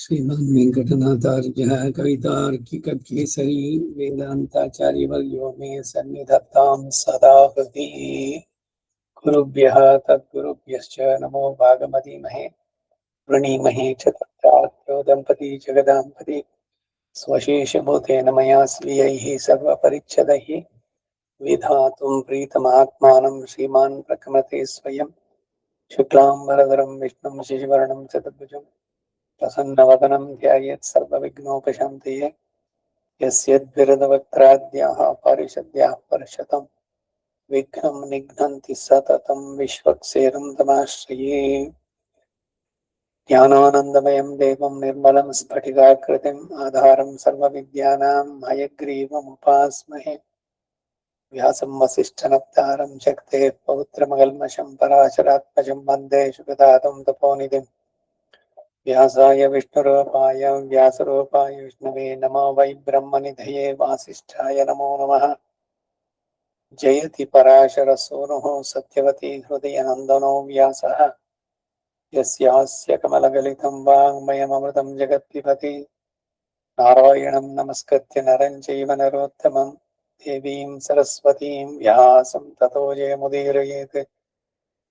श्रीमन् वेंकटनाथार्यः कवितार्किककेसरी वेदान्ताचार्यवर्यो मे सन्निधत्तां सदा हृदि। गुरुभ्यः तद्गुरुभ्यश्च नमो भागमदीमहे वृणीमहे च तत्रात्यो दम्पती जगदाम्पति स्वशेषभूतेन मया स्वीयैः सर्वपरिच्छदैः विधातुं प्रीतमात्मानं श्रीमान् प्रकमते स्वयं शुक्लाम्बरधरं विष्णुं शशिवर्णं चतुर्भुजं प्रसन्नवदनं ध्यायेत् सर्वविघ्नोपशान्तये यस्यद्विरदवक्त्राद्याः पारिषद्याः परशतं विघ्नं निघ्नन्ति सततं विश्वक्सेनं तमाश्रये। ज्ञानानन्दमयं देवं निर्मलं स्फटिकाकृतिम् आधारं सर्वविद्यानां हयग्रीवमुपास्महे। व्यासं वसिष्ठनप्तारं शक्तेः पौत्रमकल्मषं पराशरात्मजं वन्दे शुकदातं तपोनिधिम्। व्यासाय विष्णुरूपाय व्यासरूपाय विष्णवे नमो वै ब्रह्मनिधये वासिष्ठाय नमो नमः। जयति पराशरसूनुः सत्यवती हृदयनन्दनो व्यासः यस्यास्य कमलगलितं वाङ्मयममृतं जगत्पिबति। नारायणं नमस्कृत्य नरं चैव नरोत्तमं देवीं सरस्वतीं व्यासं ततो जयमुदीरयेत्।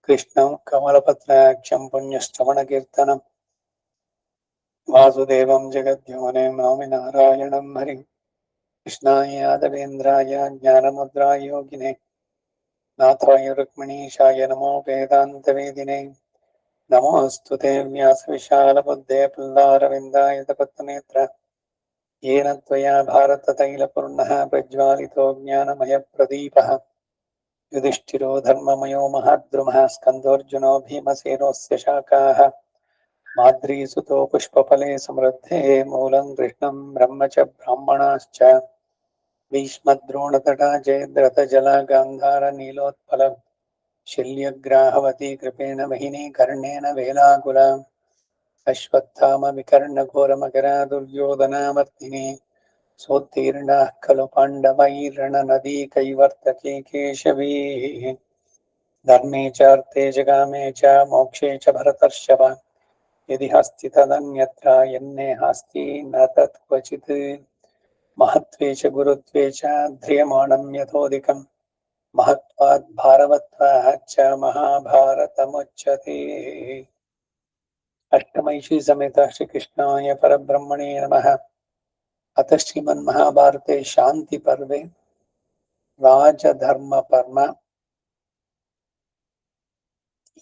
कृष्णं कमलपत्राक्षं पुण्यश्रवणकीर्तनम् वासुदेवं जगद्योनिं नौमि नारायणं हरिं। कृष्णाय यादवेन्द्राय ज्ञानमुद्राय योगिने नाथाय रुक्मिणीशाय नमो वेदान्तवेदिने। नमोऽस्तु ते व्यासविशालबुद्धे पुल्लारविन्दाय तपत्तनेत्र येन त्वया भारततैलपूर्णः प्रज्वालितो ज्ञानमयप्रदीपः। युधिष्ठिरो धर्ममयो महाद्रुमः स्कन्दोऽर्जुनो भीमसेनोऽस्य शाखाः माद्रीसुतो पुष्पफले समृद्धे मूलं कृष्णं ब्रह्म च ब्राह्मणाश्च भीष्मद्रोणतटा जयद्रथजला गान्धार नीलोत्पल शल्यग्राहवती कृपेण वहिनी कर्णेन वेलाकुला अश्वत्थाम विकर्णघोरमकरा दुर्योधनावर्तिनी सोत्तीर्णाः खलु पाण्डवैर्रणनदी कैवर्तके केशवीः। धर्मे चार्थे च कामे च मोक्षे च भरतर्षभ यदि हस्ति तदन्यत्र यन्नेहास्ति न तत् क्वचित्। महत्त्वे च गुरुत्वे च ध्रियमाणं यथोऽधिकं महत्त्वात् भारवत्वात् च महाभारतमुच्यते। अष्टमैषी समेत श्रीकृष्णाय परब्रह्मणे नमः। अथ श्रीमन्महाभारते शान्तिपर्वे राजधर्मपर्व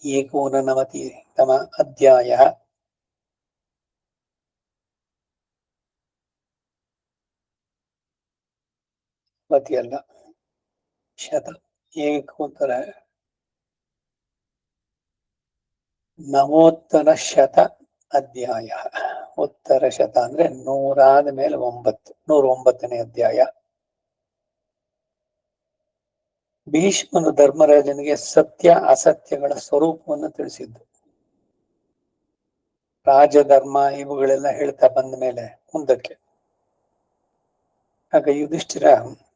89तम अध्यायः। ಮತಿಯಲ್ಲ ಶತ ಏಕೋತ್ತರ ನವೋತ್ತರ ಶತ ಅಧ್ಯಾಯ. ಉತ್ತರ ಶತ ಅಂದ್ರೆ 100 ಮೇಲೆ 9, 109ನೇ ಅಧ್ಯಾಯ. ಭೀಷ್ಮನು ಧರ್ಮರಾಜನಿಗೆ ಸತ್ಯ ಅಸತ್ಯಗಳ ಸ್ವರೂಪವನ್ನು ತಿಳಿಸಿದ್ದು. ರಾಜಧರ್ಮ ಇವುಗಳೆಲ್ಲ ಹೇಳ್ತಾ ಬಂದ ಮೇಲೆ ಮುಂದಕ್ಕೆ ಆಗ ಯುಧಿಷ್ಠಿರ,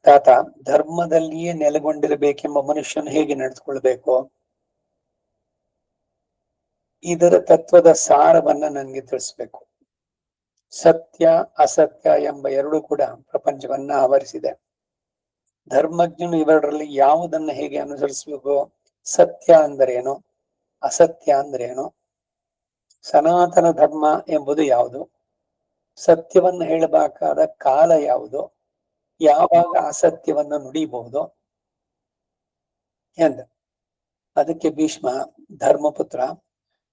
ತಾತ, ಧರ್ಮದಲ್ಲಿಯೇ ನೆಲೆಗೊಂಡಿರಬೇಕೆಂಬ ಮನುಷ್ಯನು ಹೇಗೆ ನಡೆದುಕೊಳ್ಬೇಕು, ಇದರ ತತ್ವದ ಸಾರವನ್ನ ನನಗೆ ತಿಳಿಸ್ಬೇಕು. ಸತ್ಯ ಅಸತ್ಯ ಎಂಬ ಎರಡೂ ಕೂಡ ಪ್ರಪಂಚವನ್ನ ಆವರಿಸಿದೆ. ಧರ್ಮಜ್ಞನು ಇವೆರಡರಲ್ಲಿ ಯಾವುದನ್ನ ಹೇಗೆ ಅನುಸರಿಸಬೇಕು, ಸತ್ಯ ಅಂದರೇನು, ಅಸತ್ಯ ಅಂದ್ರೇನು, ಸನಾತನ ಧರ್ಮ ಎಂಬುದು ಯಾವುದು, ಸತ್ಯವನ್ನು ಹೇಳಬೇಕಾದ ಕಾಲ ಯಾವುದು, ಯಾವಾಗ ಅಸತ್ಯವನ್ನು ನುಡಿಬಹುದು ಎಂದ. ಅದಕ್ಕೆ ಭೀಷ್ಮ, ಧರ್ಮಪುತ್ರ,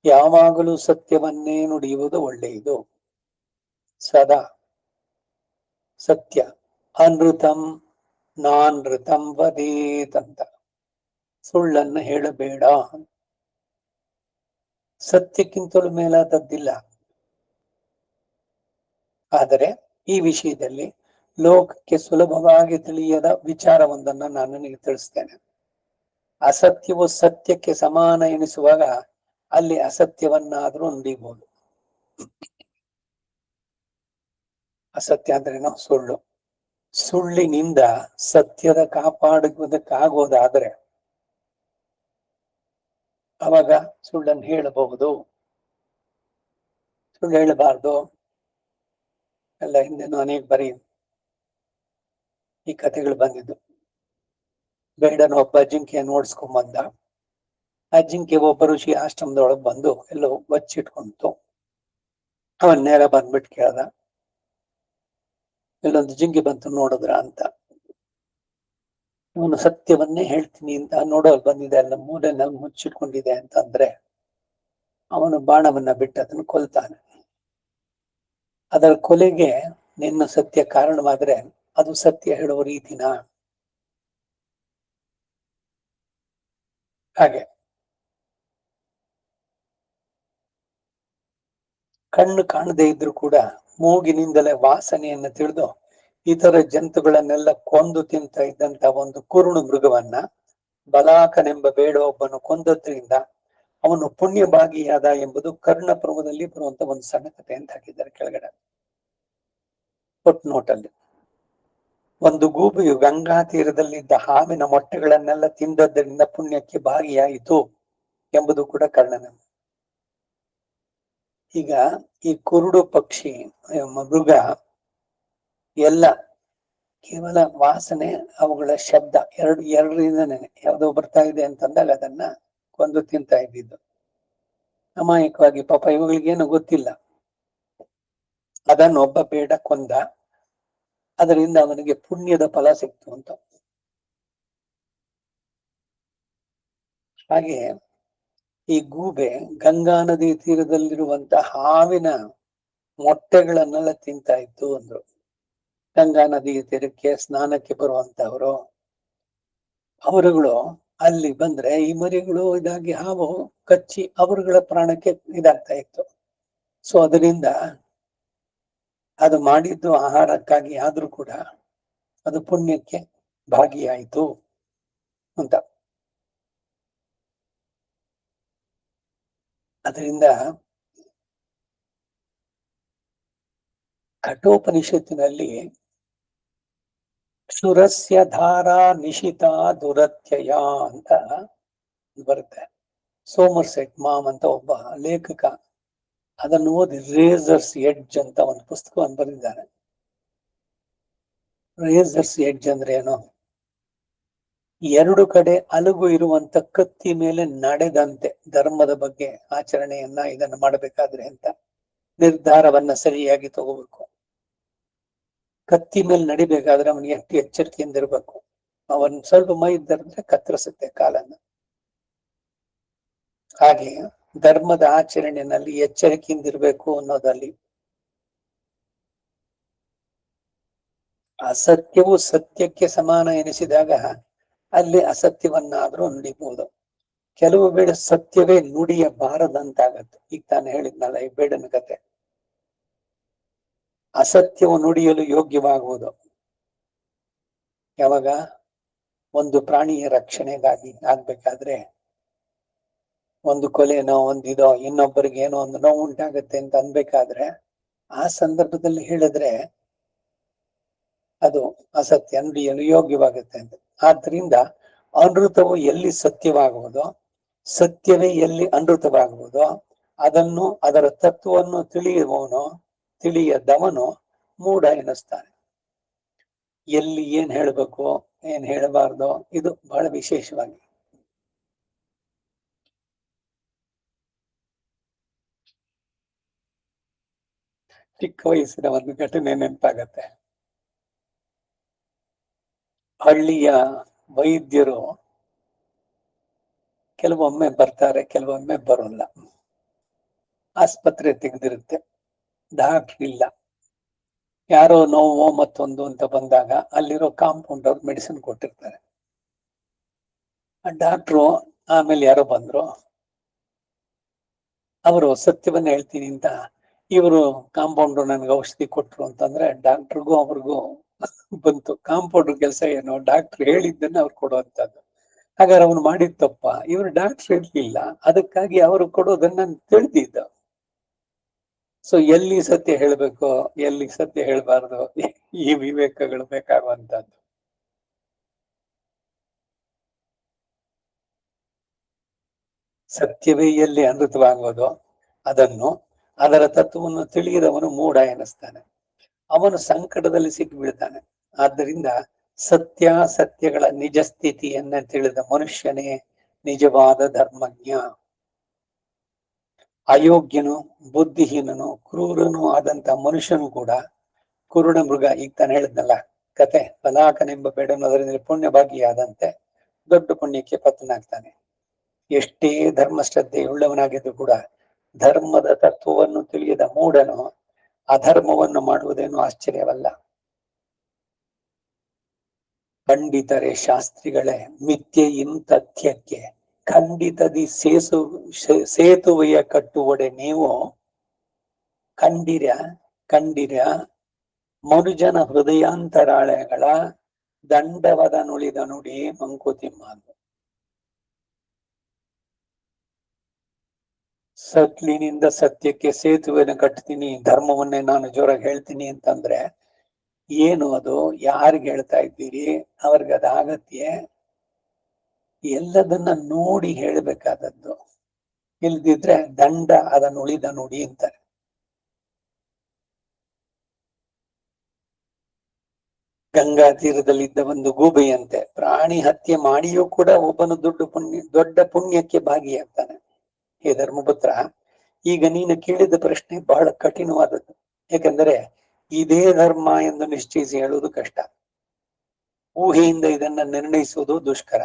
ಯಾವಾಗಲೂ ಸತ್ಯವನ್ನೇ ನುಡಿಯುವುದು ಒಳ್ಳೆಯದು. ಸದಾ ಸತ್ಯ, ಅನೃತಂ ನಾನೃತಂ ವದೇತಂತ, ಸುಳ್ಳನ್ನು ಹೇಳಬೇಡ. ಸತ್ಯಕ್ಕಿಂತಲೂ ಮೇಲಾದದ್ದಿಲ್ಲ. ಆದರೆ ಈ ವಿಷಯದಲ್ಲಿ ಲೋಕಕ್ಕೆ ಸುಲಭವಾಗಿ ತಿಳಿಯದ ವಿಚಾರವೊಂದನ್ನು ನಾನು ನಿನಗೆ ತಿಳಿಸ್ತೇನೆ. ಅಸತ್ಯವು ಸತ್ಯಕ್ಕೆ ಸಮಾನ ಎನಿಸುವಾಗ ಅಲ್ಲಿ ಅಸತ್ಯವನ್ನಾದ್ರೂ ನುಡಿಬಹುದು. ಅಸತ್ಯ ಅಂದ್ರೇನು, ಸುಳ್ಳು. ಸುಳ್ಳಿನಿಂದ ಸತ್ಯದ ಕಾಪಾಡುವುದಕ್ಕಾಗೋದಾದ್ರೆ ಅವಾಗ ಸುಳ್ಳನ್ನು ಹೇಳಬಹುದು, ಸುಳ್ಳು ಹೇಳಬಾರ್ದು. ಎಲ್ಲ ಹಿಂದೆನೂ ಅನೇಕ ಬಾರಿ ಈ ಕಥೆಗಳು ಬಂದಿದ್ದು. ಬೇಡನ ಒಬ್ಬ ಜಿಂಕೆಯನ್ನು ಓಡಿಸ್ಕೊಂಡ್ ಬಂದ. ಆ ಜಿಂಕೆ ಒಬ್ಬ ಋಷಿ ಆಶ್ರಮದೊಳಗೆ ಬಂದು ಎಲ್ಲೋ ಬಚ್ಚಿಟ್ಕೊಂತು. ಅವನ್ ನೇರ ಬಂದ್ಬಿಟ್ಟು ಕೇಳ್ದ, ಇಲ್ಲೊಂದು ಜಿಂಕೆ ಬಂತು ನೋಡಿದ್ರ ಅಂತ. ಅವನು ಸತ್ಯವನ್ನೇ ಹೇಳ್ತೀನಿ ಅಂತ, ನೋಡೋಲ್ ಬಂದಿದೆ ಅಲ್ಲ ಮೂಲೆಯಲ್ಲಿ ಮುಚ್ಚಿಟ್ಕೊಂಡಿದೆ ಅಂತ ಅಂದ್ರೆ ಅವನು ಬಾಣವನ್ನ ಬಿಟ್ಟು ಅದನ್ನು ಕೊಲ್ತಾನೆ. ಅದರ ಕೊಲೆಗೆ ನಿನ್ನ ಸತ್ಯ ಕಾರಣವಾದ್ರೆ ಅದು ಸತ್ಯ ಹೇಳುವ ರೀತಿನ ಹಾಗೆ. ಕಣ್ಣು ಕಾಣದೇ ಇದ್ರು ಕೂಡ ಮೂಗಿನಿಂದಲೇ ವಾಸನೆಯನ್ನು ತಿಳಿದು ಇತರ ಜಂತುಗಳನ್ನೆಲ್ಲ ಕೊಂದು ತಿಂತ ಇದ್ದಂತ ಒಂದು ಕುರುಡು ಮೃಗವನ್ನ ಬಲಾಕನೆಂಬ ಬೇಡ ಒಬ್ಬನು ಕೊಂದದ್ರಿಂದ ಅವನು ಪುಣ್ಯ ಭಾಗಿಯಾದ ಎಂಬುದು ಕರ್ಣ ಪರ್ವದಲ್ಲಿ ಬರುವಂತ ಒಂದು ಸಣ್ಣ ಕಥೆ ಅಂತ ಹಾಕಿದ್ದಾರೆ ಕೆಳಗಡೆ ಫುಟ್ ನೋಟಲ್ಲಿ. ಒಂದು ಗೂಬೆಯು ಗಂಗಾ ತೀರದಲ್ಲಿದ್ದ ಹಾವಿನ ಮೊಟ್ಟೆಗಳನ್ನೆಲ್ಲ ತಿಂದದ್ದರಿಂದ ಪುಣ್ಯಕ್ಕೆ ಭಾಗಿಯಾಯಿತು ಎಂಬುದು ಕೂಡ ಕರ್ಣನ. ಈಗ ಈ ಕುರುಡು ಪಕ್ಷಿ ಮೃಗ ಎಲ್ಲ ಕೇವಲ ವಾಸನೆ, ಅವುಗಳ ಶಬ್ದ ಎರಡರಿಂದನೇ ಯಾವ್ದೋ ಬರ್ತಾ ಇದೆ ಅಂತಂದಾಗ ಅದನ್ನ ಕೊಂದು ತಿಂತ ಇದ್ದಿದ್ದು ಅಮಾಯಕವಾಗಿ. ಪಾಪ ಇವುಗಳಿಗೇನು ಗೊತ್ತಿಲ್ಲ. ಅದನ್ನು ಒಬ್ಬ ಬೇಡ ಕೊಂದ, ಅದರಿಂದ ಅವನಿಗೆ ಪುಣ್ಯದ ಫಲ ಸಿಕ್ತು ಅಂತ. ಹಾಗೆ ಈ ಗೂಬೆ ಗಂಗಾ ನದಿ ತೀರದಲ್ಲಿರುವಂತ ಹಾವಿನ ಮೊಟ್ಟೆಗಳನ್ನೆಲ್ಲ ತಿಂತಾ ಇತ್ತು ಅಂದ್ರು. ಗಂಗಾ ನದಿ ತೀರಕ್ಕೆ ಸ್ನಾನಕ್ಕೆ ಬರುವಂತವರು ಅವರುಗಳು ಅಲ್ಲಿ ಬಂದ್ರೆ ಈ ಮರಿಗಳು ಇದಾಗಿ ಹಾವು ಕಚ್ಚಿ ಅವರುಗಳ ಪ್ರಾಣಕ್ಕೆ ಇದಾಗ್ತಾ ಇತ್ತು. ಸೊ ಅದರಿಂದ ಅದು ಮಾಡಿದ್ದು ಆಹಾರಕ್ಕಾಗಿ ಆದ್ರೂ ಕೂಡ ಅದು ಪುಣ್ಯಕ್ಕೆ ಭಾಗಿಯಾಯಿತು ಅಂತ. ಅದರಿಂದ ಕಠೋಪನಿಷತ್ತಿನಲ್ಲಿ ಸುರಸ್ಯ ಧಾರಾ ನಿಶಿತಾ ದುರತ್ಯಯ ಅಂತ ಬರುತ್ತೆ. ಸೋಮರ್ಸೆಟ್ ಮಾಮ್ ಅಂತ ಒಬ್ಬ ಲೇಖಕ ಅದನ್ನು ಓದಿ ರೇಸರ್ಸ್ ಎಡ್ಜ್ ಅಂತ ಒಂದು ಪುಸ್ತಕವನ್ನು ಬರೆದಿದ್ದಾನೆ. ರೇಸರ್ಸ್ ಎಡ್ಜ್ ಅಂದ್ರೆ ಏನು? ಎರಡು ಕಡೆ ಅಲುಗು ಇರುವಂತ ಕತ್ತಿ ಮೇಲೆ ನಡೆದಂತೆ ಧರ್ಮದ ಬಗ್ಗೆ ಆಚರಣೆಯನ್ನ ಇದನ್ನ ಮಾಡಬೇಕಾದ್ರೆ ಅಂತ ನಿರ್ಧಾರವನ್ನ ಸರಿಯಾಗಿ ತಗೋಬೇಕು. ಕತ್ತಿ ಮೇಲೆ ನಡಿಬೇಕಾದ್ರೆ ಅವನಿಗೆ ಎಷ್ಟು ಎಚ್ಚರಿಕೆಯಿಂದ ಇರ್ಬೇಕು. ಅವನ್ ಸ್ವಲ್ಪ ಮೈ ಇದ್ದರಂದ್ರೆ ಕತ್ತರಿಸುತ್ತೆ ಕಾಲನ್ನ. ಹಾಗೆ ಧರ್ಮದ ಆಚರಣೆಯಲ್ಲಿ ಎಚ್ಚರಿಕೆಯಿಂದ ಇರ್ಬೇಕು ಅನ್ನೋದಲ್ಲಿ. ಅಸತ್ಯವು ಸತ್ಯಕ್ಕೆ ಸಮಾನ ಎನಿಸಿದಾಗ ಅಲ್ಲಿ ಅಸತ್ಯವನ್ನಾದ್ರೂ ನುಡಿಬಹುದು. ಕೆಲವು ವೇಳೆ ಸತ್ಯವೇ ನುಡಿಯಬಾರದಂತಾಗತ್ತೆ. ಈಗ ತಾನು ಹೇಳಿದ್ನಲ್ಲ ಈ ಬೇಡನ ಕತೆ, ಅಸತ್ಯವು ನುಡಿಯಲು ಯೋಗ್ಯವಾಗುವುದು ಯಾವಾಗ? ಒಂದು ಪ್ರಾಣಿಯ ರಕ್ಷಣೆಗಾಗಿ ಆಗ್ಬೇಕಾದ್ರೆ, ಒಂದು ಕೊಲೆನೋ ಒಂದಿದೋ ಇನ್ನೊಬ್ಬರಿಗೆ ಏನೋ ಒಂದು ನೋವು ಉಂಟಾಗತ್ತೆ ಅಂತ ಅನ್ಬೇಕಾದ್ರೆ ಆ ಸಂದರ್ಭದಲ್ಲಿ ಹೇಳಿದ್ರೆ ಅದು ಅಸತ್ಯ ನುಡಿಯಲು ಯೋಗ್ಯವಾಗುತ್ತೆ ಅಂತ. ಆದ್ರಿಂದ ಅನೃತವು ಎಲ್ಲಿ ಸತ್ಯವಾಗುವುದೋ, ಸತ್ಯವೇ ಎಲ್ಲಿ ಅನೃತವಾಗುವುದೋ ಅದನ್ನು ಅದರ ತತ್ವವನ್ನು ತಿಳಿಯದವನು ಮೂಢ ಎನಿಸ್ತಾನೆ. ಎಲ್ಲಿ ಏನ್ ಹೇಳ್ಬೇಕು ಏನ್ ಹೇಳಬಾರ್ದು ಇದು ಬಹಳ ವಿಶೇಷವಾಗಿ. ಚಿಕ್ಕ ವಯಸ್ಸಿನ ಒಂದು ಘಟನೆ ನೆನಪಾಗತ್ತೆ. ಹಳ್ಳಿಯ ವೈದ್ಯರು ಕೆಲವೊಮ್ಮೆ ಬರ್ತಾರೆ, ಕೆಲವೊಮ್ಮೆ ಬರೋಲ್ಲ. ಆಸ್ಪತ್ರೆ ತೆಗೆದಿರುತ್ತೆ, ಡಾಕ್ಟರ್ ಇಲ್ಲ. ಯಾರೋ ನೋವು ಮತ್ತೊಂದು ಅಂತ ಬಂದಾಗ ಅಲ್ಲಿರೋ ಕಾಂಪೌಂಡರ್ ಮೆಡಿಸಿನ್ ಕೊಟ್ಟಿರ್ತಾರೆ. ಆ ಡಾಕ್ಟ್ರು ಆಮೇಲೆ ಯಾರೋ ಬಂದ್ರು, ಅವರು ಸತ್ಯವನ್ನ ಹೇಳ್ತೀನಿ ಅಂತ ಇವರು ಕಾಂಪೌಂಡರ್ ನನ್ಗೆ ಔಷಧಿ ಕೊಟ್ರು ಅಂತಂದ್ರೆ ಡಾಕ್ಟರ್ಗೂ ಅವ್ರಿಗೂ ಬಂತು. ಕಾಂಪೌಂಡರ್ ಕೆಲಸ ಏನು? ಡಾಕ್ಟರ್ ಹೇಳಿದ್ದನ್ನ ಅವ್ರು ಕೊಡುವಂತದ್ದು. ಹಾಗಾದ್ರೆ ಅವನು ಮಾಡಿದ ತಪ್ಪ? ಇವರು ಡಾಕ್ಟರ್ ಇರ್ಲಿಲ್ಲ, ಅದಕ್ಕಾಗಿ ಅವರು ಕೊಡೋದನ್ನ ತಿಳಿದಿದ್ದ. ಸೊ ಎಲ್ಲಿ ಸತ್ಯ ಹೇಳ್ಬೇಕು ಎಲ್ಲಿ ಸತ್ಯ ಹೇಳ್ಬಾರ್ದು ಈ ವಿವೇಕಗಳು ಬೇಕಾಗುವಂತದ್ದು. ಸತ್ಯವೇ ಎಲ್ಲಿ ಅನೃತವಾಗುವುದೋ ಅದನ್ನು ಅದರ ತತ್ವವನ್ನು ತಿಳಿಯದವನು ಮೂಢ ಎನಿಸ್ತಾನೆ. ಅವನು ಸಂಕಟದಲ್ಲಿ ಸಿಕ್ಕಿಬೀಳ್ತಾನೆ. ಆದ್ದರಿಂದ ಸತ್ಯಾಸತ್ಯಗಳ ನಿಜ ಸ್ಥಿತಿಯನ್ನ ತಿಳಿದ ಮನುಷ್ಯನೇ ನಿಜವಾದ ಧರ್ಮಜ್ಞ. ಅಯೋಗ್ಯನು, ಬುದ್ಧಿಹೀನನು, ಕ್ರೂರನು ಆದಂತ ಮನುಷ್ಯನು ಕೂಡ ಕುರುಡ ಮೃಗ, ಈಗ ತಾನು ಹೇಳಿದ್ನಲ್ಲ ಕತೆ, ಬಲಾಕನೆಂಬ ಬೇಡನು ಅದರಿಂದ ಪುಣ್ಯ ಭಾಗಿಯಾದಂತೆ ದೊಡ್ಡ ಪುಣ್ಯಕ್ಕೆ ಪತನಾಗ್ತಾನೆ. ಎಷ್ಟೇ ಧರ್ಮಶ್ರದ್ಧೆಯುಳ್ಳವನಾಗಿದ್ದು ಕೂಡ ಧರ್ಮದ ತತ್ವವನ್ನು ತಿಳಿಯದ ಮೂಢನು ಅಧರ್ಮವನ್ನು ಮಾಡುವುದೇನು ಆಶ್ಚರ್ಯವಲ್ಲ. ಪಂಡಿತರೇ, ಶಾಸ್ತ್ರಿಗಳೇ, ಮಿಥ್ಯೆಯಿಂ ತಥ್ಯಕ್ಕೆ ಖಂಡಿತದಿ ಸೇತುವೆಯ ಕಟ್ಟುವಡೆ ನೀವು ಕಂಡಿರ ಮನುಜನ ಹೃದಯಾಂತರಾಳಗಳ ದಂಡವದ ನುಳಿದ ನುಡಿ ಮಂಕುತಿಮ್ಮ. ಸತ್ಲಿನಿಂದ ಸತ್ಯಕ್ಕೆ ಸೇತುವೆನ ಕಟ್ತೀನಿ, ಧರ್ಮವನ್ನೇ ನಾನು ಜೋರಾಗಿ ಹೇಳ್ತೀನಿ ಅಂತಂದ್ರೆ ಏನು ಅದು? ಯಾರಿಗೆ ಹೇಳ್ತಾ ಇದ್ದೀರಿ? ಅವ್ರಿಗೆ ಅದ ಆಗತ್ಯ? ಎಲ್ಲದನ್ನ ನೋಡಿ ಹೇಳ್ಬೇಕಾದದ್ದು. ಇಲ್ದಿದ್ರೆ ದಂಡ ಅದನ್ನು ಉಳಿದ ನುಡಿ ಅಂತಾರೆ. ಗಂಗಾ ತೀರದಲ್ಲಿದ್ದ ಒಂದು ಗೂಬೆಯಂತೆ ಪ್ರಾಣಿ ಹತ್ಯೆ ಮಾಡಿಯೂ ಕೂಡ ಒಬ್ಬನು ದೊಡ್ಡ ಪುಣ್ಯಕ್ಕೆ ಭಾಗಿಯಾಗ್ತಾನೆ. ಹೇ ಧರ್ಮಪುತ್ರ, ಈಗ ನೀನು ಕೇಳಿದ ಪ್ರಶ್ನೆ ಬಹಳ ಕಠಿಣವಾದದ್ದು. ಯಾಕಂದರೆ ಇದೇ ಧರ್ಮ ಎಂದು ನಿಶ್ಚಯಿಸಿ ಹೇಳುವುದು ಕಷ್ಟ, ಊಹೆಯಿಂದ ಇದನ್ನ ನಿರ್ಣಯಿಸುವುದು ದುಷ್ಕರ.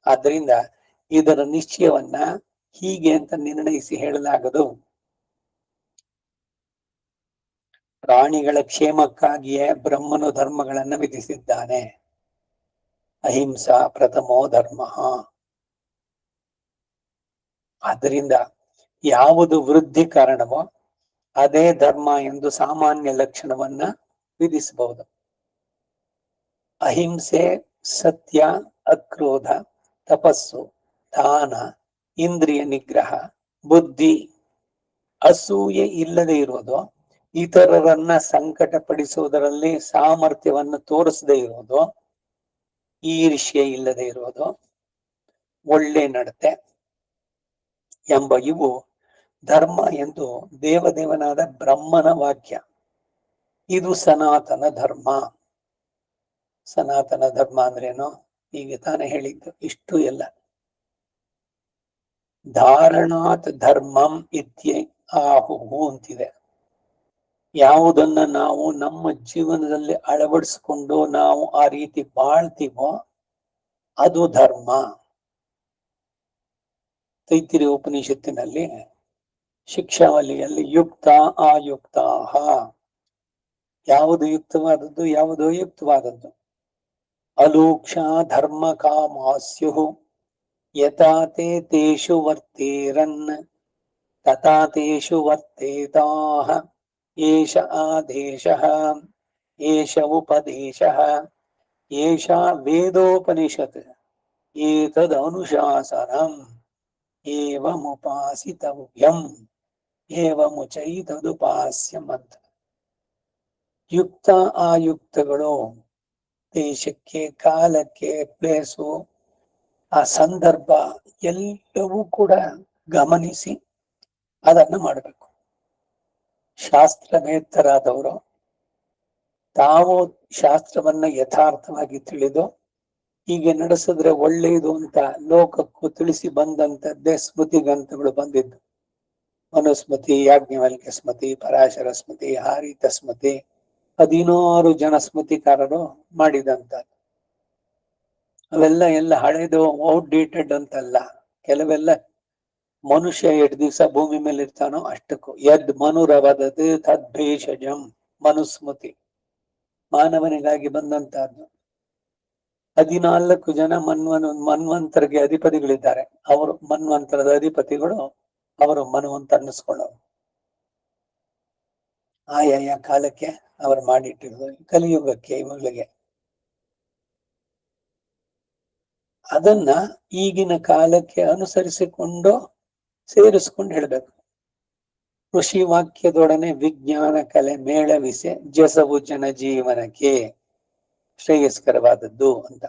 ಆದ್ರಿಂದ ಇದರ ನಿಶ್ಚಯವನ್ನ ಹೀಗೆ ಅಂತ ನಿರ್ಣಯಿಸಿ ಹೇಳಲಾಗದು. ಪ್ರಾಣಿಗಳ ಕ್ಷೇಮಕ್ಕಾಗಿಯೇ ಬ್ರಹ್ಮನು ಧರ್ಮಗಳನ್ನ ವಿಧಿಸಿದ್ದಾನೆ. ಅಹಿಂಸಾ ಪ್ರಥಮೋ ಧರ್ಮ. ಆದ್ದರಿಂದ ಯಾವುದು ವೃದ್ಧಿ ಕಾರಣವೋ ಅದೇ ಧರ್ಮ ಎಂದು ಸಾಮಾನ್ಯ ಲಕ್ಷಣವನ್ನ ವಿಧಿಸಬಹುದು. ಅಹಿಂಸೆ, ಸತ್ಯ, ಅಕ್ರೋಧ, ತಪಸ್ಸು, ದಾನ, ಇಂದ್ರಿಯ ನಿಗ್ರಹ, ಬುದ್ಧಿ, ಅಸೂಯೆ ಇಲ್ಲದೆ ಇರೋದು, ಇತರರನ್ನ ಸಂಕಟ ಪಡಿಸುವುದರಲ್ಲಿ ಸಾಮರ್ಥ್ಯವನ್ನು ತೋರಿಸದೇ ಇರೋದು, ಈರ್ಷ್ಯೆ ಇಲ್ಲದೆ ಇರೋದು, ಒಳ್ಳೆ ನಡತೆ ಎಂಬ ಇವು ಧರ್ಮ ಎಂದು ದೇವದೇವನಾದ ಬ್ರಹ್ಮನ ವಾಕ್ಯ. ಇದು ಸನಾತನ ಧರ್ಮ. ಸನಾತನ ಧರ್ಮ ಅಂದ್ರೇನು? ಈಗ ತಾನೇ ಹೇಳಿದ್ದು ಇಷ್ಟು ಎಲ್ಲ. ಧಾರಣಾತ್ ಧರ್ಮಂ ಇತ್ಯೆ ಆಹುಹು ಅಂತಿದೆ. ಯಾವುದನ್ನ ನಾವು ನಮ್ಮ ಜೀವನದಲ್ಲಿ ಅಳವಡಿಸಿಕೊಂಡು ನಾವು ಆ ರೀತಿ ಬಾಳ್ತೀವೋ ಅದು ಧರ್ಮ. ತೈತ್ತಿರೀಯ ಉಪನಿಷತ್ತಿನಲ್ಲಿ ಶಿಕ್ಷಾವಲಿಯಲ್ಲಿ ಯುಕ್ತ ಆಯುಕ್ತ, ಯಾವುದು ಯುಕ್ತವಾದದ್ದು, ಯಾವುದು ಯುಕ್ತವಾದದ್ದು. ಅಲೂಕ್ಷ ಧರ್ಮ ಕಾಮಾಸ್ಯು ಯಥಾತೆ ತೇಷು ವರ್ತೇರನ್ ತಥಾ ತೇಷು ವರ್ತೇತಾಃ. ಏಷ ಆದೇಶಃ, ಏಷ ಉಪದೇಶಃ, ಏಷಾ ವೇದೋಪನಿಷತ್, ಏತದ್ ಅನುಶಾಸನಂ, ಏವಮುಪಾಸಿತವ್ಯಂ, ಏವಮುಚೈತದುಪಾಸ್ಯಂ ಅಂತ. ಯುಕ್ತ ಆಯುಕ್ತಗಳು ದೇಶಕ್ಕೆ, ಕಾಲಕ್ಕೆ, ಪ್ಲೇಸು, ಆ ಸಂದರ್ಭ ಎಲ್ಲವೂ ಕೂಡ ಗಮನಿಸಿ ಅದನ್ನು ಮಾಡಬೇಕು. ಶಾಸ್ತ್ರವೇತ್ತರಾದವರು ತಾವು ಶಾಸ್ತ್ರವನ್ನ ಯಥಾರ್ಥವಾಗಿ ತಿಳಿದು ಹೀಗೆ ನಡೆಸಿದ್ರೆ ಒಳ್ಳೆಯದು ಅಂತ ಲೋಕಕ್ಕೂ ತಿಳಿಸಿ ಬಂದಂತದ್ದೇ ಸ್ಮೃತಿ ಗ್ರಂಥಗಳು ಬಂದಿದ್ದು. ಮನುಸ್ಮೃತಿ, ಯಾಜ್ಞವಲ್ಕ್ಯ ಸ್ಮೃತಿ, ಪರಾಶರ ಸ್ಮೃತಿ, ಹಾರಿತ ಸ್ಮೃತಿ, 16 ಜನ ಸ್ಮೃತಿಕಾರರು ಮಾಡಿದಂತ. ಅವೆಲ್ಲ ಎಲ್ಲ ಹಳೆದು, ಔಟ್ಡೇಟೆಡ್ ಅಂತಲ್ಲ. ಕೆಲವೆಲ್ಲ ಮನುಷ್ಯ ಎಷ್ಟು ದಿವಸ ಭೂಮಿ ಮೇಲೆ ಇರ್ತಾನೋ ಅಷ್ಟಕ್ಕೂ. ಯದ್ ಮನುರವದದು ತದ್ಭೇಷಜಂ, ಮನುಸ್ಮೃತಿ ಮಾನವನಿಗಾಗಿ ಬಂದಂತಹದ್ದು. 14 ಜನ ಮನ್ವಂತರಿಗೆ ಅಧಿಪತಿಗಳಿದ್ದಾರೆ. ಅವರು ಮನ್ವಂತರದ ಅಧಿಪತಿಗಳು, ಅವರು ಮನ್ವಂತ ಅನ್ನಿಸ್ಕೊಳ್ಳೋರು. ಆಯಾಯ ಕಾಲಕ್ಕೆ ಅವರು ಮಾಡಿಟ್ಟಿರೋದು ಕಲಿಯುಗಕ್ಕೆ, ಇವುಗಳಿಗೆ. ಅದನ್ನ ಈಗಿನ ಕಾಲಕ್ಕೆ ಅನುಸರಿಸಿಕೊಂಡು ಸೇರಿಸ್ಕೊಂಡು ಹೇಳ್ಬೇಕು. ಕೃಷಿ ವಾಕ್ಯದೊಡನೆ ವಿಜ್ಞಾನ ಕಲೆ ಮೇಳವಿಸೆ ಜಸವು ಜನ ಜೀವನಕ್ಕೆ ಶ್ರೇಯಸ್ಕರವಾದದ್ದು ಅಂತ.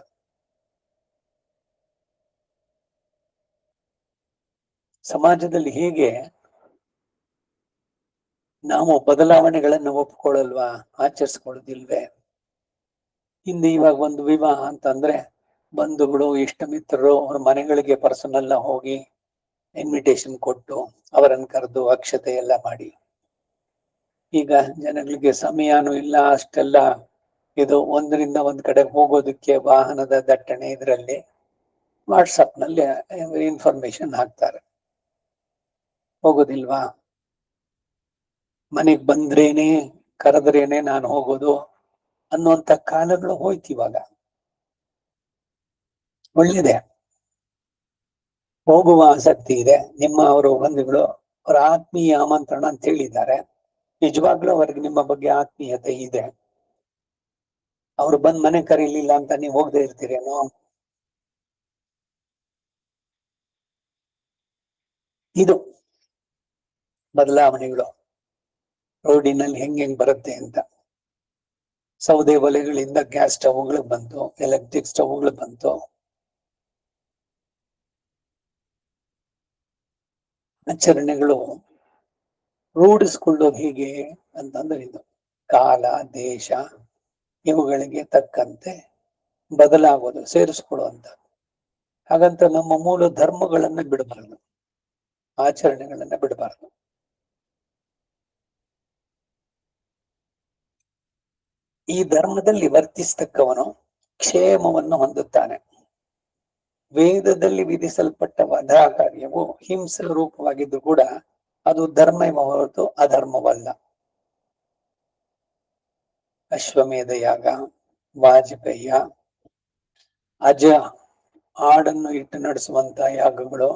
ಸಮಾಜದಲ್ಲಿ ಹೇಗೆ ನಾವು ಬದಲಾವಣೆಗಳನ್ನು ಒಪ್ಕೊಳ್ಳಲ್ವಾ, ಆಚರಿಸ್ಕೊಳ್ಳೋದಿಲ್ವೇ? ಹಿಂದೆ ಇವಾಗ ಒಂದು ವಿವಾಹ ಅಂತಂದ್ರೆ ಬಂಧುಗಳು, ಇಷ್ಟ ಮಿತ್ರರು ಅವ್ರ ಮನೆಗಳಿಗೆ ಪರ್ಸನಲ್ ಹೋಗಿ ಇನ್ವಿಟೇಷನ್ ಕೊಟ್ಟು ಅವರನ್ನು ಕರೆದು ಅಕ್ಷತೆ ಎಲ್ಲ ಮಾಡಿ. ಈಗ ಜನಗಳಿಗೆ ಸಮಯನೂ ಇಲ್ಲ ಅಷ್ಟೆಲ್ಲ. ಇದು ಒಂದರಿಂದ ಒಂದ್ ಕಡೆ ಹೋಗೋದಕ್ಕೆ ವಾಹನದ ದಟ್ಟಣೆ, ಇದರಲ್ಲಿ ವಾಟ್ಸಪ್ ನಲ್ಲಿ ಇನ್ಫಾರ್ಮೇಶನ್ ಹಾಕ್ತಾರೆ, ಹೋಗೋದಿಲ್ವಾ? ಮನೆಗ್ ಬಂದ್ರೇನೆ ಕರೆದ್ರೇನೆ ನಾನು ಹೋಗೋದು ಅನ್ನುವಂತ ಕಾಲಗಳು ಹೋಯ್ತು ಇವಾಗ. ಒಳ್ಳೇದೆ, ಹೋಗುವ ಆಸಕ್ತಿ ಇದೆ. ನಿಮ್ಮ ಅವರು ಬಂಧುಗಳು ಅವರ ಆತ್ಮೀಯ ಆಮಂತ್ರಣ ಅಂತ ಹೇಳಿದ್ದಾರೆ. ನಿಜವಾಗ್ಲೂ ಅವ್ರಿಗೆ ನಿಮ್ಮ ಬಗ್ಗೆ ಆತ್ಮೀಯತೆ ಇದೆ. ಅವ್ರು ಬಂದ್ ಮನೆ ಕರೀಲಿಲ್ಲ ಅಂತ ನೀವು ಹೋಗದೆ ಇರ್ತೀರೇನೋ? ಇದು ಬದಲಾವಣೆಗಳು ರೋಡಿನಲ್ಲಿ ಹೆಂಗ್ ಬರುತ್ತೆ ಅಂತ. ಸೌದೆ ಒಲೆಗಳಿಂದ ಗ್ಯಾಸ್ ಸ್ಟವ್ಗಳು ಬಂತು, ಎಲೆಕ್ಟ್ರಿಕ್ ಸ್ಟವ್ಗಳು ಬಂತು. ಆಚರಣೆಗಳು ರೂಢಿಸ್ಕೊಳ್ಳೋದು ಹೇಗೆ ಅಂತಂದ್ರೆ ಇದು ಕಾಲ, ದೇಶ ಇವುಗಳಿಗೆ ತಕ್ಕಂತೆ ಬದಲಾಗೋದು, ಸೇರಿಸ್ಕೊಳ್ಳುವಂತ. ಹಾಗಂತ ನಮ್ಮ ಮೂಲ ಧರ್ಮಗಳನ್ನ ಬಿಡಬಾರದು, ಆಚರಣೆಗಳನ್ನ ಬಿಡಬಾರದು. ಈ ಧರ್ಮದಲ್ಲಿ ವರ್ತಿಸ್ತಕ್ಕವನು ಕ್ಷೇಮವನ್ನು ಹೊಂದುತ್ತಾನೆ. ವೇದದಲ್ಲಿ ವಿಧಿಸಲ್ಪಟ್ಟ ವಧಾ ಕಾರ್ಯವು ಹಿಂಸೆ ರೂಪವಾಗಿದ್ದು ಕೂಡ ಅದು ಧರ್ಮ ಹೊರತು ಅಧರ್ಮವಲ್ಲ. ಅಶ್ವಮೇಧ ಯಾಗ, ವಾಜಪೇಯ, ಅಜ ಆಡನ್ನು ಇಟ್ಟು ನಡೆಸುವಂತ ಯಾಗಗಳು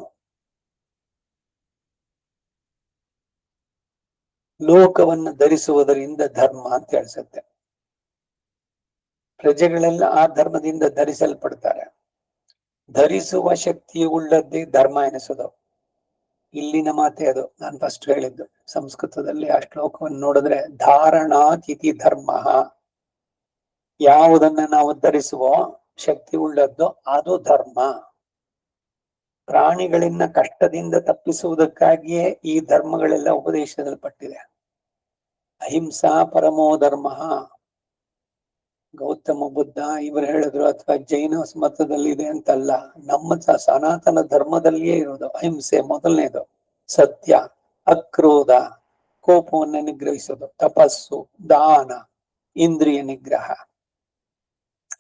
ಲೋಕವನ್ನು ಧರಿಸುವುದರಿಂದ ಧರ್ಮ ಅಂತ ಹೇಳಿಸುತ್ತೆ. ಪ್ರಜೆಗಳೆಲ್ಲ ಆ ಧರ್ಮದಿಂದ ಧರಿಸಲ್ಪಡ್ತಾರೆ. ಧರಿಸುವ ಶಕ್ತಿ ಉಳ್ಳದ್ದೇ ಧರ್ಮ ಎನಿಸೋದು. ಇಲ್ಲಿನ ಮಾತೆ ಅದು, ನಾನು ಫಸ್ಟ್ ಹೇಳಿದ್ದು. ಸಂಸ್ಕೃತದಲ್ಲಿ ಆ ಶ್ಲೋಕವನ್ನು ನೋಡಿದ್ರೆ ಧಾರಣಾತಿಥಿ ಧರ್ಮ, ಯಾವುದನ್ನ ನಾವು ಧರಿಸುವ ಶಕ್ತಿ ಉಳ್ಳದ್ದು ಅದು ಧರ್ಮ. ಪ್ರಾಣಿಗಳನ್ನ ಕಷ್ಟದಿಂದ ತಪ್ಪಿಸುವುದಕ್ಕಾಗಿಯೇ ಈ ಧರ್ಮಗಳೆಲ್ಲ ಉಪದೇಶಿಸಲ್ಪಟ್ಟಿದೆ. ಅಹಿಂಸಾ ಪರಮೋ ಧರ್ಮ, ಗೌತಮ ಬುದ್ಧ ಇವರು ಹೇಳಿದ್ರು, ಅಥವಾ ಜೈನ ಮತದಲ್ಲಿ ಇದೆ ಅಂತಲ್ಲ, ನಮ್ಮ ಸನಾತನ ಧರ್ಮದಲ್ಲಿಯೇ ಇರೋದು ಅಹಿಂಸೆ ಮೊದಲನೇದು. ಸತ್ಯ, ಅಕ್ರೋಧ, ಕೋಪವನ್ನು ನಿಗ್ರಹಿಸೋದು, ತಪಸ್ಸು, ದಾನ, ಇಂದ್ರಿಯ ನಿಗ್ರಹ,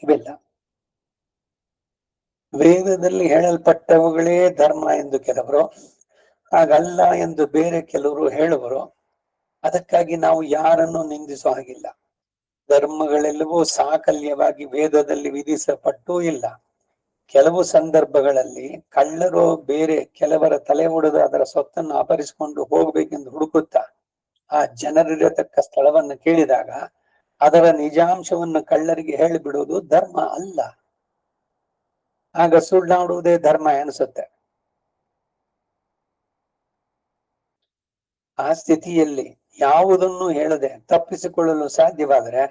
ಇವೆಲ್ಲ ವೇದದಲ್ಲಿ ಹೇಳಲ್ಪಟ್ಟವುಗಳೇ ಧರ್ಮ ಎಂದು ಕೆಲವರು, ಹಾಗಲ್ಲ ಎಂದು ಬೇರೆ ಕೆಲವರು ಹೇಳುವರು. ಅದಕ್ಕಾಗಿ ನಾವು ಯಾರನ್ನು ನಿಂದಿಸೋ ಹಾಗಿಲ್ಲ. ಧರ್ಮಗಳೆಲ್ಲವೂ ಸಾಕಲ್ಯವಾಗಿ ವೇದದಲ್ಲಿ ವಿಧಿಸಲ್ಪಟ್ಟೂ ಇಲ್ಲ. ಕೆಲವು ಸಂದರ್ಭಗಳಲ್ಲಿ ಕಳ್ಳರು ಬೇರೆ ಕೆಲವರ ತಲೆ ಒಡೆದು ಅದರ ಸೊತ್ತನ್ನು ಅಪಹರಿಸಿಕೊಂಡು ಹೋಗ್ಬೇಕೆಂದು ಹುಡುಕುತ್ತಾ ಆ ಜನರಿರತಕ್ಕ ಸ್ಥಳವನ್ನು ಕೇಳಿದಾಗ ಅದರ ನಿಜಾಂಶವನ್ನು ಕಳ್ಳರಿಗೆ ಹೇಳಿಬಿಡುವುದು ಧರ್ಮ ಅಲ್ಲ. ಆಗ ಸುಳ್ಳಾಡುವುದೇ ಧರ್ಮ ಎನಿಸುತ್ತೆ. ಆ ಸ್ಥಿತಿಯಲ್ಲಿ ಯಾವುದನ್ನು ಹೇಳದೆ ತಪ್ಪಿಸಿಕೊಳ್ಳಲು ಸಾಧ್ಯವಾದರೆ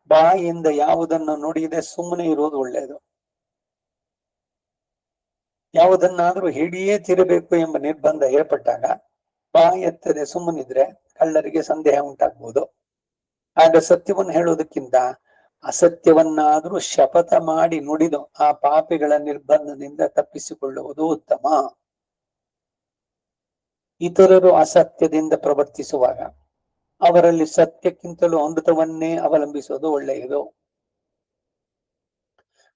ಬಾಯಿಯಿಂದ ಯಾವುದನ್ನು ನುಡಿಯದೆ ಸುಮ್ಮನೆ ಇರುವುದು ಒಳ್ಳೆಯದು. ಯಾವುದನ್ನಾದ್ರೂ ಹಿಡಿಯೇ ತಿರಬೇಕು ಎಂಬ ನಿರ್ಬಂಧ ಏರ್ಪಟ್ಟಾಗ ಬಾಯಿ ಎತ್ತದೆ ಸುಮ್ಮನಿದ್ರೆ ಕಳ್ಳರಿಗೆ ಸಂದೇಹ ಉಂಟಾಗ್ಬೋದು. ಆಗ ಸತ್ಯವನ್ನು ಹೇಳುವುದಕ್ಕಿಂತ ಅಸತ್ಯವನ್ನಾದ್ರೂ ಶಪಥ ಮಾಡಿ ನುಡಿದು ಆ ಪಾಪಿಗಳ ನಿರ್ಬಂಧದಿಂದ ತಪ್ಪಿಸಿಕೊಳ್ಳುವುದು ಉತ್ತಮ. ಇತರರು ಅಸತ್ಯದಿಂದ ಪ್ರವರ್ತಿಸುವಾಗ ಅವರಲ್ಲಿ ಸತ್ಯಕ್ಕಿಂತಲೂ ಅಮೃತವನ್ನೇ ಅವಲಂಬಿಸುವುದು ಒಳ್ಳೆಯದು.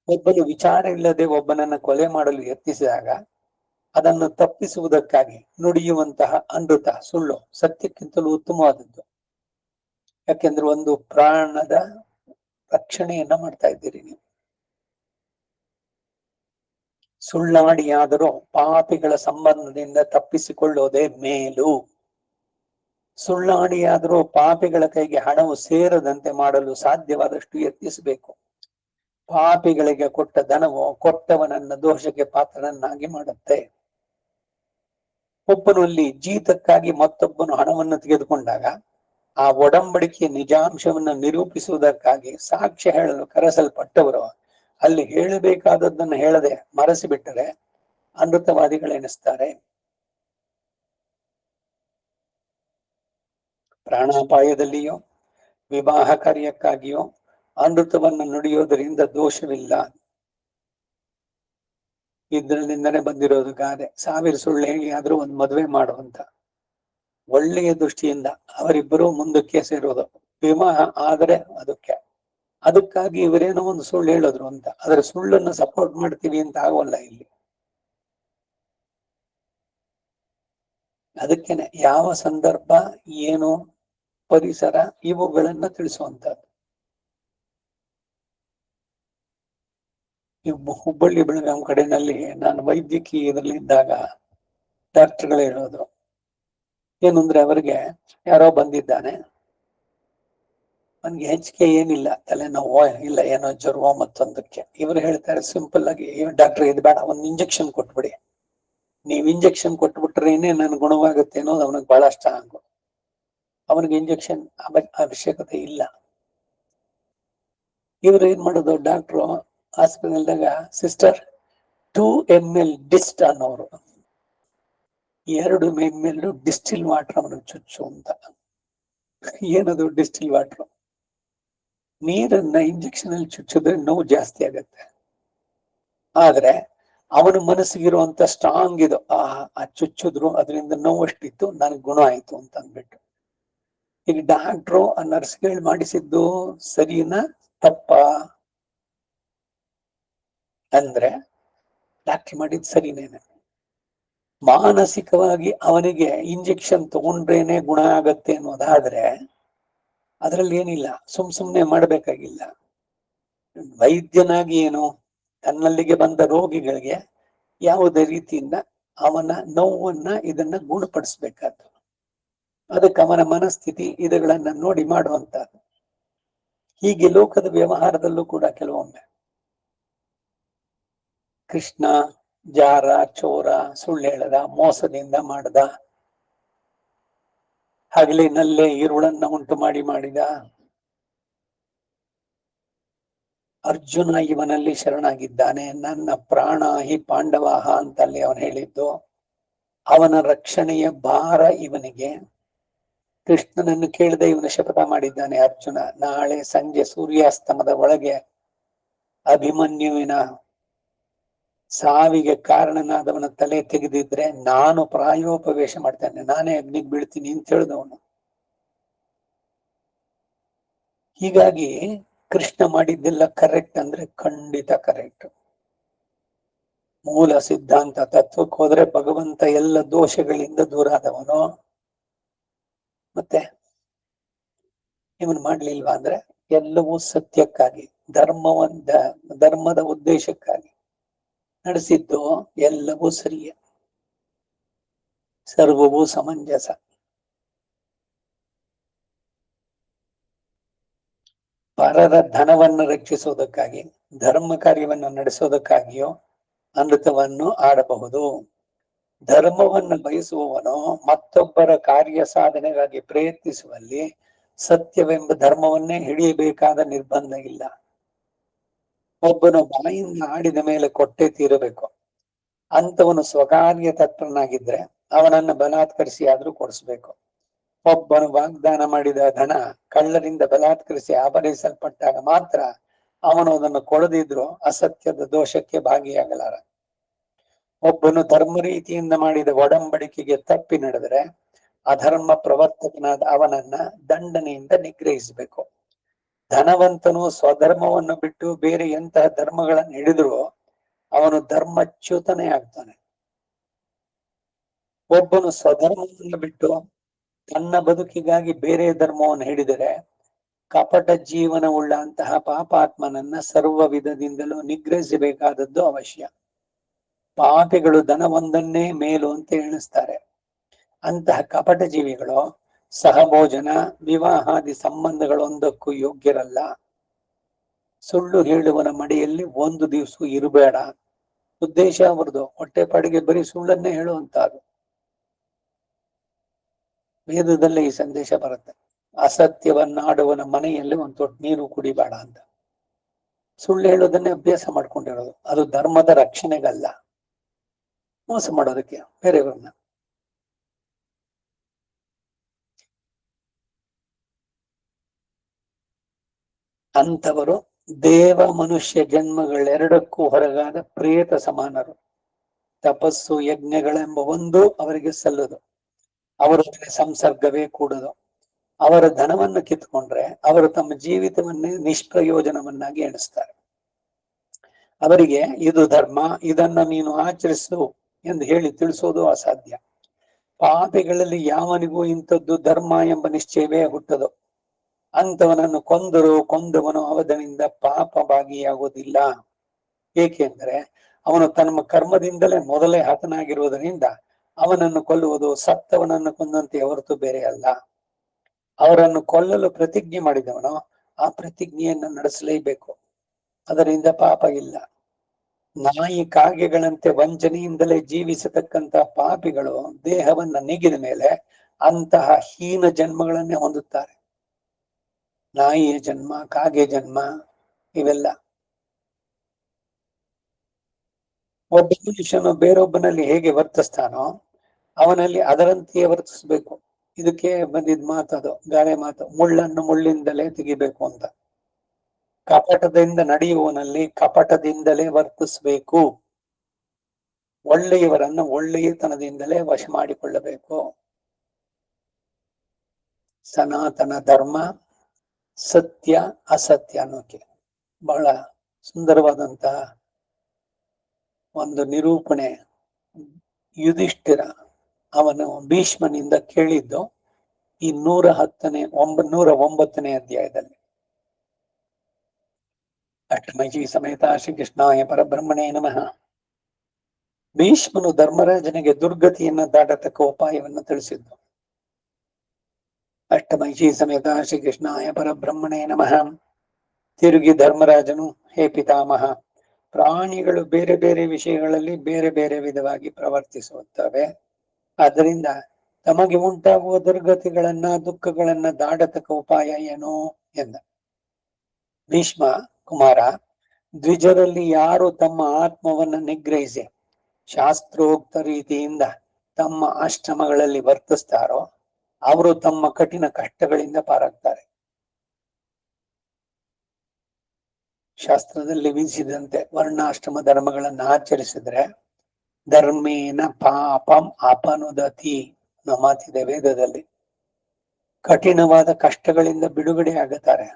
ಒಬ್ಬನು ವಿಚಾರ ಇಲ್ಲದೆ ಒಬ್ಬನನ್ನ ಕೊಲೆ ಮಾಡಲು ಯತ್ನಿಸಿದಾಗ ಅದನ್ನು ತಪ್ಪಿಸುವುದಕ್ಕಾಗಿ ನುಡಿಯುವಂತಹ ಅಮೃತ ಸುಳ್ಳು ಸತ್ಯಕ್ಕಿಂತಲೂ ಉತ್ತಮವಾದದ್ದು. ಯಾಕೆಂದ್ರೆ ಒಂದು ಪ್ರಾಣದ ರಕ್ಷಣೆಯನ್ನ ಮಾಡ್ತಾ ಇದ್ದೀರಿ ನೀವು. ಸುಳ್ಳಾಡಿಯಾದರೂ ಪಾಪಿಗಳ ಸಂಬಂಧದಿಂದ ತಪ್ಪಿಸಿಕೊಳ್ಳೋದೇ ಮೇಲು. ಸುಳ್ಳಾಡಿಯಾದರೂ ಪಾಪಿಗಳ ಕೈಗೆ ಹಣವು ಸೇರದಂತೆ ಮಾಡಲು ಸಾಧ್ಯವಾದಷ್ಟು ಯತ್ನಿಸಬೇಕು. ಪಾಪಿಗಳಿಗೆ ಕೊಟ್ಟ ಧನವು ಕೊಟ್ಟವನನ್ನ ದೋಷಕ್ಕೆ ಪಾತ್ರನನ್ನಾಗಿ ಮಾಡುತ್ತೆ. ಒಬ್ಬನಲ್ಲಿ ಜೀತಕ್ಕಾಗಿ ಮತ್ತೊಬ್ಬನು ಹಣವನ್ನು ತೆಗೆದುಕೊಂಡಾಗ ಆ ಒಡಂಬಡಿಕೆಯ ನಿಜಾಂಶವನ್ನು ನಿರೂಪಿಸುವುದಕ್ಕಾಗಿ ಸಾಕ್ಷ್ಯ ಹೇಳಲು ಕರೆಸಲ್ಪಟ್ಟವರು ಅಲ್ಲಿ ಹೇಳಬೇಕಾದದ್ದನ್ನು ಹೇಳದೆ ಮರೆಸಿಬಿಟ್ಟರೆ ಅಮೃತವಾದಿಗಳೆನಿಸ್ತಾರೆ. ಪ್ರಾಣಾಪಾಯದಲ್ಲಿಯೋ ವಿವಾಹ ಕಾರ್ಯಕ್ಕಾಗಿಯೋ ಅಮೃತವನ್ನು ನುಡಿಯೋದರಿಂದ ದೋಷವಿಲ್ಲ. ಇದ್ರಲ್ಲಿಂದನೇ ಬಂದಿರೋದು ಗಾದೆ. 1000 ಸುಳ್ಳು ಹೇಳಿ ಆದ್ರೂ ಒಂದ್ ಮದುವೆ ಮಾಡುವಂತ ಒಳ್ಳೆಯ ದೃಷ್ಟಿಯಿಂದ ಅವರಿಬ್ಬರು ಮುಂದಕ್ಕೆ ಸೇರೋದು. ವಿವಾಹ ಆದರೆ ಅದಕ್ಕಾಗಿ ಇವರೇನೋ ಒಂದು ಸುಳ್ಳು ಹೇಳಿದ್ರು ಅಂತ ಅದರ ಸುಳ್ಳನ್ನು ಸಪೋರ್ಟ್ ಮಾಡ್ತೀವಿ ಅಂತ ಆಗೋಲ್ಲ ಇಲ್ಲಿ. ಅದಕ್ಕೇನೆ ಯಾವ ಸಂದರ್ಭ, ಏನು, ಪರಿಸರ ಇವುಗಳನ್ನ ತಿಳಿಸುವಂತದ್ದು. ಹುಬ್ಬಳ್ಳಿ ಬೆಳಗಾಂ ಕಡೆನಲ್ಲಿ ನಾನು ವೈದ್ಯಕೀಯ ಇದರಲ್ಲಿ ಇದ್ದಾಗ ಡಾಕ್ಟರ್ಗಳು ಹೇಳೋದು ಏನು ಅಂದ್ರೆ, ಅವರಿಗೆ ಯಾರೋ ಬಂದಿದ್ದಾನೆ, ನನ್ಗೆ ಹೆಚ್ಚಿಗೆ ಏನಿಲ್ಲ, ತಲೆನೋವು ಇಲ್ಲ, ಏನೋ ಜ್ವರ ಮತ್ತೊಂದಕ್ಕೆ. ಇವರು ಹೇಳ್ತಾರೆ ಸಿಂಪಲ್ ಆಗಿ, ಡಾಕ್ಟರ್ ಇದು ಬೇಡ, ಒಂದು ಇಂಜೆಕ್ಷನ್ ಕೊಟ್ಬಿಡಿ, ನೀವ್ ಇಂಜೆಕ್ಷನ್ ಕೊಟ್ಬಿಟ್ರೇನೆ ನನ್ ಗುಣವಾಗುತ್ತೆ ಅನ್ನೋದು ಅವನಿಗೆ ಬಹಳ ಇಷ್ಟ ಆಗು. ಅವನಿಗೆ ಇಂಜೆಕ್ಷನ್ ಅವಶ್ಯಕತೆ ಇಲ್ಲ. ಇವ್ರು ಏನ್ ಮಾಡೋದು, ಡಾಕ್ಟ್ರು ಹಾಸ್ಪಿಟಲ್ದಾಗ, ಸಿಸ್ಟರ್ 2 ml ಡಿಸ್ಟ್ ಅನ್ನೋರು, 2 ml ಡಿಸ್ಟಿಲ್ ವಾಟರ್ ಅವನಿಗೆ ಚುಚ್ಚು ಅಂತ. ಏನದು ಡಿಸ್ಟಿಲ್ ವಾಟರ್? ನೀರನ್ನ ಇಂಜೆಕ್ಷನ್ ಅಲ್ಲಿ ಚುಚ್ಚಿದ್ರೆ ನೋವು ಜಾಸ್ತಿ ಆಗತ್ತೆ, ಆದ್ರೆ ಅವನ ಮನಸ್ಸಿಗಿರುವಂತ ಸ್ಟ್ರಾಂಗ್ ಇದು, ಆ ಚುಚ್ಚಿದ್ರು ಅದರಿಂದ ನೋವು ಅಷ್ಟಿತ್ತು, ನನ್ಗೆ ಗುಣ ಆಯ್ತು ಅಂತ ಅಂದ್ಬಿಟ್ಟು. ಈಗ ಡಾಕ್ಟ್ರು ಆ ನರ್ಸ್ಗಳು ಮಾಡಿಸಿದ್ದು ಸರಿನಾ ತಪ್ಪ ಅಂದ್ರೆ ಡಾಕ್ಟರ್ ಮಾಡಿದ್ ಸರಿನೇನೆ. ಮಾನಸಿಕವಾಗಿ ಅವನಿಗೆ ಇಂಜೆಕ್ಷನ್ ತಗೊಂಡ್ರೇನೆ ಗುಣ ಆಗತ್ತೆ ಅನ್ನೋದಾದ್ರೆ ಅದ್ರಲ್ಲಿ ಏನಿಲ್ಲ, ಸುಮ್ನೆ ಮಾಡ್ಬೇಕಾಗಿಲ್ಲ. ವೈದ್ಯನಾಗಿ ಏನು, ತನ್ನಲ್ಲಿಗೆ ಬಂದ ರೋಗಿಗಳಿಗೆ ಯಾವುದೇ ರೀತಿಯಿಂದ ಅವನ ನೋವನ್ನ ಇದನ್ನ ಗುಣಪಡಿಸ್ಬೇಕಾದ್ದು. ಅದಕ್ಕೆ ಅವನ ಮನಸ್ಥಿತಿ ಇದುಗಳನ್ನ ನೋಡಿ ಮಾಡುವಂತದ್ದು. ಹೀಗೆ ಲೋಕದ ವ್ಯವಹಾರದಲ್ಲೂ ಕೂಡ ಕೆಲವೊಮ್ಮೆ ಕೃಷ್ಣ ಜಾರ, ಚೋರ, ಸುಳ್ಳು ಹೇಳದ, ಮೋಸದಿಂದ ಮಾಡದ, ಹಗಲಿನಲ್ಲೇ ಈರುಳನ್ನ ಉಂಟು ಮಾಡಿದ, ಅರ್ಜುನ ಇವನಲ್ಲಿ ಶರಣಾಗಿದ್ದಾನೆ, ನನ್ನ ಪ್ರಾಣ ಹಿ ಪಾಂಡವಾಹ ಅಂತಲ್ಲಿ ಅವನು ಹೇಳಿದ್ದು. ಅವನ ರಕ್ಷಣೆಯ ಭಾರ ಇವನಿಗೆ. ಕೃಷ್ಣನನ್ನು ಕೇಳದೆ ಇವನು ಶಪಥ ಮಾಡಿದ್ದಾನೆ ಅರ್ಜುನ, ನಾಳೆ ಸಂಜೆ ಸೂರ್ಯಾಸ್ತಮದ ಒಳಗೆ ಅಭಿಮನ್ಯುವಿನ ಸಾವಿಗೆ ಕಾರಣನಾದವನ ತಲೆ ತೆಗೆದಿದ್ರೆ ನಾನು ಪ್ರಾಯೋಪವೇಶ ಮಾಡ್ತೇನೆ, ನಾನೇ ಅಗ್ನಿಗೆ ಬೀಳ್ತೀನಿ ಅಂತ ಹೇಳಿದವನು. ಹೀಗಾಗಿ ಕೃಷ್ಣ ಮಾಡಿದ್ದೆಲ್ಲ ಕರೆಕ್ಟ್ ಅಂದ್ರೆ ಖಂಡಿತ ಕರೆಕ್ಟ್. ಮೂಲ ಸಿದ್ಧಾಂತ ತತ್ವಕ್ಕೆ ಹೋದ್ರೆ ಭಗವಂತ ಎಲ್ಲ ದೋಷಗಳಿಂದ ದೂರ ಆದವನು. ಮತ್ತೆ ಇವನು ಮಾಡ್ಲಿಲ್ವಾ ಅಂದ್ರೆ ಎಲ್ಲವೂ ಸತ್ಯಕ್ಕಾಗಿ, ಧರ್ಮದ ಉದ್ದೇಶಕ್ಕಾಗಿ ನಡೆಸಿದ್ದು ಎಲ್ಲವೂ ಸರಿಯೇ, ಸರ್ವವೂ ಸಮಂಜಸ. ಪರರ ಧನವನ್ನು ರಕ್ಷಿಸೋದಕ್ಕಾಗಿ, ಧರ್ಮ ಕಾರ್ಯವನ್ನು ನಡೆಸೋದಕ್ಕಾಗಿಯೋ ಅಮೃತವನ್ನು ಆಡಬಹುದು. ಧರ್ಮವನ್ನು ಬಯಸುವವನು ಮತ್ತೊಬ್ಬರ ಕಾರ್ಯ ಸಾಧನೆಗಾಗಿ ಪ್ರಯತ್ನಿಸುವಲ್ಲಿ ಸತ್ಯವೆಂಬ ಧರ್ಮವನ್ನೇ ಹಿಡಿಯಬೇಕಾದ ನಿರ್ಬಂಧ ಇಲ್ಲ. ಒಬ್ಬನು ಬಾಯಿಂದ ಆಡಿದ ಮೇಲೆ ಕೊಟ್ಟೆ ತೀರಬೇಕು. ಅಂತವನು ಸ್ವಕಾರ್ಯ ತತ್ಪರನಾಗಿದ್ರೆ ಅವನನ್ನ ಬಲಾತ್ಕರಿಸಿ ಆದ್ರೂ ಕೊಡಿಸ್ಬೇಕು. ಒಬ್ಬನು ವಾಗ್ದಾನ ಮಾಡಿದ ಧನ ಕಳ್ಳರಿಂದ ಬಲಾತ್ಕರಿಸಿ ಅಪಹರಿಸಲ್ಪಟ್ಟಾಗ ಮಾತ್ರ ಅವನು ಅದನ್ನು ಕೊಡದಿದ್ರು ಅಸತ್ಯದ ದೋಷಕ್ಕೆ ಭಾಗಿಯಾಗಲಾರ. ಒಬ್ಬನು ಧರ್ಮ ರೀತಿಯಿಂದ ಮಾಡಿದ ಒಡಂಬಡಿಕೆಗೆ ತಪ್ಪಿ ನಡೆದರೆ ಅಧರ್ಮ ಪ್ರವರ್ತಕನಾದ ಅವನನ್ನ ದಂಡನೆಯಿಂದ ನಿಗ್ರಹಿಸಬೇಕು. ಧನವಂತನು ಸ್ವಧರ್ಮವನ್ನು ಬಿಟ್ಟು ಬೇರೆ ಎಂತಹ ಧರ್ಮಗಳನ್ನು ಹಿಡಿದ್ರು ಅವನು ಧರ್ಮಚ್ಯುತನೇ ಆಗ್ತಾನೆ. ಒಬ್ಬನು ಸ್ವಧರ್ಮವನ್ನು ಬಿಟ್ಟು ತನ್ನ ಬದುಕಿಗಾಗಿ ಬೇರೆ ಧರ್ಮವನ್ನು ಹಿಡಿದರೆ ಕಪಟ ಜೀವನವುಳ್ಳ ಅಂತಹ ಪಾಪಾತ್ಮನನ್ನ ಸರ್ವ ವಿಧದಿಂದಲೂ ನಿಗ್ರಹಿಸಬೇಕಾದದ್ದು ಅವಶ್ಯ. ಪಾಪಿಗಳು ಧನವೊಂದನ್ನೇ ಮೇಲು ಅಂತ ಎಣಿಸ್ತಾರೆ. ಅಂತಹ ಕಪಟ ಜೀವಿಗಳು ಸಹಭೋಜನ, ವಿವಾಹಾದಿ ಸಂಬಂಧಗಳೊಂದಕ್ಕೂ ಯೋಗ್ಯರಲ್ಲ. ಸುಳ್ಳು ಹೇಳುವನ ಮಡಿಯಲ್ಲಿ ಒಂದು ದಿವಸ ಇರಬೇಡ. ಉದ್ದೇಶ ಅವರದು ಹೊಟ್ಟೆಪಾಡಿಗೆ ಬರೀ ಸುಳ್ಳನ್ನೇ ಹೇಳುವಂತಹದ್ದು. ವೇದದಲ್ಲೇ ಈ ಸಂದೇಶ ಬರುತ್ತೆ, ಅಸತ್ಯವನ್ನಾಡುವನ ಮನೆಯಲ್ಲಿ ಒಂದು ತೊಟ್ಟು ನೀರು ಕುಡಿಬೇಡ ಅಂತ. ಸುಳ್ಳು ಹೇಳೋದನ್ನೇ ಅಭ್ಯಾಸ ಮಾಡ್ಕೊಂಡಿರೋದು, ಅದು ಧರ್ಮದ ರಕ್ಷಣೆಗಲ್ಲ, ಮೋಸ ಮಾಡೋದಕ್ಕೆ ಬೇರೆಯವ್ರನ್ನ. ಅಂತವರು ದೇವ ಮನುಷ್ಯ ಜನ್ಮಗಳೆರಡಕ್ಕೂ ಹೊರಗಾದ ಪ್ರೇತ ಸಮಾನರು. ತಪಸ್ಸು ಯಜ್ಞಗಳೆಂಬ ಒಂದು ಅವರಿಗೆ ಸಲ್ಲದು. ಅವರ ಸಂಸರ್ಗವೇ ಕೂಡದು. ಅವರ ಧನವನ್ನು ಕಿತ್ಕೊಂಡ್ರೆ ಅವರು ತಮ್ಮ ಜೀವಿತವನ್ನೇ ನಿಷ್ಪ್ರಯೋಜನವನ್ನಾಗಿ ಎಣಿಸ್ತಾರೆ. ಅವರಿಗೆ ಇದು ಧರ್ಮ, ಇದನ್ನ ನೀನು ಆಚರಿಸು ಎಂದು ಹೇಳಿ ತಿಳಿಸೋದು ಅಸಾಧ್ಯ. ಪಾಪಿಗಳಲ್ಲಿ ಯಾವನಿಗೂ ಇಂಥದ್ದು ಧರ್ಮ ಎಂಬ ನಿಶ್ಚಯವೇ ಹುಟ್ಟದು. ಅಂತವನನ್ನು ಕೊಂದವನು ಅವನಿಂದ ಪಾಪ ಭಾಗಿಯಾಗುವುದಿಲ್ಲ. ಏಕೆಂದ್ರೆ ಅವನು ತನ್ನ ಕರ್ಮದಿಂದಲೇ ಮೊದಲೇ ಹತನಾಗಿರುವುದರಿಂದ ಅವನನ್ನು ಕೊಲ್ಲುವುದು ಸತ್ತವನನ್ನು ಕೊಂದಂತೆ ಹೊರತು ಬೇರೆ ಅಲ್ಲ. ಅವರನ್ನು ಕೊಲ್ಲಲು ಪ್ರತಿಜ್ಞೆ ಮಾಡಿದವನು ಆ ಪ್ರತಿಜ್ಞೆಯನ್ನು ನಡೆಸಲೇಬೇಕು. ಅದರಿಂದ ಪಾಪ ಇಲ್ಲ. ನಾಯಿ ಕಾಗೆಗಳಂತೆ ವಂಚನೆಯಿಂದಲೇ ಜೀವಿಸತಕ್ಕಂತ ಪಾಪಿಗಳು ದೇಹವನ್ನ ನೆಗೆದ ಮೇಲೆ ಅಂತಹ ಹೀನ ಜನ್ಮಗಳನ್ನೇ ಹೊಂದುತ್ತಾರೆ. ನಾಯಿಯ ಜನ್ಮ, ಕಾಗೆ ಜನ್ಮ, ಇವೆಲ್ಲ. ಒಬ್ಬ ಮನುಷ್ಯನು ಬೇರೊಬ್ಬನಲ್ಲಿ ಹೇಗೆ ವರ್ತಿಸ್ತಾನೋ ಅವನಲ್ಲಿ ಅದರಂತೆಯೇ ವರ್ತಿಸ್ಬೇಕು. ಇದಕ್ಕೆ ಬಂದಿದ್ ಮಾತದು, ಗಾದೆ ಮಾತು, ಮುಳ್ಳನ್ನು ಮುಳ್ಳಿಂದಲೇ ತೆಗಿಬೇಕು ಅಂತ. ಕಪಟದಿಂದ ನಡೆಯುವನಲ್ಲಿ ಕಪಟದಿಂದಲೇ ವರ್ತಿಸ್ಬೇಕು. ಒಳ್ಳೆಯವರನ್ನು ಒಳ್ಳೆಯತನದಿಂದಲೇ ವಶ ಮಾಡಿಕೊಳ್ಳಬೇಕು. ಸನಾತನ ಧರ್ಮ ಸತ್ಯ ಅಸತ್ಯ ಅನ್ನೋಕೆ ಬಹಳ ಸುಂದರವಾದಂತಹ ಒಂದು ನಿರೂಪಣೆ ಯುಧಿಷ್ಠಿರ ಅವನು ಭೀಷ್ಮನಿಂದ ಕೇಳಿದ್ದು ಈ 109ನೇ ಅಧ್ಯಾಯದಲ್ಲಿ. ಅಷ್ಟಮೈಷಿ ಸಮೇತ ಶ್ರೀ ಕೃಷ್ಣಾಯ ಪರಬ್ರಹ್ಮಣೇ ನಮಃ. ಭೀಷ್ಮನು ಧರ್ಮರಾಜನಿಗೆ ದುರ್ಗತಿಯನ್ನ ದಾಟತಕ್ಕ ಉಪಾಯವನ್ನು ತಿಳಿಸಿದ್ದು. ಅಷ್ಟಮೈಷಿ ಸಮೇತ ಶ್ರೀ ಕೃಷ್ಣಾಯ ಪರಬ್ರಹ್ಮಣೇ ನಮಃ. ತಿರುಗಿ ಧರ್ಮರಾಜನು, ಹೇ ಪಿತಾಮಹ, ಪ್ರಾಣಿಗಳು ಬೇರೆ ಬೇರೆ ವಿಷಯಗಳಲ್ಲಿ ಬೇರೆ ಬೇರೆ ವಿಧವಾಗಿ ಪ್ರವರ್ತಿಸುತ್ತವೆ. ಆದ್ದರಿಂದ ತಮಗೆ ಉಂಟಾಗುವ ದುರ್ಗತಿಗಳನ್ನ ದುಃಖಗಳನ್ನ ದಾಟತಕ್ಕ ಉಪಾಯ ಏನು ಎಂದ. ಭೀಷ್ಮ, ಕುಮಾರ, ದ್ವಿಜರಲ್ಲಿ ಯಾರು ತಮ್ಮ ಆತ್ಮವನ್ನ ನಿಗ್ರಹಿಸಿ ಶಾಸ್ತ್ರೋಕ್ತ ರೀತಿಯಿಂದ ತಮ್ಮ ಆಶ್ರಮಗಳಲ್ಲಿ ವರ್ತಿಸ್ತಾರೋ ಅವರು ತಮ್ಮ ಕಠಿಣ ಕಷ್ಟಗಳಿಂದ ಪಾರಾಗ್ತಾರೆ. ಶಾಸ್ತ್ರದಲ್ಲಿ ವಿಧಿಸಿದಂತೆ ವರ್ಣಾಶ್ರಮ ಧರ್ಮಗಳನ್ನು ಆಚರಿಸಿದ್ರೆ ಧರ್ಮೇನ ಪಾಪಂ ಅಪನುದತಿ ಅನ್ನೋ ಮಾತಿದೆ ವೇದದಲ್ಲಿ. ಕಠಿಣವಾದ ಕಷ್ಟಗಳಿಂದ ಬಿಡುಗಡೆ ಆಗುತ್ತಾರೆ.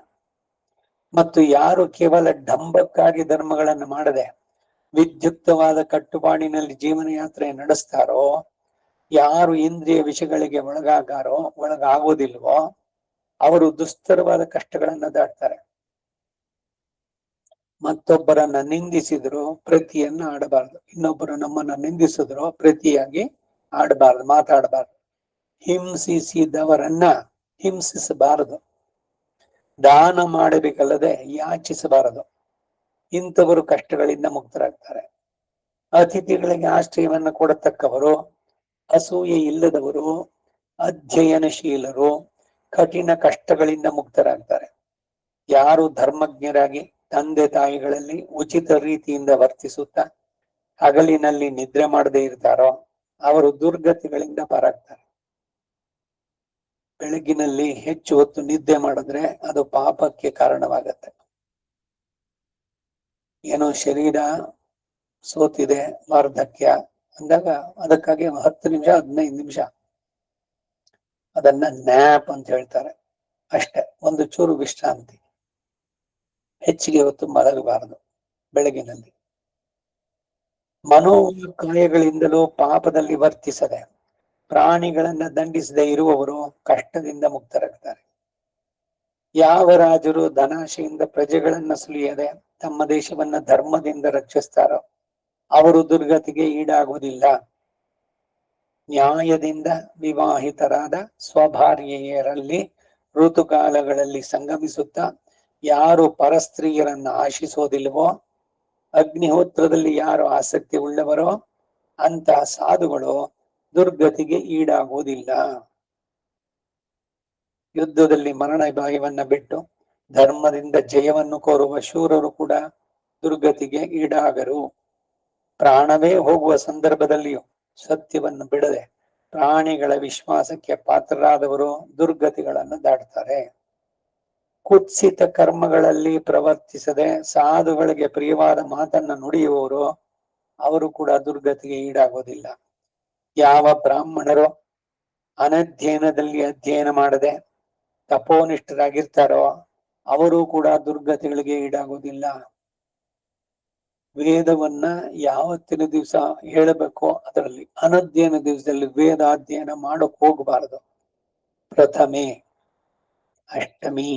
ಮತ್ತು ಯಾರು ಕೇವಲ ಡಂಬಕ್ಕಾಗಿ ಧರ್ಮಗಳನ್ನು ಮಾಡದೆ ವಿದ್ಯುಕ್ತವಾದ ಕಟ್ಟುಪಾಡಿನಲ್ಲಿ ಜೀವನ ಯಾತ್ರೆ ನಡೆಸ್ತಾರೋ, ಯಾರು ಇಂದ್ರಿಯ ವಿಷಯಗಳಿಗೆ ಒಳಗಾಗೋದಿಲ್ವೋ ಅವರು ದುಸ್ತರವಾದ ಕಷ್ಟಗಳನ್ನ ದಾಟ್ತಾರೆ. ಮತ್ತೊಬ್ಬರನ್ನ ನಿಂದಿಸಿದ್ರು ಪ್ರತಿಯನ್ನ ಆಡಬಾರ್ದು. ಇನ್ನೊಬ್ಬರು ನಮ್ಮನ್ನ ನಿಂದಿಸಿದ್ರು ಪ್ರತಿಯಾಗಿ ಮಾತಾಡಬಾರ್ದು. ಹಿಂಸಿಸಿದವರನ್ನ ಹಿಂಸಿಸಬಾರದು. ದಾನ ಮಾಡಬೇಕಲ್ಲದೆ ಯಾಚಿಸಬಾರದು. ಇಂಥವರು ಕಷ್ಟಗಳಿಂದ ಮುಕ್ತರಾಗ್ತಾರೆ. ಅತಿಥಿಗಳಿಗೆ ಆಶ್ರಯವನ್ನ ಕೊಡತಕ್ಕವರು, ಅಸೂಯೆ ಇಲ್ಲದವರು, ಅಧ್ಯಯನಶೀಲರು ಕಠಿಣ ಕಷ್ಟಗಳಿಂದ ಮುಕ್ತರಾಗ್ತಾರೆ. ಯಾರು ಧರ್ಮಜ್ಞರಾಗಿ ತಂದೆ ತಾಯಿಗಳಲ್ಲಿ ಉಚಿತ ರೀತಿಯಿಂದ ವರ್ತಿಸುತ್ತಾ ಹಗಲಿನಲ್ಲಿ ನಿದ್ರೆ ಮಾಡದೇ ಇರ್ತಾರೋ ಅವರು ದುರ್ಗತಿಗಳಿಂದ ಪಾರಾಗ್ತಾರೆ. ಬೆಳಗಿನಲ್ಲಿ ಹೆಚ್ಚು ಹೊತ್ತು ನಿದ್ದೆ ಮಾಡಿದ್ರೆ ಅದು ಪಾಪಕ್ಕೆ ಕಾರಣವಾಗತ್ತೆ. ಏನೋ ಶರೀರ ಸೋತಿದೆ, ವಾರ್ಧಕ್ಯ ಅಂದಾಗ ಅದಕ್ಕಾಗಿ 10 ನಿಮಿಷ 15 ನಿಮಿಷ ಅದನ್ನ ನ್ಯಾಪ್ ಅಂತ ಹೇಳ್ತಾರೆ. ಅಷ್ಟೇ, ಒಂದು ಚೂರು ವಿಶ್ರಾಂತಿ. ಹೆಚ್ಚಿಗೆ ಹೊತ್ತು ಮಲಗಬಾರದು ಬೆಳಗಿನಲ್ಲಿ. ಮನೋಕಾಯಗಳಿಂದಲೂ ಪಾಪದಲ್ಲಿ ವರ್ತಿಸದೆ ಪ್ರಾಣಿಗಳನ್ನ ದಂಡಿಸದೆ ಇರುವವರು ಕಷ್ಟದಿಂದ ಮುಕ್ತರಾಗ್ತಾರೆ. ಯಾವ ರಾಜರು ಧನಾಶೆಯಿಂದ ಪ್ರಜೆಗಳನ್ನ ಸುಲಿಯದೆ ತಮ್ಮ ದೇಶವನ್ನ ಧರ್ಮದಿಂದ ರಕ್ಷಿಸ್ತಾರೋ ಅವರು ದುರ್ಗತಿಗೆ ಈಡಾಗುವುದಿಲ್ಲ. ನ್ಯಾಯದಿಂದ ವಿವಾಹಿತರಾದ ಸ್ವಭಾರ್ಯೆಯರಲ್ಲಿ ಋತುಕಾಲಗಳಲ್ಲಿ ಸಂಗಮಿಸುತ್ತಾ ಯಾರು ಪರಸ್ತ್ರೀಯರನ್ನ ಆಶಿಸೋದಿಲ್ವೋ, ಅಗ್ನಿಹೋತ್ರದಲ್ಲಿ ಯಾರು ಆಸಕ್ತಿ ಉಳ್ಳವರೋ ಅಂತಹ ಸಾಧುಗಳು ದುರ್ಗತಿಗೆ ಈಡಾಗುವುದಿಲ್ಲ. ಯುದ್ಧದಲ್ಲಿ ಮರಣ ಭಯವನ್ನ ಬಿಟ್ಟು ಧರ್ಮದಿಂದ ಜಯವನ್ನು ಕೋರುವ ಶೂರರು ಕೂಡ ದುರ್ಗತಿಗೆ ಈಡಾಗರು. ಪ್ರಾಣವೇ ಹೋಗುವ ಸಂದರ್ಭದಲ್ಲಿಯೂ ಸತ್ಯವನ್ನು ಬಿಡದೆ ಪ್ರಾಣಿಗಳ ವಿಶ್ವಾಸಕ್ಕೆ ಪಾತ್ರರಾದವರು ದುರ್ಗತಿಗಳನ್ನು ದಾಟ್ತಾರೆ. ಕುತ್ಸಿತ ಕರ್ಮಗಳಲ್ಲಿ ಪ್ರವರ್ತಿಸದೆ ಸಾಧುಗಳಿಗೆ ಪ್ರಿಯವಾದ ಮಾತನ್ನ ನುಡಿಯುವವರು ಅವರು ಕೂಡ ದುರ್ಗತಿಗೆ ಈಡಾಗೋದಿಲ್ಲ. ಯಾವ ಬ್ರಾಹ್ಮಣರು ಅನಧ್ಯಯನದಲ್ಲಿ ಅಧ್ಯಯನ ಮಾಡದೆ ತಪೋನಿಷ್ಠರಾಗಿರ್ತಾರೋ ಅವರು ಕೂಡ ದುರ್ಗತಿಗಳಿಗೆ ಈಡಾಗೋದಿಲ್ಲ. ವೇದವನ್ನ ಯಾವತ್ತಿನ ದಿವಸ ಹೇಳಬೇಕೋ ಅದರಲ್ಲಿ ಅನಧ್ಯಯನ ದಿವಸದಲ್ಲಿ ವೇದ ಅಧ್ಯಯನ ಮಾಡೋಕ್ ಹೋಗಬಾರದು. ಪ್ರಥಮೆ, ಅಷ್ಟಮಿ,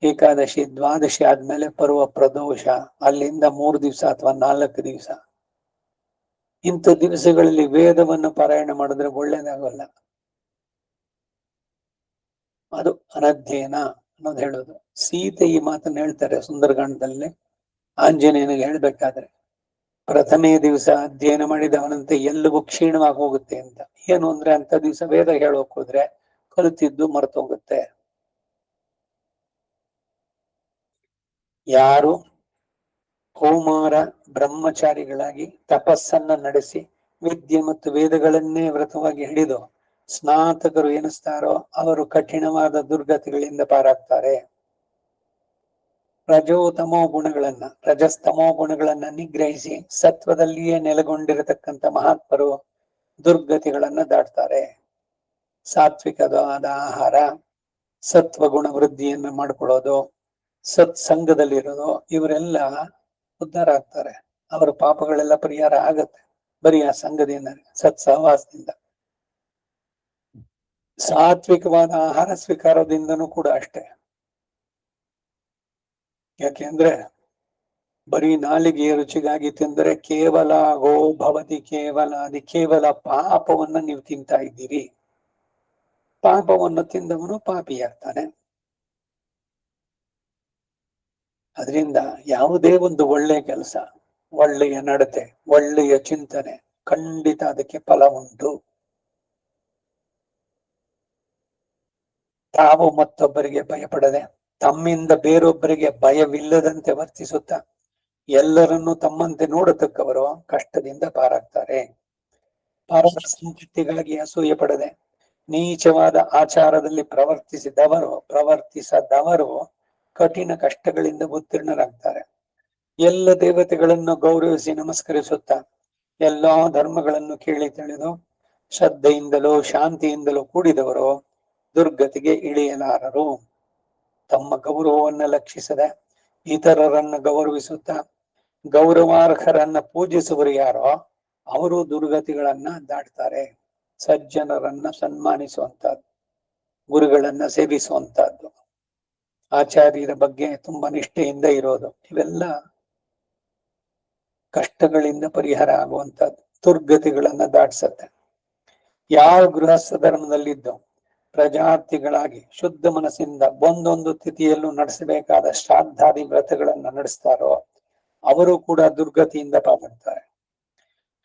ಏಕಾದಶಿ, ದ್ವಾದಶಿ ಆದ್ಮೇಲೆ ಪರ್ವ ಪ್ರದೋಷ, ಅಲ್ಲಿಂದ 3 ದಿವಸ ಅಥವಾ 4 ದಿವಸ, ಇಂಥ ದಿವಸಗಳಲ್ಲಿ ವೇದವನ್ನು ಪಾರಾಯಣ ಮಾಡಿದ್ರೆ ಒಳ್ಳೇದಾಗಲ್ಲ. ಅದು ಅನಧ್ಯಯನ ಅನ್ನೋದು ಹೇಳೋದು. ಸೀತೆ ಈ ಮಾತನ್ನ ಹೇಳ್ತಾರೆ ಸುಂದರಕಾಂಡದಲ್ಲಿ ಆಂಜನೇಯನಿಗೆ ಹೇಳ್ಬೇಕಾದ್ರೆ, ಪ್ರಥಮೇ ದಿವಸ ಅಧ್ಯಯನ ಮಾಡಿದವನಂತೆ ಎಲ್ಲವೂ ಕ್ಷೀಣವಾಗಿ ಹೋಗುತ್ತೆ ಅಂತ. ಏನು ಅಂದ್ರೆ ಅಂತ ದಿವಸ ವೇದ ಹೇಳೋಕ್ ಹೋದ್ರೆ ಕಲಿತಿದ್ದು ಮರ್ತೋಗುತ್ತೆ. ಯಾರು ಕೌಮಾರ ಬ್ರಹ್ಮಚಾರಿಗಳಾಗಿ ತಪಸ್ಸನ್ನ ನಡೆಸಿ ವಿದ್ಯೆ ಮತ್ತು ವೇದಗಳನ್ನೇ ವ್ರತವಾಗಿ ಹಿಡಿದು ಸ್ನಾತಕರು ಎನಿಸ್ತಾರೋ ಅವರು ಕಠಿಣವಾದ ದುರ್ಗತಿಗಳಿಂದ ಪಾರಾಗ್ತಾರೆ. ರಜೋತಮೋ ಗುಣಗಳನ್ನ ರಜಸ್ತಮೋ ಗುಣಗಳನ್ನ ನಿಗ್ರಹಿಸಿ ಸತ್ವದಲ್ಲಿಯೇ ನೆಲೆಗೊಂಡಿರತಕ್ಕಂಥ ಮಹಾತ್ಮರು ದುರ್ಗತಿಗಳನ್ನ ದಾಟ್ತಾರೆ. ಸಾತ್ವಿಕವಾದ ಆಹಾರ, ಸತ್ವಗುಣ ವೃದ್ಧಿಯನ್ನ ಮಾಡ್ಕೊಳ್ಳೋದು, ಸತ್ಸಂಗದಲ್ಲಿರೋದು, ಇವರೆಲ್ಲ ಉದ್ಧಾರ ಆಗ್ತಾರೆ. ಅವರ ಪಾಪಗಳೆಲ್ಲ ಪರಿಹಾರ ಆಗತ್ತೆ ಬರೀ ಆ ಸಂಘದಿಂದ, ಸತ್ಸಹವಾಸದಿಂದ. ಸಾತ್ವಿಕವಾದ ಆಹಾರ ಸ್ವೀಕಾರದಿಂದನೂ ಕೂಡ ಅಷ್ಟೇ. ಯಾಕೆಂದ್ರೆ ಬರೀ ನಾಲಿಗೆಯ ರುಚಿಗಾಗಿ ತಿಂದರೆ ಕೇವಲ ಗೋ ಭವತಿ ಕೇವಲ ಕೇವಲ ಪಾಪವನ್ನ ನೀವು ತಿಂತಾ ಇದ್ದೀರಿ. ಪಾಪವನ್ನು ತಿಂದವನು ಪಾಪಿಯಾಗ್ತಾನೆ. ಅದರಿಂದ ಯಾವುದೇ ಒಂದು ಒಳ್ಳೆಯ ಕೆಲಸ, ಒಳ್ಳೆಯ ನಡತೆ, ಒಳ್ಳೆಯ ಚಿಂತನೆ ಖಂಡಿತ ಅದಕ್ಕೆ ಫಲ ಉಂಟು. ತಾವು ಮತ್ತೊಬ್ಬರಿಗೆ ಭಯಪಡದೆ ತಮ್ಮಿಂದ ಬೇರೊಬ್ಬರಿಗೆ ಭಯವಿಲ್ಲದಂತೆ ವರ್ತಿಸುತ್ತಾ ಎಲ್ಲರನ್ನೂ ತಮ್ಮಂತೆ ನೋಡತಕ್ಕವರು ಕಷ್ಟದಿಂದ ಪಾರಾಗ್ತಾರೆ. ಪರರ ಸಂಪತ್ತಿಗಾಗಿ ಅಸೂಯೆ ಪಡದೆ ನೀಚವಾದ ಆಚಾರದಲ್ಲಿ ಪ್ರವರ್ತಿಸದವರು ಕಠಿಣ ಕಷ್ಟಗಳಿಂದ ಉತ್ತೀರ್ಣರಾಗ್ತಾರೆ. ಎಲ್ಲ ದೇವತೆಗಳನ್ನು ಗೌರವಿಸಿ ನಮಸ್ಕರಿಸುತ್ತಾ ಎಲ್ಲಾ ಧರ್ಮಗಳನ್ನು ಕೇಳಿ ತಿಳಿದು ಶ್ರದ್ಧೆಯಿಂದಲೂ ಶಾಂತಿಯಿಂದಲೂ ಕೂಡಿದವರು ದುರ್ಗತಿಗೆ ಇಳಿಯಲಾರರು. ತಮ್ಮ ಗೌರವವನ್ನ ಲಕ್ಷಿಸದೆ ಇತರರನ್ನ ಗೌರವಿಸುತ್ತಾ ಗೌರವಾರ್ಹರನ್ನ ಪೂಜಿಸುವರು ಯಾರೋ ಅವರು ದುರ್ಗತಿಗಳನ್ನ ದಾಟ್ತಾರೆ. ಸಜ್ಜನರನ್ನ ಸನ್ಮಾನಿಸುವಂತಹದ್ದು, ಗುರುಗಳನ್ನ ಸೇವಿಸುವಂತಹದ್ದು, ಆಚಾರ್ಯರ ಬಗ್ಗೆ ತುಂಬಾ ನಿಷ್ಠೆಯಿಂದ ಇರೋದು, ಇವೆಲ್ಲ ಕಷ್ಟಗಳಿಂದ ಪರಿಹಾರ ಆಗುವಂತಹದ್ದು, ದುರ್ಗತಿಗಳನ್ನ ದಾಟಿಸತ್ತೆ. ಯಾರು ಗೃಹಸ್ಥ ಧರ್ಮದಲ್ಲಿದ್ದು ಪ್ರಜಾತಿಗಳಾಗಿ ಶುದ್ಧ ಮನಸ್ಸಿಂದ ಒಂದೊಂದು ತಿಥಿಯಲ್ಲೂ ನಡೆಸಬೇಕಾದ ಶ್ರಾದ್ದಾದಿ ವ್ರತಗಳನ್ನ ನಡೆಸ್ತಾರೋ ಅವರು ಕೂಡ ದುರ್ಗತಿಯಿಂದ ಪಾರಾಗ್ತಾರೆ.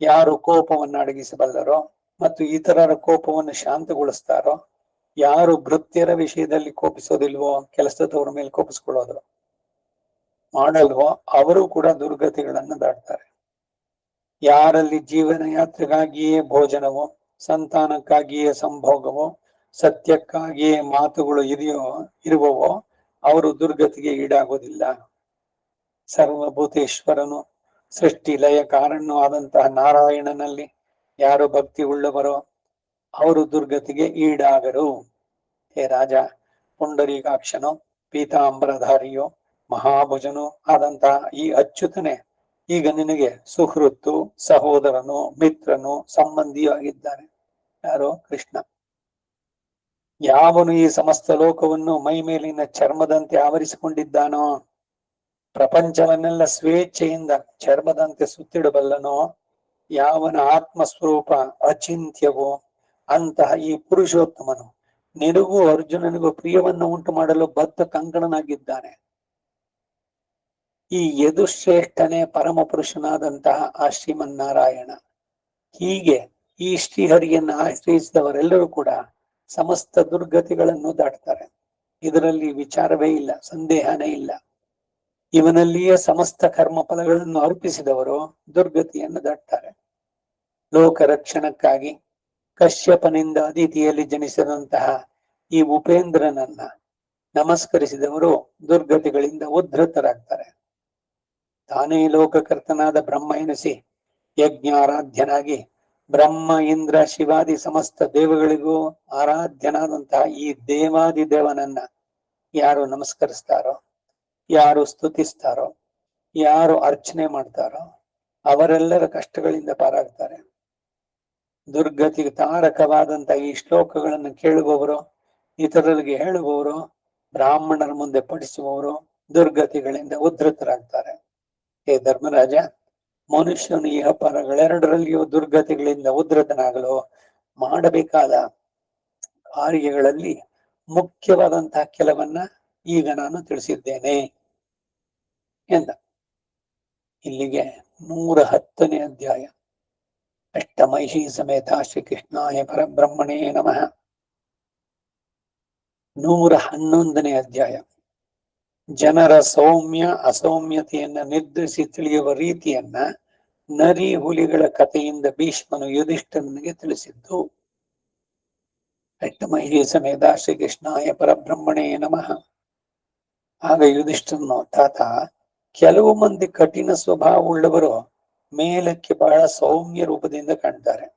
ಯಾರು ಕೋಪವನ್ನು ಅಡಗಿಸಬಲ್ಲರೋ ಮತ್ತು ಇತರರ ಕೋಪವನ್ನು ಶಾಂತಗೊಳಿಸ್ತಾರೋ, ಯಾರು ಭೃತ್ಯರ ವಿಷಯದಲ್ಲಿ ಕೋಪಿಸೋದಿಲ್ವೋ, ಕೆಲಸದವ್ರ ಮೇಲೆ ಕೋಪಿಸ್ಕೊಳ್ಳೋದು ಮಾಡಲ್ವೋ ಅವರು ಕೂಡ ದುರ್ಗತಿಗಳನ್ನ ದಾಟ್ತಾರೆ. ಯಾರಲ್ಲಿ ಜೀವನ ಯಾತ್ರೆಗಾಗಿಯೇ ಭೋಜನವೋ, ಸಂತಾನಕ್ಕಾಗಿಯೇ ಸಂಭೋಗವೋ, ಸತ್ಯಕ್ಕಾಗಿಯೇ ಮಾತುಗಳು ಇರುವವೋ ಅವರು ದುರ್ಗತಿಗೆ ಈಡಾಗೋದಿಲ್ಲ. ಸರ್ವಭೂತೇಶ್ವರನು ಸೃಷ್ಟಿ ಲಯ ಕಾರಣನೂ ಆದಂತಹ ನಾರಾಯಣನಲ್ಲಿ ಯಾರು ಭಕ್ತಿ ಉಳ್ಳವರೋ ಅವರು ದುರ್ಗತಿಗೆ ಈಡಾಗರು. ಹೇ ರಾಜ, ಪುಂಡರೀಕಾಕ್ಷನೋ ಪೀತಾಂಬರಧಾರಿಯೋ ಮಹಾಭುಜನೋ ಆದಂತಹ ಈ ಅಚ್ಯುತನೇ ಈಗ ನಿನಗೆ ಸುಹೃತ್ತು, ಸಹೋದರನು, ಮಿತ್ರನು, ಸಂಬಂಧಿಯೂ ಆಗಿದ್ದಾನೆ. ಯಾರೋ ಕೃಷ್ಣ. ಯಾವನು ಈ ಸಮಸ್ತ ಲೋಕವನ್ನು ಮೈ ಮೇಲಿನ ಚರ್ಮದಂತೆ ಆವರಿಸಿಕೊಂಡಿದ್ದಾನೋ, ಪ್ರಪಂಚವನ್ನೆಲ್ಲ ಸ್ವೇಚ್ಛೆಯಿಂದ ಚರ್ಮದಂತೆ ಸುತ್ತಿಡಬಲ್ಲನೋ, ಯಾವನ ಆತ್ಮಸ್ವರೂಪ ಅಚಿಂತ್ಯವೋ ಅಂತಹ ಈ ಪುರುಷೋತ್ತಮನು ನಿನಗೂ ಅರ್ಜುನನಿಗೂ ಪ್ರಿಯವನ್ನು ಉಂಟು ಮಾಡಲು ಬದ್ಧ ಕಂಕಣನಾಗಿದ್ದಾನೆ. ಈ ಯದುಶ್ರೇಷ್ಠನೇ ಪರಮ ಪುರುಷನಾದಂತಹ ಆ ಶ್ರೀಮನ್ನಾರಾಯಣ. ಹೀಗೆ ಈ ಶ್ರೀಹರಿಯನ್ನು ಆಶ್ರಯಿಸಿದವರೆಲ್ಲರೂ ಕೂಡ ಸಮಸ್ತ ದುರ್ಗತಿಗಳನ್ನು ದಾಟ್ತಾರೆ. ಇದರಲ್ಲಿ ವಿಚಾರವೇ ಇಲ್ಲ, ಸಂದೇಹನೇ ಇಲ್ಲ. ಇವನಲ್ಲಿಯೇ ಸಮಸ್ತ ಕರ್ಮ ಫಲಗಳನ್ನು ಅರ್ಪಿಸಿದವರು ದುರ್ಗತಿಯನ್ನು ದಾಟ್ತಾರೆ. ಲೋಕ ರಕ್ಷಣಕ್ಕಾಗಿ ಕಶ್ಯಪನಿಂದ ಅದಿತಿಯಲ್ಲಿ ಜನಿಸಿದಂತಹ ಈ ಉಪೇಂದ್ರನನ್ನ ನಮಸ್ಕರಿಸಿದವರು ದುರ್ಗತಿಗಳಿಂದ ಉದ್ಧತರಾಗ್ತಾರೆ. ತಾನೇ ಲೋಕಕರ್ತನಾದ ಬ್ರಹ್ಮ ಎನಿಸಿ ಯಜ್ಞಾರಾಧ್ಯನಾಗಿ ಬ್ರಹ್ಮ ಇಂದ್ರ ಶಿವಾದಿ ಸಮಸ್ತ ದೇವಗಳಿಗೂ ಆರಾಧ್ಯನಾದಂತಹ ಈ ದೇವಾದಿ ದೇವನನ್ನ ಯಾರು ನಮಸ್ಕರಿಸ್ತಾರೋ, ಯಾರು ಸ್ತುತಿಸ್ತಾರೋ, ಯಾರು ಅರ್ಚನೆ ಮಾಡ್ತಾರೋ ಅವರೆಲ್ಲರ ಕಷ್ಟಗಳಿಂದ ಪಾರಾಗ್ತಾರೆ. ದುರ್ಗತಿಗೆ ತಾರಕವಾದಂತ ಈ ಶ್ಲೋಕಗಳನ್ನು ಕೇಳುವವರು, ಇತರರಿಗೆ ಹೇಳುವವರು, ಬ್ರಾಹ್ಮಣರ ಮುಂದೆ ಪಡಿಸುವವರು ದುರ್ಗತಿಗಳಿಂದ ಉದ್ಧತರಾಗ್ತಾರೆ. ಹೇ ಧರ್ಮರಾಜ, ಮನುಷ್ಯನು ಇಹಪರಗಳೆರಡರಲ್ಲಿಯೂ ದುರ್ಗತಿಗಳಿಂದ ಉದ್ಧತನಾಗಲು ಮಾಡಬೇಕಾದ ಕಾರ್ಯಗಳಲ್ಲಿ ಮುಖ್ಯವಾದಂತಹ ಕೆಲವನ್ನ ಈಗ ನಾನು ತಿಳಿಸಿದ್ದೇನೆ ಎಂದ. ಇಲ್ಲಿಗೆ 110ನೇ ಅಧ್ಯಾಯ. ಅಷ್ಟಮೈಷಿ ಸಮೇತ ಶ್ರೀಕೃಷ್ಣಾಯ ಪರಬ್ರಹ್ಮಣೇ ನಮಃ. 111ನೇ ಅಧ್ಯಾಯ. ಜನರ ಸೌಮ್ಯ ಅಸೌಮ್ಯತೆಯನ್ನ ನಿರ್ಧರಿಸಿ ತಿಳಿಯುವ ರೀತಿಯನ್ನ ನರಿ ಹುಲಿಗಳ ಕಥೆಯಿಂದ ಭೀಷ್ಮನು ಯುಧಿಷ್ಠನಿಗೆ ತಿಳಿಸಿದ್ದು. ಅಷ್ಟಮೈಷಿ ಸಮೇತ ಶ್ರೀಕೃಷ್ಣಾಯ ಪರಬ್ರಹ್ಮಣೇ ನಮಃ. ಆಗ ಯುಧಿಷ್ಠನು, ತಾತ, ಕೆಲವು ಮಂದಿ ಕಠಿಣ ಸ್ವಭಾವವುಳ್ಳವರು ಮೇಲಕ್ಕೆ ಬಹಳ ಸೌಮ್ಯ ರೂಪದಿಂದ ಕಾಣ್ತಾರೆ.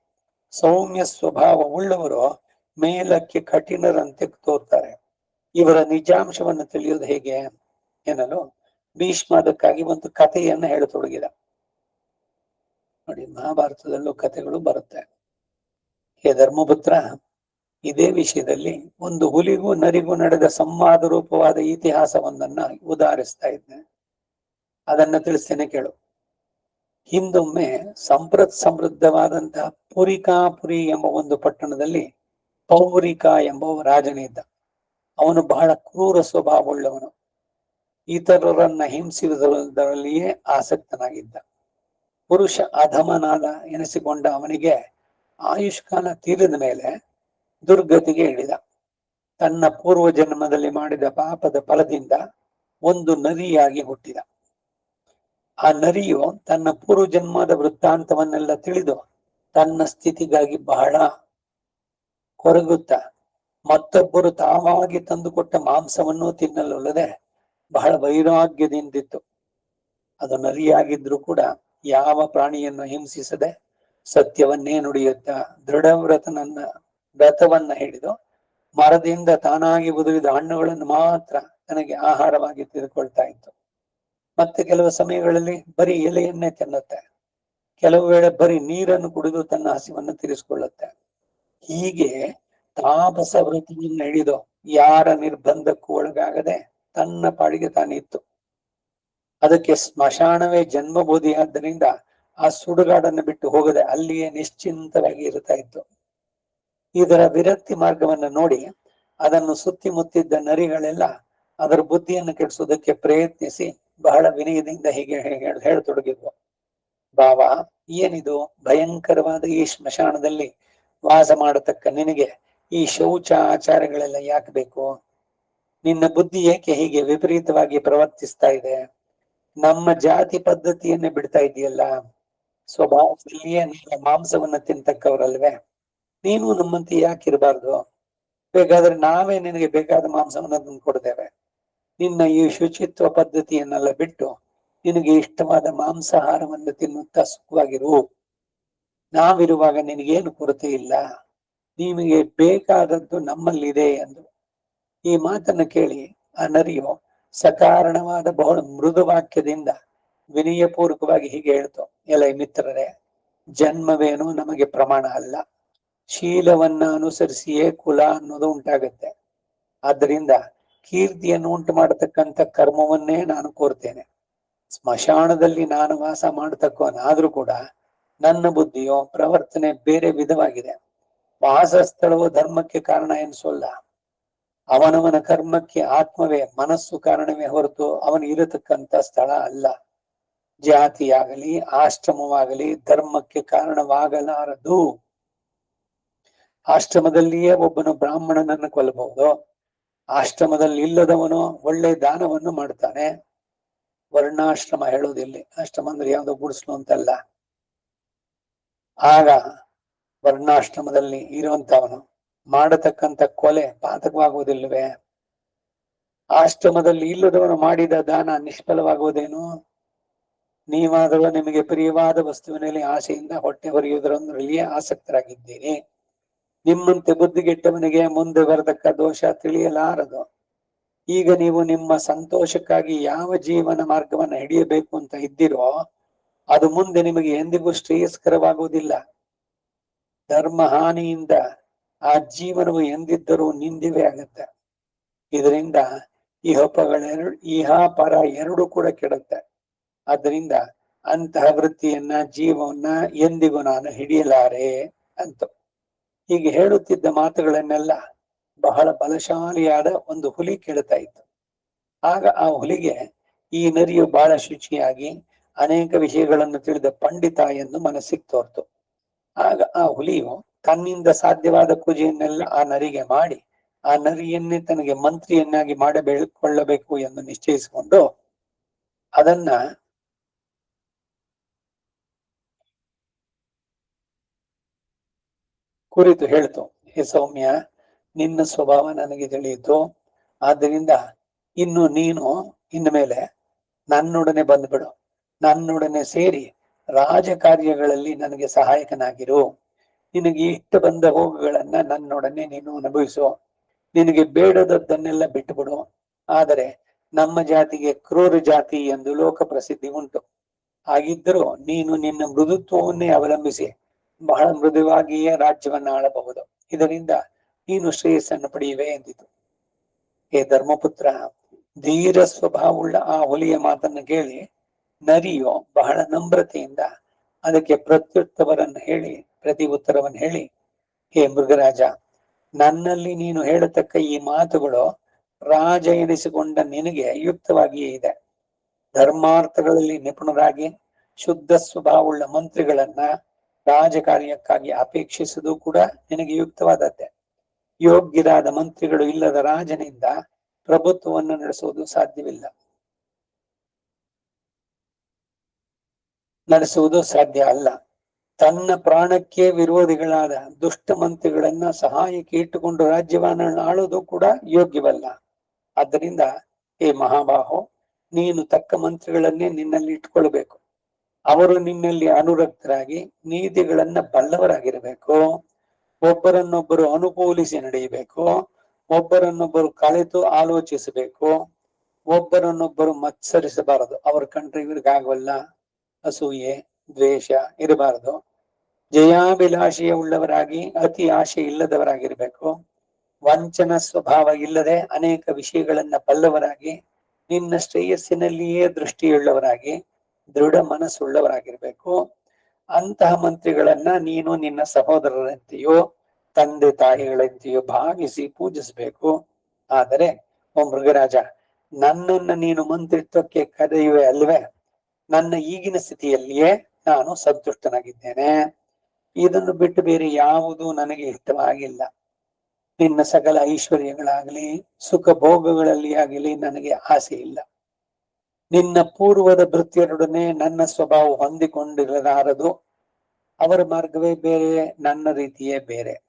ಸೌಮ್ಯ ಸ್ವಭಾವವುಳ್ಳವರು ಮೇಲಕ್ಕೆ ಕಠಿಣರಂತೆ ತೋರ್ತಾರೆ. ಇವರ ನಿಜಾಂಶವನ್ನು ತಿಳಿಯುವುದು ಹೇಗೆ ಎನ್ನಲು ಭೀಷ್ಮ ಅದಕ್ಕಾಗಿ ಒಂದು ಕಥೆಯನ್ನ ಹೇಳತೊಡಗಿದ. ನೋಡಿ, ಮಹಾಭಾರತದಲ್ಲೂ ಕಥೆಗಳು ಬರುತ್ತೆ. ಹೇ ಧರ್ಮಪುತ್ರ, ಇದೇ ವಿಷಯದಲ್ಲಿ ಒಂದು ಹುಲಿಗೂ ನರಿಗೂ ನಡೆದ ಸಂವಾದ ರೂಪವಾದ ಇತಿಹಾಸವೊಂದನ್ನ ಉದಾಹರಿಸ್ತಾ ಇದ್ದೇನೆ. ಅದನ್ನ ತಿಳಿಸ್ತೇನೆ, ಕೇಳು. ಹಿಂದೊಮ್ಮೆ ಸಮೃದ್ಧವಾದಂತಹ ಪುರಿಕಾಪುರಿ ಎಂಬ ಒಂದು ಪಟ್ಟಣದಲ್ಲಿ ಪೌರಿಕ ಎಂಬ ರಾಜನಿದ್ದ. ಅವನು ಬಹಳ ಕ್ರೂರ ಸ್ವಭಾವವುಳ್ಳವನು. ಇತರರನ್ನ ಹಿಂಸಿಸುವುದರಲ್ಲಿಯೇ ಆಸಕ್ತನಾಗಿದ್ದ. ಪುರುಷ ಅಧಮನಾದ ಎನಿಸಿಕೊಂಡ ಅವನಿಗೆ ಆಯುಷ್ಕಾಲ ತೀರಿದ ಮೇಲೆ ದುರ್ಗತಿಗೆ ಇಳಿದ. ತನ್ನ ಪೂರ್ವ ಜನ್ಮದಲ್ಲಿ ಮಾಡಿದ ಪಾಪದ ಫಲದಿಂದ ಒಂದು ನರಿಯಾಗಿ ಹುಟ್ಟಿದ. ಆ ನರಿಯು ತನ್ನ ಪೂರ್ವ ಜನ್ಮದ ವೃತ್ತಾಂತವನ್ನೆಲ್ಲ ತಿಳಿದು ತನ್ನ ಸ್ಥಿತಿಗಾಗಿ ಬಹಳ ಕೊರಗುತ್ತಾ ಮತ್ತೊಬ್ಬರು ತಾವಾಗಿ ತಂದುಕೊಟ್ಟ ಮಾಂಸವನ್ನು ತಿನ್ನಲೊಲ್ಲದೆ ಬಹಳ ವೈರಾಗ್ಯದಿಂದಿತ್ತು. ಅದು ನರಿಯಾಗಿದ್ರು ಕೂಡ ಯಾವ ಪ್ರಾಣಿಯನ್ನು ಹಿಂಸಿಸದೆ ಸತ್ಯವನ್ನೇ ನುಡಿಯುತ್ತಾ ವ್ರತವನ್ನ ಹಿಡಿದು ಮರದಿಂದ ತಾನಾಗಿ ಉದುರಿದ ಹಣ್ಣುಗಳನ್ನು ಮಾತ್ರ ತನಗೆ ಆಹಾರವಾಗಿ ತೆಗೆದುಕೊಳ್ತಾ ಇತ್ತು. ಮತ್ತೆ ಕೆಲವು ಸಮಯಗಳಲ್ಲಿ ಬರೀ ಎಲೆಯನ್ನೇ ತಿನ್ನುತ್ತೆ. ಕೆಲವು ವೇಳೆ ಬರೀ ನೀರನ್ನು ಕುಡಿದು ತನ್ನ ಹಸಿವನ್ನು ತೀರಿಸಿಕೊಳ್ಳುತ್ತೆ. ಹೀಗೆ ತಾಪಸ ವೃತ್ತಿಯನ್ನು ಹಿಡಿದು ಯಾರ ನಿರ್ಬಂಧಕ್ಕೂ ಒಳಗಾಗದೆ ತನ್ನ ಪಾಡಿಗೆ ತಾನಿತ್ತು. ಅದಕ್ಕೆ ಸ್ಮಶಾನವೇ ಜನ್ಮಬೋಧಿಯಾದ್ದರಿಂದ ಆ ಸುಡುಗಾಡನ್ನು ಬಿಟ್ಟು ಹೋಗದೆ ಅಲ್ಲಿಯೇ ನಿಶ್ಚಿಂತವಾಗಿ ಇರುತ್ತಾ ಇತ್ತು. ಇದರ ವಿರಕ್ತಿ ಮಾರ್ಗವನ್ನು ನೋಡಿ ಅದನ್ನು ಸುತ್ತಿಮುತ್ತಿದ್ದ ನರಿಗಳೆಲ್ಲ ಅದರ ಬುದ್ಧಿಯನ್ನು ಕೆಡಿಸೋದಕ್ಕೆ ಪ್ರಯತ್ನಿಸಿ ಬಹಳ ವಿನಯದಿಂದ ಹೀಗೆ ಹೇಳತೊಡಗಿದ್ವು. ಭಾವ, ಏನಿದು ಭಯಂಕರವಾದ ಈ ಸ್ಮಶಾನದಲ್ಲಿ ವಾಸ ಮಾಡತಕ್ಕ ನಿನಗೆ ಈ ಶೌಚ ಆಚಾರಗಳೆಲ್ಲ ಯಾಕೆ ಬೇಕು? ನಿನ್ನ ಬುದ್ಧಿ ಏಕೆ ಹೀಗೆ ವಿಪರೀತವಾಗಿ ಪ್ರವರ್ತಿಸ್ತಾ ಇದೆ? ನಮ್ಮ ಜಾತಿ ಪದ್ಧತಿಯನ್ನೇ ಬಿಡ್ತಾ ಇದೆಯಲ್ಲ. ಸ್ವಭಾವದಲ್ಲಿಯೇ ನಿನ್ನ ಮಾಂಸವನ್ನ ತಿಂತಕ್ಕವ್ರಲ್ವೇ? ನೀನು ನಮ್ಮಂತೆ ಯಾಕಿರಬಾರ್ದು? ಬೇಕಾದ್ರೆ ನಾವೇ ನಿನಗೆ ಬೇಕಾದ ಮಾಂಸವನ್ನ ತಂದು ಕೊಡ್ತೇವೆ. ನಿನ್ನ ಈ ಶುಚಿತ್ವ ಪದ್ಧತಿಯನ್ನೆಲ್ಲ ಬಿಟ್ಟು ನಿನಗೆ ಇಷ್ಟವಾದ ಮಾಂಸಾಹಾರವನ್ನು ತಿನ್ನುತ್ತಾ ಸುಖವಾಗಿರು. ನಾವಿರುವಾಗ ನಿನಗೇನು ಕೊರತೆ ಇಲ್ಲ. ನಿಮಗೆ ಬೇಕಾದದ್ದು ನಮ್ಮಲ್ಲಿದೆ ಎಂದು. ಈ ಮಾತನ್ನು ಕೇಳಿ ಆ ನರಿಯು ಸಕಾರಣವಾದ ಬಹಳ ಮೃದು ವಾಕ್ಯದಿಂದ ವಿನಯಪೂರ್ವಕವಾಗಿ ಹೀಗೆ ಹೇಳ್ತು. ಎಲೆ ಮಿತ್ರರೇ, ಜನ್ಮವೇನು ನಮಗೆ ಪ್ರಮಾಣ ಅಲ್ಲ. ಶೀಲವನ್ನ ಅನುಸರಿಸಿಯೇ ಕುಲ ಅನ್ನೋದು ಉಂಟಾಗತ್ತೆ. ಆದ್ದರಿಂದ ಕೀರ್ತಿಯನ್ನು ಉಂಟು ಮಾಡತಕ್ಕಂಥ ಕರ್ಮವನ್ನೇ ನಾನು ಕೋರ್ತೇನೆ. ಸ್ಮಶಾನದಲ್ಲಿ ನಾನು ವಾಸ ಮಾಡತಕ್ಕವನಾದ್ರೂ ಕೂಡ ನನ್ನ ಬುದ್ಧಿಯೋ ಪ್ರವರ್ತನೆ ಬೇರೆ ವಿಧವಾಗಿದೆ. ವಾಸಸ್ಥಳವು ಧರ್ಮಕ್ಕೆ ಕಾರಣ ಎನಿಸೋಲ್ಲ. ಅವನವನ ಕರ್ಮಕ್ಕೆ ಆತ್ಮವೇ ಮನಸ್ಸು ಕಾರಣವೇ ಹೊರತು ಅವನು ಇರತಕ್ಕಂಥ ಸ್ಥಳ ಅಲ್ಲ. ಜಾತಿಯಾಗಲಿ ಆಶ್ರಮವಾಗಲಿ ಧರ್ಮಕ್ಕೆ ಕಾರಣವಾಗಲಾರದು. ಆಶ್ರಮದಲ್ಲಿಯೇ ಒಬ್ಬನು ಬ್ರಾಹ್ಮಣನನ್ನು ಕೊಲ್ಲಬಹುದು. ಆಶ್ರಮದಲ್ಲಿ ಇಲ್ಲದವನು ಒಳ್ಳೆ ದಾನವನ್ನು ಮಾಡ್ತಾನೆ. ವರ್ಣಾಶ್ರಮ ಹೇಳೋದಿಲ್ಲಿ. ಆಶ್ರಮ ಅಂದ್ರೆ ಯಾವ್ದೋ ಗುಡಿಸ್ಲು ಅಂತಲ್ಲ. ಆಗ ವರ್ಣಾಶ್ರಮದಲ್ಲಿ ಇರುವಂತವನು ಮಾಡತಕ್ಕಂಥ ಕೊಲೆ ಪಾತಕವಾಗುವುದಿಲ್ಲವೇ? ಆಶ್ರಮದಲ್ಲಿ ಇಲ್ಲದವನು ಮಾಡಿದ ದಾನ ನಿಷ್ಫಲವಾಗುವುದೇನು? ನೀವಾದರೂ ನಿಮಗೆ ಪ್ರಿಯವಾದ ವಸ್ತುವಿನಲ್ಲಿ ಆಸೆಯಿಂದ ಹೊಟ್ಟೆ ಹೊರೆಯುವುದರಲ್ಲಿಯೇ ಆಸಕ್ತರಾಗಿದ್ದೀರಿ. ನಿಮ್ಮಂತೆ ಬುದ್ಧಿಗೆಟ್ಟವನಿಗೆ ಮುಂದೆ ಬರತಕ್ಕ ದೋಷ ತಿಳಿಯಲಾರದು. ಈಗ ನೀವು ನಿಮ್ಮ ಸಂತೋಷಕ್ಕಾಗಿ ಯಾವ ಜೀವನ ಮಾರ್ಗವನ್ನು ಹಿಡಿಯಬೇಕು ಅಂತ ಇದ್ದೀರೋ ಅದು ಮುಂದೆ ನಿಮಗೆ ಎಂದಿಗೂ ಶ್ರೇಯಸ್ಕರವಾಗುವುದಿಲ್ಲ. ಧರ್ಮ ಹಾನಿಯಿಂದ ಆ ಜೀವನವು ಎಂದಿದ್ದರೂ ನಿಂದಿವೆ ಆಗುತ್ತೆ. ಇದರಿಂದ ಇಹ ಪರ ಎರಡು ಕೂಡ ಕೆಡುತ್ತೆ. ಆದ್ದರಿಂದ ಅಂತಹ ವೃತ್ತಿಯನ್ನ ಜೀವವನ್ನ ಎಂದಿಗೂ ನಾನು ಹಿಡಿಯಲಾರೆ ಅಂತ ಹೀಗೆ ಹೇಳುತ್ತಿದ್ದ ಮಾತುಗಳನ್ನೆಲ್ಲ ಬಹಳ ಬಲಶಾಲಿಯಾದ ಒಂದು ಹುಲಿ ಕೇಳ್ತಾ ಇತ್ತು. ಆಗ ಆ ಹುಲಿಗೆ ಈ ನರಿಯು ಬಹಳ ಶುಚಿಯಾಗಿ ಅನೇಕ ವಿಷಯಗಳನ್ನು ತಿಳಿದ ಪಂಡಿತ ಎಂದು ಮನಸ್ಸಿಗೆ ತೋರ್ತು. ಆಗ ಆ ಹುಲಿಯು ತನ್ನಿಂದ ಸಾಧ್ಯವಾದ ಪೂಜೆಯನ್ನೆಲ್ಲ ಆ ನರಿಗೆ ಮಾಡಿ ಆ ನರಿಯನ್ನೇ ತನಗೆ ಮಂತ್ರಿಯನ್ನಾಗಿ ಮಾಡಕೊಳ್ಳಬೇಕು ಎಂದು ನಿಶ್ಚಯಿಸಿಕೊಂಡು ಅದನ್ನ ಕುರಿತು ಹೇಳ್ತು. ಹೇ ಸೌಮ್ಯ, ನಿನ್ನ ಸ್ವಭಾವ ನನಗೆ ತಿಳಿಯಿತು. ಆದ್ದರಿಂದ ನೀನು ಇನ್ನು ಮೇಲೆ ನನ್ನೊಡನೆ ಬಂದ್ಬಿಡು. ನನ್ನೊಡನೆ ಸೇರಿ ರಾಜಕಾರ್ಯಗಳಲ್ಲಿ ನನಗೆ ಸಹಾಯಕನಾಗಿರು. ನಿನಗೆ ಇಷ್ಟ ಬಂದ ಹೋಗುಗಳನ್ನ ನನ್ನೊಡನೆ ನೀನು ಅನುಭವಿಸು. ನಿನಗೆ ಬೇಡದದ್ದನ್ನೆಲ್ಲ ಬಿಟ್ಟುಬಿಡು. ಆದರೆ ನಮ್ಮ ಜಾತಿಗೆ ಕ್ರೂರ ಜಾತಿ ಎಂದು ಲೋಕ ಪ್ರಸಿದ್ಧಿ ಉಂಟು. ಹಾಗಿದ್ದರೂ ನೀನು ನಿನ್ನ ಮೃದುತ್ವವನ್ನೇ ಅವಲಂಬಿಸಿ ಬಹಳ ಮೃದುವಾಗಿಯೇ ರಾಜ್ಯವನ್ನ ಆಳಬಹುದು. ಇದರಿಂದ ನೀನು ಶ್ರೇಯಸ್ಸನ್ನು ಪಡೆಯುವೆ ಎಂದಿತು. ಹೇ ಧರ್ಮಪುತ್ರ, ಧೀರ ಸ್ವಭಾವವುಳ್ಳ ಆ ಹುಲಿಯ ಮಾತನ್ನು ಕೇಳಿ ನರಿಯು ಬಹಳ ನಮ್ರತೆಯಿಂದ ಅದಕ್ಕೆ ಪ್ರತಿ ಉತ್ತರವನ್ನು ಹೇಳಿ, ಹೇ ಮೃಗರಾಜ, ನನ್ನಲ್ಲಿ ನೀನು ಹೇಳತಕ್ಕ ಈ ಮಾತುಗಳು ರಾಜ ಎನಿಸಿಕೊಂಡ ನಿನಗೆ ಯುಕ್ತವಾಗಿಯೇ ಇದೆ. ಧರ್ಮಾರ್ಥಗಳಲ್ಲಿ ನಿಪುಣರಾಗಿ ಶುದ್ಧ ಸ್ವಭಾವವುಳ್ಳ ಮಂತ್ರಿಗಳನ್ನ ರಾಜಕಾರ್ಯಕ್ಕಾಗಿ ಅಪೇಕ್ಷಿಸುವುದು ಕೂಡ ನಿನಗೆ ಯುಕ್ತವಾದದ್ದೇ. ಯೋಗ್ಯರಾದ ಮಂತ್ರಿಗಳು ಇಲ್ಲದ ರಾಜನಿಂದ ಪ್ರಭುತ್ವವನ್ನು ನಡೆಸುವುದು ಸಾಧ್ಯ ಅಲ್ಲ. ತನ್ನ ಪ್ರಾಣಕ್ಕೆ ವಿರೋಧಿಗಳಾದ ದುಷ್ಟ ಮಂತ್ರಿಗಳನ್ನ ಸಹಾಯಕ್ಕೆ ಇಟ್ಟುಕೊಂಡು ರಾಜ್ಯವನ್ನ ಆಳುವುದು ಕೂಡ ಯೋಗ್ಯವಲ್ಲ. ಆದ್ದರಿಂದ ಹೇ ಮಹಾಬಾಹೋ, ನೀನು ತಕ್ಕ ಮಂತ್ರಿಗಳನ್ನೇ ನಿನ್ನಲ್ಲಿ ಇಟ್ಕೊಳ್ಬೇಕು. ಅವರು ನಿನ್ನಲ್ಲಿ ಅನುರಕ್ತರಾಗಿ ನೀತಿಗಳನ್ನ ಬಲ್ಲವರಾಗಿರಬೇಕು. ಒಬ್ಬರನ್ನೊಬ್ಬರು ಅನುಕೂಲಿಸಿ ನಡೆಯಬೇಕು. ಒಬ್ಬರನ್ನೊಬ್ಬರು ಕಳೆತು ಆಲೋಚಿಸಬೇಕು. ಒಬ್ಬರನ್ನೊಬ್ಬರು ಮತ್ಸರಿಸಬಾರದು. ಅವ್ರ ಕಂಡ್ರೆ ಇವ್ರಿಗಾಗವಲ್ಲ, ಅಸೂಯೆ ದ್ವೇಷ ಇರಬಾರದು. ಜಯಾಭಿಲಾಷೆಯ ಉಳ್ಳವರಾಗಿ ಅತಿ ಆಶೆ ಇಲ್ಲದವರಾಗಿರ್ಬೇಕು. ವಂಚನ ಸ್ವಭಾವ ಇಲ್ಲದೆ ಅನೇಕ ವಿಷಯಗಳನ್ನ ಬಲ್ಲವರಾಗಿ ನಿನ್ನ ಶ್ರೇಯಸ್ಸಿನಲ್ಲಿಯೇ ದೃಷ್ಟಿಯುಳ್ಳವರಾಗಿ ದೃಢ ಮನಸ್ಸುಳ್ಳವರಾಗಿರ್ಬೇಕು. ಅಂತಹ ಮಂತ್ರಿಗಳನ್ನ ನೀನು ನಿನ್ನ ಸಹೋದರರಂತೆಯೋ ತಂದೆ ತಾಯಿಗಳಂತೆಯೋ ಭಾವಿಸಿ ಪೂಜಿಸಬೇಕು. ಆದರೆ ಓ ಮೃಗರಾಜ, ನನ್ನನ್ನ ನೀನು ಮಂತ್ರಿತ್ವಕ್ಕೆ ಕರೆಯುವೆ ಅಲ್ವೇ? ನನ್ನ ಈಗಿನ ಸ್ಥಿತಿಯಲ್ಲಿಯೇ ನಾನು ಸಂತುಷ್ಟನಾಗಿದ್ದೇನೆ. ಇದನ್ನು ಬಿಟ್ಟು ಬೇರೆ ಯಾವುದೂ ನನಗೆ ಇಷ್ಟವಾಗಿಲ್ಲ. ನಿನ್ನ ಸಕಲ ಐಶ್ವರ್ಯಗಳಾಗಲಿ ಸುಖ ಭೋಗಗಳಲ್ಲಿ ಆಗಲಿ ನನಗೆ ಆಸೆ ಇಲ್ಲ. ನಿನ್ನ ಪೂರ್ವದ ಭೃತ್ಯರೊಡನೆ ನನ್ನ ಸ್ವಭಾವ ಹೊಂದಿಕೊಂಡಿರಲಾರದು. ಅವರ ಮಾರ್ಗವೇ ಬೇರೆ, ನನ್ನ ರೀತಿಯೇ ಬೇರೆ.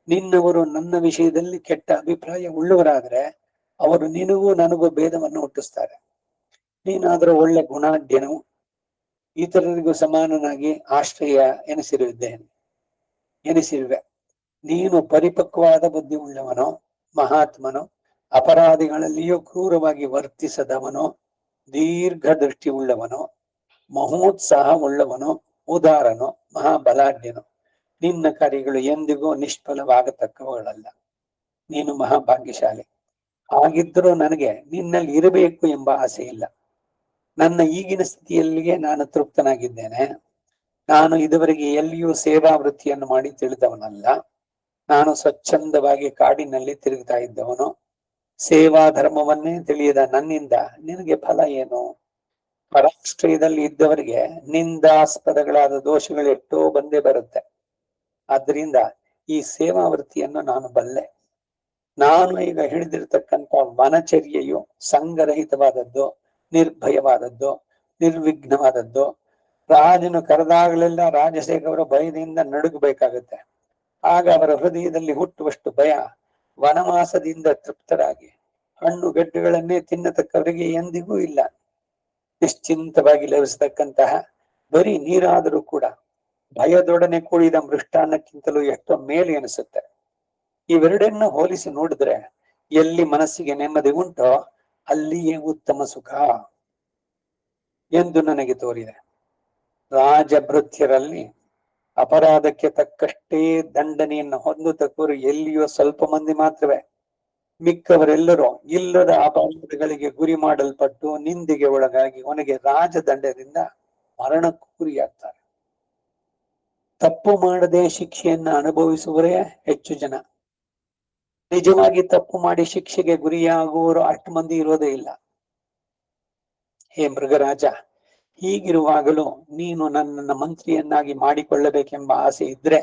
ನಿನ್ನವರು ನನ್ನ ವಿಷಯದಲ್ಲಿ ಕೆಟ್ಟ ಅಭಿಪ್ರಾಯ ಉಳ್ಳವರಾದ್ರೆ ಅವರು ನಿನಗೂ ನನಗೂ ಭೇದವನ್ನು ಹುಟ್ಟಿಸ್ತಾರೆ. ನೀನಾದರೂ ಒಳ್ಳೆ ಗುಣಾಢ್ಯನು, ಇತರರಿಗೂ ಸಮಾನನಾಗಿ ಆಶ್ರಯ ಎನಿಸಿರುವೆ. ನೀನು ಪರಿಪಕ್ವವಾದ ಬುದ್ಧಿ ಉಳ್ಳವನು, ಮಹಾತ್ಮನು, ಅಪರಾಧಿಗಳಲ್ಲಿಯೂ ಕ್ರೂರವಾಗಿ ವರ್ತಿಸದವನು, ದೀರ್ಘ ದೃಷ್ಟಿ ಉಳ್ಳವನು, ಮಹೋತ್ಸಾಹ ಉಳ್ಳವನು, ಉದಾರನು, ಮಹಾಬಲಾಢ್ಯನು. ನಿನ್ನ ಕಾರ್ಯಗಳು ಎಂದಿಗೂ ನಿಷ್ಫಲವಾಗತಕ್ಕವುಗಳಲ್ಲ. ನೀನು ಮಹಾಭಾಗ್ಯಶಾಲಿ. ಹಾಗಿದ್ದರೂ ನನಗೆ ನಿನ್ನಲ್ಲಿ ಇರಬೇಕು ಎಂಬ ಆಸೆ ಇಲ್ಲ. ನನ್ನ ಈಗಿನ ಸ್ಥಿತಿಯಲ್ಲಿಯೇ ನಾನು ತೃಪ್ತನಾಗಿದ್ದೇನೆ. ನಾನು ಇದುವರೆಗೆ ಎಲ್ಲಿಯೂ ಸೇವಾ ವೃತ್ತಿಯನ್ನು ಮಾಡಿ ತಿಳಿದವನಲ್ಲ. ನಾನು ಸ್ವಚ್ಛಂದವಾಗಿ ಕಾಡಿನಲ್ಲಿ ತಿರುಗ್ತಾ ಇದ್ದವನು. ಸೇವಾ ಧರ್ಮವನ್ನೇ ತಿಳಿಯದ ನನ್ನಿಂದ ನಿನಗೆ ಫಲ ಏನು? ಪರಾಶ್ರಯದಲ್ಲಿ ಇದ್ದವರಿಗೆ ನಿಂದಾಸ್ಪದಗಳಾದ ದೋಷಗಳು ಎಷ್ಟೋ ಬಂದೇ ಬರುತ್ತೆ. ಆದ್ರಿಂದ ಈ ಸೇವಾ ವೃತ್ತಿಯನ್ನು ನಾನು ಬಲ್ಲೆ. ನಾನು ಈಗ ಹಿಡಿದಿರ್ತಕ್ಕಂಥ ವನಚರ್ಯೆಯು ಸಂಘರಹಿತವಾದದ್ದು, ನಿರ್ಭಯವಾದದ್ದು, ನಿರ್ವಿಘ್ನವಾದದ್ದು. ರಾಜನು ಕರೆದಾಗಲೆಲ್ಲ ರಾಜಶೇಖರ ಭಯದಿಂದ ನಡುಗಬೇಕಾಗುತ್ತೆ. ಆಗ ಅವರ ಹೃದಯದಲ್ಲಿ ಹುಟ್ಟುವಷ್ಟು ಭಯ, ವನವಾಸದಿಂದ ತೃಪ್ತರಾಗಿ ಹಣ್ಣುಗಡ್ಡೆಗಳನ್ನೇ ತಿನ್ನತಕ್ಕವರಿಗೆ ಎಂದಿಗೂ ಇಲ್ಲ. ನಿಶ್ಚಿಂತವಾಗಿ ಲಭಿಸತಕ್ಕಂತಹ ಬರೀ ನೀರಾದರೂ ಕೂಡ ಭಯದೊಡನೆ ಕೂಡಿದ ಮೃಷ್ಟಾನ್ನಕ್ಕಿಂತಲೂ ಎಷ್ಟೋ ಮೇಲೆ ಅನಿಸುತ್ತೆ. ಇವೆರಡನ್ನ ಹೋಲಿಸಿ ನೋಡಿದ್ರೆ ಎಲ್ಲಿ ಮನಸ್ಸಿಗೆ ನೆಮ್ಮದಿ ಉಂಟೋ ಅಲ್ಲಿಯೇ ಉತ್ತಮ ಸುಖ ಎಂದು ನನಗೆ ತೋರಿದೆ. ರಾಜಭೃತ್ಯರಲ್ಲಿ ಅಪರಾಧಕ್ಕೆ ತಕ್ಕಷ್ಟೇ ದಂಡನೆಯನ್ನು ಹೊಂದತಕ್ಕವರು ಎಲ್ಲಿಯೋ ಸ್ವಲ್ಪ ಮಂದಿ ಮಾತ್ರವೇ. ಮಿಕ್ಕವರೆಲ್ಲರೂ ಇಲ್ಲದ ಅಪರಾಧಗಳಿಗೆ ಗುರಿ ಮಾಡಲ್ಪಟ್ಟು ನಿಂದೆಗೆ ಒಳಗಾಗಿ ಕೊನೆಗೆ ರಾಜದಂಡದಿಂದ ಮರಣಕ್ಕೂ ಗುರಿಯಾಗ್ತಾರೆ. ತಪ್ಪು ಮಾಡದೆ ಶಿಕ್ಷೆಯನ್ನ ಅನುಭವಿಸುವರೇ ಹೆಚ್ಚು ಜನ. ನಿಜವಾಗಿ ತಪ್ಪು ಮಾಡಿ ಶಿಕ್ಷೆಗೆ ಗುರಿಯಾಗುವವರು ಅಷ್ಟು ಮಂದಿ ಇರೋದೇ ಇಲ್ಲ. ಹೇ ಮೃಗರಾಜ, ಹೀಗಿರುವಾಗಲೂ ನೀನು ನನ್ನನ್ನು ಮಂತ್ರಿಯನ್ನಾಗಿ ಮಾಡಿಕೊಳ್ಳಬೇಕೆಂಬ ಆಸೆ ಇದ್ರೆ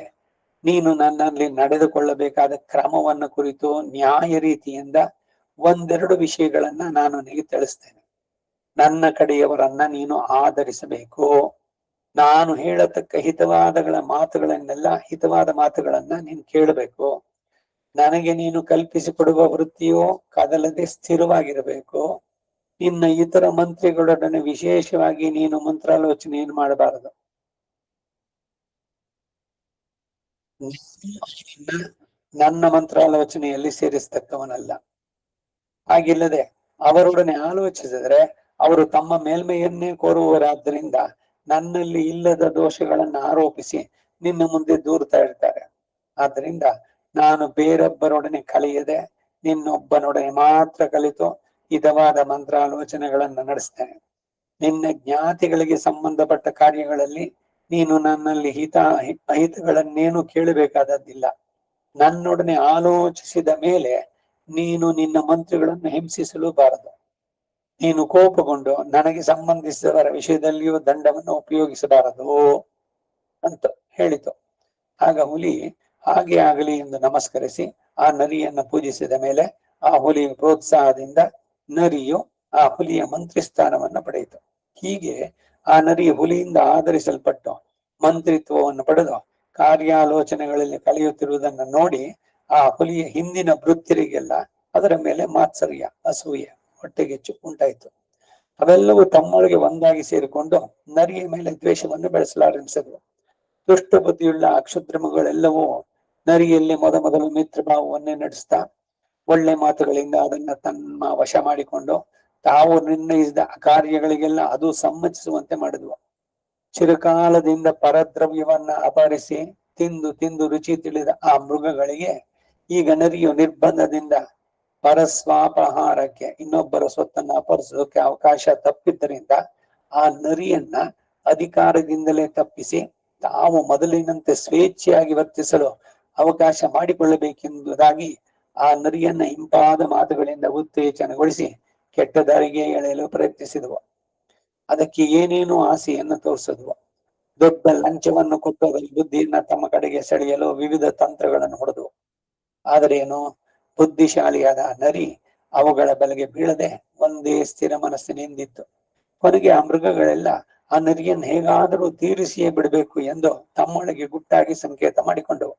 ನೀನು ನನ್ನಲ್ಲಿ ನಡೆದುಕೊಳ್ಳಬೇಕಾದ ಕ್ರಮವನ್ನು ಕುರಿತು ನ್ಯಾಯ ರೀತಿಯಿಂದ ಒಂದೆರಡು ವಿಷಯಗಳನ್ನ ನಾನು ನಿನಗೆ ತಿಳಿಸ್ತೇನೆ. ನನ್ನ ಕಡೆಯವರನ್ನ ನೀನು ಆಧರಿಸಬೇಕು. ನಾನು ಹೇಳತಕ್ಕ ಹಿತವಾದ ಮಾತುಗಳನ್ನ ನೀನು ಕೇಳಬೇಕು. ನನಗೆ ನೀನು ಕಲ್ಪಿಸಿಕೊಡುವ ವೃತ್ತಿಯೋ ಕದಲದೆ ಸ್ಥಿರವಾಗಿರಬೇಕು. ನಿನ್ನ ಇತರ ಮಂತ್ರಿಗಳೊಡನೆ ವಿಶೇಷವಾಗಿ ನೀನು ಮಂತ್ರಾಲೋಚನೆಯನ್ನು ಮಾಡಬಾರದು. ನನ್ನ ಮಂತ್ರಾಲೋಚನೆಯಲ್ಲಿ ಸೇರಿಸ್ತಕ್ಕವನಲ್ಲ. ಹಾಗಿಲ್ಲದೆ ಅವರೊಡನೆ ಆಲೋಚಿಸಿದರೆ ಅವರು ತಮ್ಮ ಮೇಲ್ಮೆಯನ್ನೇ ಕೋರುವವರಾದ್ದರಿಂದ ನನ್ನಲ್ಲಿ ಇಲ್ಲದ ದೋಷಗಳನ್ನ ಆರೋಪಿಸಿ ನಿನ್ನ ಮುಂದೆ ದೂರ್ತಾ ಇರ್ತಾರೆ. ಆದ್ರಿಂದ ನಾನು ಬೇರೊಬ್ಬರೊಡನೆ ಕಲಿಯದೆ ನಿನ್ನೊಬ್ಬನೊಡನೆ ಮಾತ್ರ ಕಲಿತು ಹಿತವಾದ ಮಂತ್ರಾಲೋಚನೆಗಳನ್ನ ನಡೆಸ್ತೇನೆ. ನಿನ್ನ ಜ್ಞಾತಿಗಳಿಗೆ ಸಂಬಂಧಪಟ್ಟ ಕಾರ್ಯಗಳಲ್ಲಿ ನೀನು ನನ್ನಲ್ಲಿ ಅಹಿತಗಳನ್ನೇನು ಕೇಳಬೇಕಾದದ್ದಿಲ್ಲ. ನನ್ನೊಡನೆ ಆಲೋಚಿಸಿದ ಮೇಲೆ ನೀನು ನಿನ್ನ ಮಂತ್ರಿಗಳನ್ನು ಹಿಂಸಿಸಲು ಬಾರದು. ನೀನು ಕೋಪಗೊಂಡು ನನಗೆ ಸಂಬಂಧಿಸಿದವರ ವಿಷಯದಲ್ಲಿಯೂ ದಂಡವನ್ನು ಉಪಯೋಗಿಸಬಾರದು ಅಂತ ಹೇಳಿತು. ಆಗ ಹುಲಿ ಹಾಗೆ ಆಗಲಿ ಎಂದು ನಮಸ್ಕರಿಸಿ ಆ ನರಿಯನ್ನು ಪೂಜಿಸಿದ ಮೇಲೆ ಆ ಹುಲಿಯ ಪ್ರೋತ್ಸಾಹದಿಂದ ನರಿಯು ಆ ಹುಲಿಯ ಮಂತ್ರಿ ಸ್ಥಾನವನ್ನು ಪಡೆಯಿತು. ಹೀಗೆ ಆ ನರಿ ಹುಲಿಯಿಂದ ಆಧರಿಸಲ್ಪಟ್ಟು ಮಂತ್ರಿತ್ವವನ್ನು ಪಡೆದು ಕಾರ್ಯಾಲೋಚನೆಗಳಲ್ಲಿ ಕಲಿಯುತ್ತಿರುವುದನ್ನು ನೋಡಿ ಆ ಹುಲಿಯ ಹಿಂದಿನ ವೃತ್ತಿರಿಗೆಲ್ಲ ಅದರ ಮೇಲೆ ಮಾತ್ಸರ್ಯ, ಅಸೂಯೆ, ಹೊಟ್ಟೆಗೆಚ್ಚು ಉಂಟಾಯಿತು. ಅವೆಲ್ಲವೂ ತಮ್ಮೊಳಗೆ ಒಂದಾಗಿ ಸೇರಿಕೊಂಡು ನರಿಯ ಮೇಲೆ ದ್ವೇಷವನ್ನು ಬೆಳೆಸಲಾರಂಭಿಸಿದವು. ದುಷ್ಟ ಬುದ್ಧಿಯುಳ್ಳ ಅಕ್ಷುದ್ರಮಗಳೆಲ್ಲವೂ ನರಿಯಲ್ಲಿ ಮೊದಲು ಮಿತ್ರಭಾವವನ್ನೇ ನಡೆಸ್ತಾ ಒಳ್ಳೆ ಮಾತುಗಳಿಂದ ಅದನ್ನ ತನ್ನ ವಶ ಮಾಡಿಕೊಂಡು ತಾವು ನಿರ್ಣಯಿಸಿದ ಕಾರ್ಯಗಳಿಗೆಲ್ಲ ಅದು ಸಮ್ಮತಿಸುವಂತೆ ಮಾಡಿದ್ವು. ಚಿರಕಾಲದಿಂದ ಪರದ್ರವ್ಯವನ್ನ ಅಪಹರಿಸಿ ತಿಂದು ರುಚಿ ತಿಳಿದ ಆ ಮೃಗಗಳಿಗೆ ಈಗ ನರಿಯು ನಿರ್ಬಂಧದಿಂದ ಪರಸ್ವಾಪಹಾರಕ್ಕೆ ಇನ್ನೊಬ್ಬರ ಸ್ವತ್ತನ್ನು ಅಪಹರಿಸೋಕೆ ಅವಕಾಶ ತಪ್ಪಿದ್ದರಿಂದ ಆ ನರಿಯನ್ನ ಅಧಿಕಾರದಿಂದಲೇ ತಪ್ಪಿಸಿ ತಾವು ಮೊದಲಿನಂತೆ ಸ್ವೇಚ್ಛೆಯಾಗಿ ವರ್ತಿಸಲು ಅವಕಾಶ ಮಾಡಿಕೊಳ್ಳಬೇಕೆಂಬುದಾಗಿ ಆ ನರಿಯನ್ನ ಇಂಪಾದ ಮಾತುಗಳಿಂದ ಉತ್ತೇಜನಗೊಳಿಸಿ ಕೆಟ್ಟ ದಾರಿಗೆ ಎಳೆಯಲು ಪ್ರಯತ್ನಿಸಿದವು. ಅದಕ್ಕೆ ಏನೇನೋ ಆಸೆಯನ್ನು ತೋರಿಸಿದ್ವು. ದೊಡ್ಡ ಲಂಚವನ್ನು ಕೊಟ್ಟು ಅದರ ಬುದ್ಧಿಯನ್ನ ತಮ್ಮ ಕಡೆಗೆ ಸೆಳೆಯಲು ವಿವಿಧ ತಂತ್ರಗಳನ್ನು ಹೊಡೆದವು. ಆದರೇನು ಬುದ್ಧಿಶಾಲಿಯಾದ ನರಿ ಅವುಗಳ ಬಲೆಗೆ ಬೀಳದೆ ಒಂದೇ ಸ್ಥಿರ ಮನಸ್ಸಿನಿಂದಿತ್ತು. ಕೊನೆಗೆ ಆ ಮೃಗಗಳೆಲ್ಲ ಆ ನರಿಯನ್ನು ಹೇಗಾದರೂ ತೀರಿಸಿಯೇ ಬಿಡಬೇಕು ಎಂದು ತಮ್ಮೊಳಗೆ ಗುಟ್ಟಾಗಿ ಸಂಕೇತ ಮಾಡಿಕೊಂಡವು.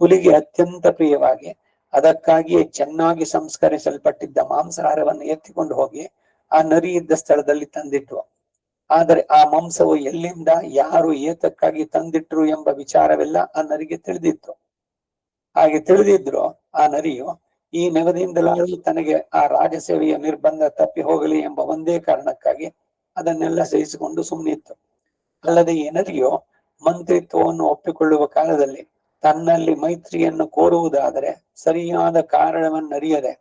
ಹುಲಿಗೆ ಅತ್ಯಂತ ಪ್ರಿಯವಾಗಿ ಅದಕ್ಕಾಗಿಯೇ ಚೆನ್ನಾಗಿ ಸಂಸ್ಕರಿಸಲ್ಪಟ್ಟಿದ್ದ ಮಾಂಸಾಹಾರವನ್ನು ಎತ್ತಿಕೊಂಡು ಹೋಗಿ ಆ ನರಿ ಇದ್ದ ಸ್ಥಳದಲ್ಲಿ ತಂದಿಟ್ಟು. ಆದರೆ ಆ ಮಾಂಸವು ಎಲ್ಲಿಂದ ಯಾರು ಏತಕ್ಕಾಗಿ ತಂದಿಟ್ರು ಎಂಬ ವಿಚಾರವೆಲ್ಲ ಆ ನರಿಗೆ ತಿಳಿದಿತ್ತು. ಹಾಗೆ ತಿಳಿದಿದ್ರು ಆ ನರಿಯು ಈ ನೆವದಿಂದಲಾದರೂ ತನಗೆ ಆ ರಾಜಸೇವೆಯ ನಿರ್ಬಂಧ ತಪ್ಪಿ ಹೋಗಲಿ ಎಂಬ ಒಂದೇ ಕಾರಣಕ್ಕಾಗಿ ಅದನ್ನೆಲ್ಲ ಸಹಿಸಿಕೊಂಡು ಸುಮ್ಮನಿತ್ತು. ಅಲ್ಲದೆ ಈ ನರಿಯು ಮಂತ್ರಿತ್ವವನ್ನು ಒಪ್ಪಿಕೊಳ್ಳುವ ಕಾಲದಲ್ಲಿ ತನ್ನಲ್ಲಿ ಮೈತ್ರಿಯನ್ನು ಕೋರುವುದಾದರೆ ಸರಿಯಾದ ಕಾರಣವನ್ನರಿಯದೆ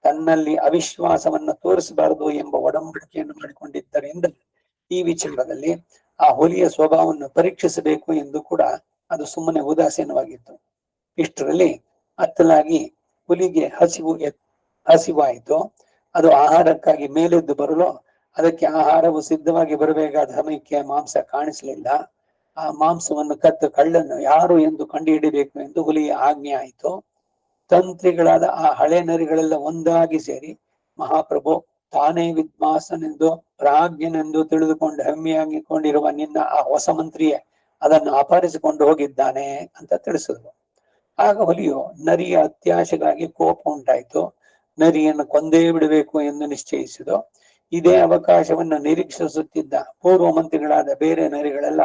ತನ್ನಲ್ಲಿ ಅವಿಶ್ವಾಸವನ್ನು ತೋರಿಸಬಾರದು ಎಂಬ ಒಡಂಬಡಿಕೆಯನ್ನು ಮಾಡಿಕೊಂಡಿದ್ದರಿಂದ ಈ ವಿಚಾರದಲ್ಲಿ ಆ ಹುಲಿಯ ಸ್ವಭಾವವನ್ನು ಪರೀಕ್ಷಿಸಬೇಕು ಎಂದು ಕೂಡ ಅದು ಸುಮ್ಮನೆ ಉದಾಸೀನವಾಗಿತ್ತು. ಇಷ್ಟರಲ್ಲಿ ಅತ್ತಲಾಗಿ ಹುಲಿಗೆ ಹಸಿವಾಯಿತು. ಅದು ಆಹಾರಕ್ಕಾಗಿ ಮೇಲೆದ್ದು ಬರಲು ಅದಕ್ಕೆ ಆಹಾರವು ಸಿದ್ಧವಾಗಿ ಬರಬೇಕಾದ ಸಮಯಕ್ಕೆ ಮಾಂಸ ಕಾಣಿಸಲಿಲ್ಲ. ಆ ಮಾಂಸವನ್ನು ಕದ್ದು ಕಳ್ಳನ್ನು ಯಾರು ಎಂದು ಕಂಡುಹಿಡಿಬೇಕು ಎಂದು ಹುಲಿಯ ಆಜ್ಞೆ ಆಯಿತು. ತಂತ್ರಿಗಳಾದ ಆ ಹಳೆ ನರಿಗಳೆಲ್ಲ ಒಂದಾಗಿ ಸೇರಿ ಮಹಾಪ್ರಭು, ತಾನೇ ವಿದ್ವಾಂಸನೆಂದು ಪ್ರಾಜ್ಞನೆಂದು ತಿಳಿದುಕೊಂಡು ಹೆಮ್ಮೆಯಾಗಿಕೊಂಡಿರುವ ನಿನ್ನ ಆ ಹೊಸ ಮಂತ್ರಿಯೇ ಅದನ್ನು ಅಪಹರಿಸಿಕೊಂಡು ಹೋಗಿದ್ದಾನೆ ಅಂತ ತಿಳಿಸಿದ್ರು. ಆಗ ಹುಲಿಯು ನರಿಯ ಅತ್ಯಾಶೆಗಾಗಿ ಕೋಪ ಉಂಟಾಯಿತು. ನರಿಯನ್ನು ಕೊಂದೇ ಬಿಡಬೇಕು ಎಂದು ನಿಶ್ಚಯಿಸಿದು. ಇದೇ ಅವಕಾಶವನ್ನು ನಿರೀಕ್ಷಿಸುತ್ತಿದ್ದ ಪೂರ್ವ ಮಂತ್ರಿಗಳಾದ ಬೇರೆ ನರಿಗಳೆಲ್ಲ,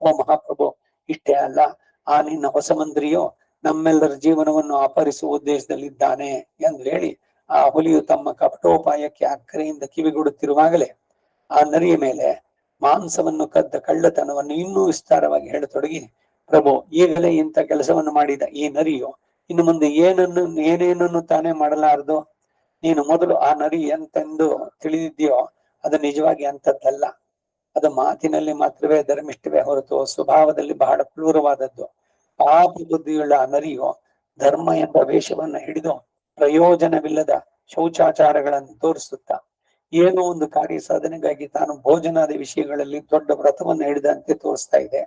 ಓ ಮಹಾಪ್ರಭು, ಇಷ್ಟೇ ಅಲ್ಲ, ಆ ನಿನ್ನ ಹೊಸ ಮಂತ್ರಿಯು ನಮ್ಮೆಲ್ಲರ ಜೀವನವನ್ನು ಅಪಹರಿಸುವ ಉದ್ದೇಶದಲ್ಲಿದ್ದಾನೆ ಎಂದು ಹೇಳಿ ಆ ಹುಲಿಯು ತಮ್ಮ ಕಪಟೋಪಾಯಕ್ಕೆ ಅಕ್ಕರೆಯಿಂದ ಕಿವಿಗೊಡುತ್ತಿರುವಾಗಲೇ ಆ ನರಿಯ ಮೇಲೆ ಮಾಂಸವನ್ನು ಕದ್ದ ಕಳ್ಳತನವನ್ನು ಇನ್ನೂ ವಿಸ್ತಾರವಾಗಿ ಹೇಳತೊಡಗಿ, ಪ್ರಭು, ಈಗಲೇ ಇಂಥ ಕೆಲಸವನ್ನು ಮಾಡಿದ ಈ ನರಿಯು ಇನ್ನು ಮುಂದೆ ಏನೇನನ್ನು ತಾನೇ ಮಾಡಲಾರದು. ನೀನು ಮೊದಲು ಆ ನರಿ ಎಂತೆಂದು ತಿಳಿದಿದ್ಯೋ ಅದು ನಿಜವಾಗಿ ಅಂಥದ್ದಲ್ಲ. ಅದು ಮಾತಿನಲ್ಲಿ ಮಾತ್ರವೇ ಧರ್ಮಿಷ್ಠವೇ ಹೊರತು ಸ್ವಭಾವದಲ್ಲಿ ಬಹಳ ಕ್ರೂರವಾದದ್ದು. ಪಾಪ ಬುದ್ಧಿಯುಳ್ಳ ಆ ನರಿಯು ಧರ್ಮ ಎಂಬ ವೇಷವನ್ನು ಹಿಡಿದು ಪ್ರಯೋಜನವಿಲ್ಲದ ಶೌಚಾಚಾರಗಳನ್ನು ತೋರಿಸುತ್ತಾ ಏನೋ ಒಂದು ಕಾರ್ಯ ಸಾಧನೆಗಾಗಿ ತಾನು ಭೋಜನಾದ ವಿಷಯಗಳಲ್ಲಿ ದೊಡ್ಡ ವ್ರತವನ್ನು ಹಿಡಿದಂತೆ ತೋರಿಸ್ತಾ ಇದೆ.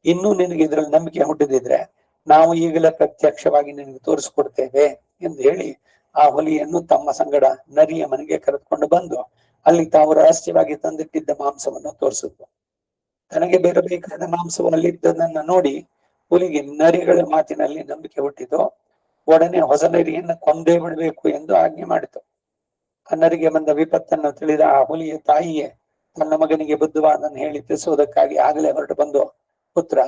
ಇನ್ನೂ ನಿನಗೆ ಇದರಲ್ಲಿ ನಂಬಿಕೆ ಹುಟ್ಟಿದಿದ್ರೆ ನಾವು ಈಗಲೇ ಪ್ರತ್ಯಕ್ಷವಾಗಿ ನಿನಗೆ ತೋರಿಸ್ಕೊಡ್ತೇವೆ ಎಂದು ಹೇಳಿ ಆ ಹುಲಿಯನ್ನು ತಮ್ಮ ಸಂಗಡ ನರಿಯ ಮನೆಗೆ ಕರೆದುಕೊಂಡು ಬಂದು ಅಲ್ಲಿ ತಾವು ರಹಸ್ಯವಾಗಿ ತಂದಿಟ್ಟಿದ್ದ ಮಾಂಸವನ್ನು ತೋರಿಸಿದ್ವು. ತನಗೆ ಬೇರಬೇಕಾದ ಮಾಂಸವು ಅಲ್ಲಿದ್ದದನ್ನ ನೋಡಿ ಹುಲಿಗೆ ನರಿಗಳ ಮಾತಿನಲ್ಲಿ ನಂಬಿಕೆ ಹುಟ್ಟಿತು. ಒಡನೆ ಹೊಸ ನರಿಯನ್ನು ಕೊಂದೇ ಬಿಡಬೇಕು ಎಂದು ಆಜ್ಞೆ ಮಾಡಿತು. ಆ ನರಿಗೆ ಬಂದ ವಿಪತ್ತನ್ನು ತಿಳಿದ ಆ ಹುಲಿಯ ತಾಯಿಯೇ ತನ್ನ ಮಗನಿಗೆ ಬುದ್ಧವಾದನ್ನು ಹೇಳಿ ತಿಳಿಸುವುದಕ್ಕಾಗಿ ಆಗಲೇ ಹೊರಟು ಬಂದು, ಪುತ್ರ,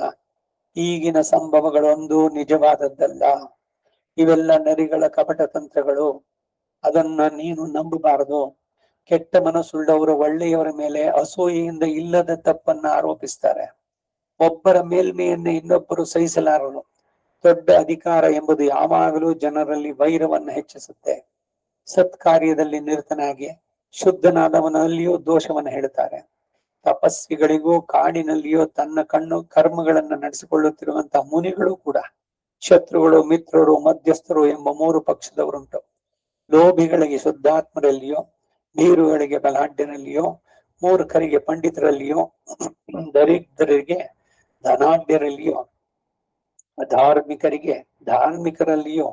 ಈಗಿನ ಸಂಭವಗಳೊಂದು ನಿಜವಾದದ್ದಲ್ಲ. ಇವೆಲ್ಲ ನರಿಗಳ ಕಪಟ ತಂತ್ರಗಳು. ಅದನ್ನ ನೀನು ನಂಬಬಾರದು. ಕೆಟ್ಟ ಮನಸ್ಸುಳ್ಳವರು ಒಳ್ಳೆಯವರ ಮೇಲೆ ಅಸೂಯೆಯಿಂದ ಇಲ್ಲದ ತಪ್ಪನ್ನ ಆರೋಪಿಸ್ತಾರೆ. ಒಬ್ಬರ ಮೇಲ್ಮೆಯನ್ನೇ ಇನ್ನೊಬ್ಬರು ಸಹಿಸಲಾರರು. ದೊಡ್ಡ ಅಧಿಕಾರ ಎಂಬುದು ಯಾವಾಗಲೂ ಜನರಲ್ಲಿ ವೈರವನ್ನು ಹೆಚ್ಚಿಸುತ್ತೆ. ಸತ್ಕಾರ್ಯದಲ್ಲಿ ನಿರತನಾಗಿ ಶುದ್ಧನಾದವನಲ್ಲಿಯೂ ದೋಷವನ್ನು ಹೇಳುತ್ತಾರೆ. ತಪಸ್ವಿಗಳಿಗೂ ಕಾಡಿನಲ್ಲಿಯೋ ತನ್ನ ಕರ್ಮಗಳನ್ನು ನಡೆಸಿಕೊಳ್ಳುತ್ತಿರುವಂತಹ ಮುನಿಗಳು ಕೂಡ ಶತ್ರುಗಳು, ಮಿತ್ರರು, ಮಧ್ಯಸ್ಥರು ಎಂಬ 3 ಪಕ್ಷದವರುಂಟು. ಲೋಭಿಗಳಿಗೆ ಶುದ್ಧಾತ್ಮರಲ್ಲಿಯೋ, ನೀರುಗಳಿಗೆ ಬಲಾಢ್ಯರಲ್ಲಿಯೋ, ಮೂರ್ಖರಿಗೆ ಪಂಡಿತರಲ್ಲಿಯೋ, ದರಿದ್ರರಿಗೆ ಧನಾಢ್ಯರಲ್ಲಿಯೋ, ಅಧಾರ್ಮಿಕರಿಗೆ ಧಾರ್ಮಿಕರಲ್ಲಿಯೋ,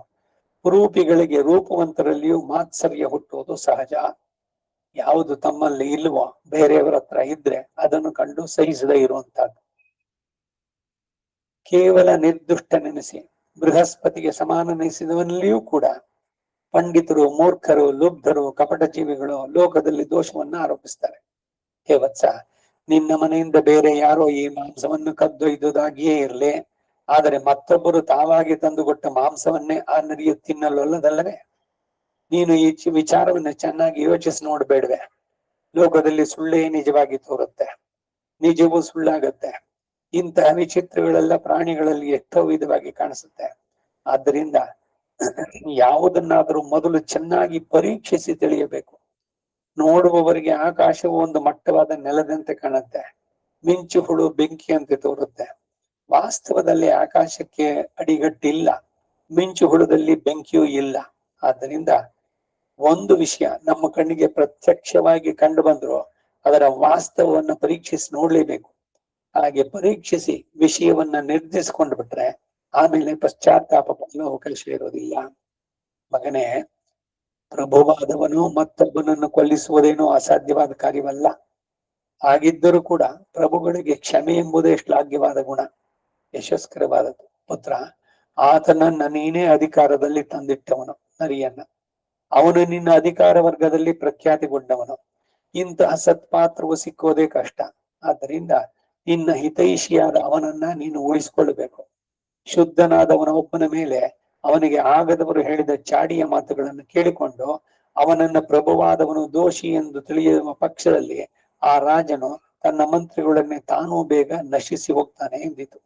ಕುರೂಪಿಗಳಿಗೆ ರೂಪವಂತರಲ್ಲಿಯೂ ಮಾತ್ಸರ್ಯ ಹುಟ್ಟುವುದು ಸಹಜ. ಯಾವುದು ತಮ್ಮಲ್ಲಿ ಇಲ್ವೋ ಬೇರೆಯವರ ಹತ್ರ ಇದ್ರೆ ಅದನ್ನು ಕಂಡು ಸಹಿಸದೇ ಇರುವಂತಹದ್ದು. ಕೇವಲ ನಿರ್ದುಷ್ಟನೆನಿಸಿ ಬೃಹಸ್ಪತಿಗೆ ಸಮಾನನೆನಿಸಿದವನಲ್ಲಿಯೂ ಕೂಡ ಪಂಡಿತರು, ಮೂರ್ಖರು, ಲುಬ್ಧರು, ಕಪಟ ಜೀವಿಗಳು ಲೋಕದಲ್ಲಿ ದೋಷವನ್ನು ಆರೋಪಿಸ್ತಾರೆ. ಹೇ ವತ್ಸ, ನಿನ್ನ ಮನೆಯಿಂದ ಬೇರೆ ಯಾರೋ ಈ ಮಾಂಸವನ್ನು ಕದ್ದೊಯ್ದುದಾಗಿಯೇ ಇರಲಿ, ಆದರೆ ಮತ್ತೊಬ್ಬರು ತಾವಾಗಿ ತಂದುಕೊಟ್ಟ ಮಾಂಸವನ್ನೇ ಆ ನರಿಯು ತಿನ್ನಲೊಲ್ಲದಲ್ಲವೇ? ನೀನು ಈ ವಿಚಾರವನ್ನು ಚೆನ್ನಾಗಿ ಯೋಚಿಸಿ ನೋಡ್ಬೇಡ್ವೆ. ಲೋಕದಲ್ಲಿ ಸುಳ್ಳೇ ನಿಜವಾಗಿ ತೋರುತ್ತೆ, ನಿಜವೂ ಸುಳ್ಳಾಗತ್ತೆ. ಇಂತಹ ವಿಚಿತ್ರಗಳೆಲ್ಲ ಪ್ರಾಣಿಗಳಲ್ಲಿ ಎಷ್ಟೋ ವಿಧವಾಗಿ ಕಾಣಿಸುತ್ತೆ. ಆದ್ದರಿಂದ ಯಾವುದನ್ನಾದರೂ ಮೊದಲು ಚೆನ್ನಾಗಿ ಪರೀಕ್ಷಿಸಿ ತಿಳಿಯಬೇಕು. ನೋಡುವವರಿಗೆ ಆಕಾಶವು ಒಂದು ಮಟ್ಟವಾದ ನೆಲದಂತೆ ಕಾಣುತ್ತೆ, ಮಿಂಚು ಹುಳು ಬೆಂಕಿಯಂತೆ ತೋರುತ್ತೆ. ವಾಸ್ತವದಲ್ಲಿ ಆಕಾಶಕ್ಕೆ ಅಡಿಗಟ್ಟಿಲ್ಲ, ಮಿಂಚು ಹುಳದಲ್ಲಿ ಬೆಂಕಿಯೂ ಇಲ್ಲ. ಆದ್ದರಿಂದ ಒಂದು ವಿಷಯ ನಮ್ಮ ಕಣ್ಣಿಗೆ ಪ್ರತ್ಯಕ್ಷವಾಗಿ ಕಂಡು ಬಂದ್ರು ಅದರ ವಾಸ್ತವವನ್ನು ಪರೀಕ್ಷಿಸಿ ನೋಡ್ಲೇಬೇಕು. ಹಾಗೆ ಪರೀಕ್ಷಿಸಿ ವಿಷಯವನ್ನ ನಿರ್ಧರಿಸಿಕೊಂಡು ಬಿಟ್ರೆ ಆಮೇಲೆ ಪಶ್ಚಾತ್ತಾಪ ಪಡಲು ಅವಕಾಶ ಇರೋದಿಲ್ಲ. ಮಗನೇ, ಪ್ರಭುವಾದವನು ಮತ್ತೊಬ್ಬನನ್ನು ಕೊಲ್ಲಿಸುವುದೇನೋ ಅಸಾಧ್ಯವಾದ ಕಾರ್ಯವಲ್ಲ. ಹಾಗಿದ್ದರೂ ಕೂಡ ಪ್ರಭುಗಳಿಗೆ ಕ್ಷಮೆ ಎಂಬುದೇ ಶ್ಲಾಘ್ಯವಾದ ಗುಣ, ಯಶಸ್ಕರವಾದದ್ದು. ಪುತ್ರ, ಆತನನ್ನ ನೀನೇ ಅಧಿಕಾರದಲ್ಲಿ ತಂದಿಟ್ಟವನು, ನರಿಯನ್ನ. ಅವನು ನಿನ್ನ ಅಧಿಕಾರ ವರ್ಗದಲ್ಲಿ ಪ್ರಖ್ಯಾತಿಗೊಂಡವನು. ಇಂತಹ ಸತ್ಪಾತ್ರವು ಸಿಕ್ಕೋದೇ ಕಷ್ಟ. ಆದ್ದರಿಂದ ನಿನ್ನ ಹಿತೈಷಿಯಾದ ಅವನನ್ನ ನೀನು ಉಳಿಸಿಕೊಳ್ಳಬೇಕು. ಶುದ್ಧನಾದವನ ಒಬ್ಬನ ಮೇಲೆ ಅವನಿಗೆ ಆಗದವರು ಹೇಳಿದ ಚಾಡಿಯ ಮಾತುಗಳನ್ನು ಕೇಳಿಕೊಂಡು ಅವನನ್ನ ಪ್ರಭುವಾದವನು ದೋಷಿ ಎಂದು ತಿಳಿಯುವ ಪಕ್ಷದಲ್ಲಿ ಆ ರಾಜನು ತನ್ನ ಮಂತ್ರಿಗಳನ್ನೇ ತಾನೂ ಬೇಗ ನಶಿಸಿ ಹೋಗ್ತಾನೆ ಎಂದಿತು.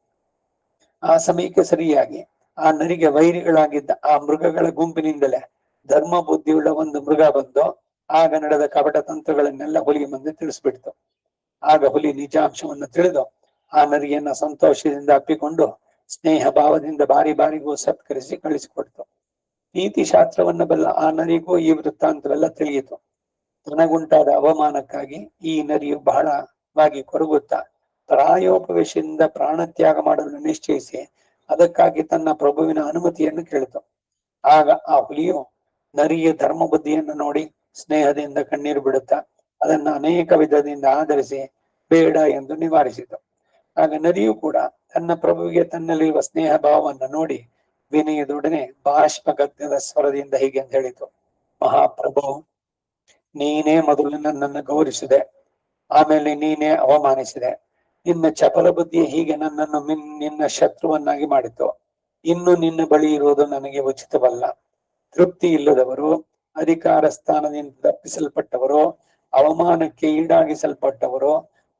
ಆ ಸಮಯಕ್ಕೆ ಸರಿಯಾಗಿ ಆ ನರಿಗೆ ವೈರಿಗಳಾಗಿದ್ದ ಆ ಮೃಗಗಳ ಗುಂಪಿನಿಂದಲೇ ಧರ್ಮ ಬುದ್ಧಿಯುಳ್ಳ ಒಂದು ಮೃಗ ಬಂದು ಆಗ ನಡೆದ ಕಪಟ ತಂತ್ರಗಳನ್ನೆಲ್ಲ ಹುಲಿಗೆ ಮುಂದೆ ತಿಳಿಸ್ಬಿಡ್ತು. ಆಗ ಹುಲಿ ನಿಜಾಂಶವನ್ನು ತಿಳಿದು ಆ ನರಿಯನ್ನ ಸಂತೋಷದಿಂದ ಅಪ್ಪಿಕೊಂಡು ಸ್ನೇಹ ಭಾವದಿಂದ ಬಾರಿ ಬಾರಿಗೂ ಸತ್ಕರಿಸಿ ಕಳಿಸಿಕೊಡ್ತು. ನೀತಿ ಶಾಸ್ತ್ರವನ್ನ ಬಲ್ಲ ಆ ನರಿಗೂ ಈ ವೃತ್ತಾಂತವೆಲ್ಲ ತಿಳಿಯಿತು. ತನಗುಂಟಾದ ಅವಮಾನಕ್ಕಾಗಿ ಈ ನರಿಯು ಬಹಳವಾಗಿ ಕೊರಗುತ್ತಾ ಪ್ರಾಯೋಪವೇಶದಿಂದ ಪ್ರಾಣತ್ಯಾಗ ಮಾಡಲು ನಿಶ್ಚಯಿಸಿ ಅದಕ್ಕಾಗಿ ತನ್ನ ಪ್ರಭುವಿನ ಅನುಮತಿಯನ್ನು ಕೇಳಿತು. ಆಗ ಆ ಹುಲಿಯು ನರಿಯ ಧರ್ಮ ಬುದ್ಧಿಯನ್ನು ನೋಡಿ ಸ್ನೇಹದಿಂದ ಕಣ್ಣೀರು ಬಿಡುತ್ತಾ ಅದನ್ನ ಅನೇಕ ವಿಧದಿಂದ ಆಧರಿಸಿ ಬೇಡ ಎಂದು ನಿವಾರಿಸಿತು. ಆಗ ನರಿಯು ಕೂಡ ತನ್ನ ಪ್ರಭುವಿಗೆ ತನ್ನಲ್ಲಿರುವ ಸ್ನೇಹ ಭಾವವನ್ನು ನೋಡಿ ವಿನಯದೊಡನೆ ಬಾಷ್ಪಗದ್ಯದ ಸ್ವರದಿಂದ ಹೀಗೆ ಅಂತ ಹೇಳಿತು. ಮಹಾಪ್ರಭು, ನೀನೇ ಮೊದಲು ನನ್ನನ್ನು ಗೌರವಿಸಿದೆ, ಆಮೇಲೆ ನೀನೇ ಅವಮಾನಿಸಿದೆ. ನಿನ್ನ ಚಪಲ ಬುದ್ಧಿ ಹೀಗೆ ನನ್ನನ್ನು ನಿನ್ನ ಶತ್ರುವನ್ನಾಗಿ ಮಾಡಿತು. ಇನ್ನು ನಿನ್ನ ಬಳಿ ಇರುವುದು ನನಗೆ ಉಚಿತವಲ್ಲ. ತೃಪ್ತಿ ಇಲ್ಲದವರು, ಅಧಿಕಾರ ಸ್ಥಾನದಿಂದ ತಪ್ಪಿಸಲ್ಪಟ್ಟವರು, ಅವಮಾನಕ್ಕೆ ಈಡಾಗಿಸಲ್ಪಟ್ಟವರು,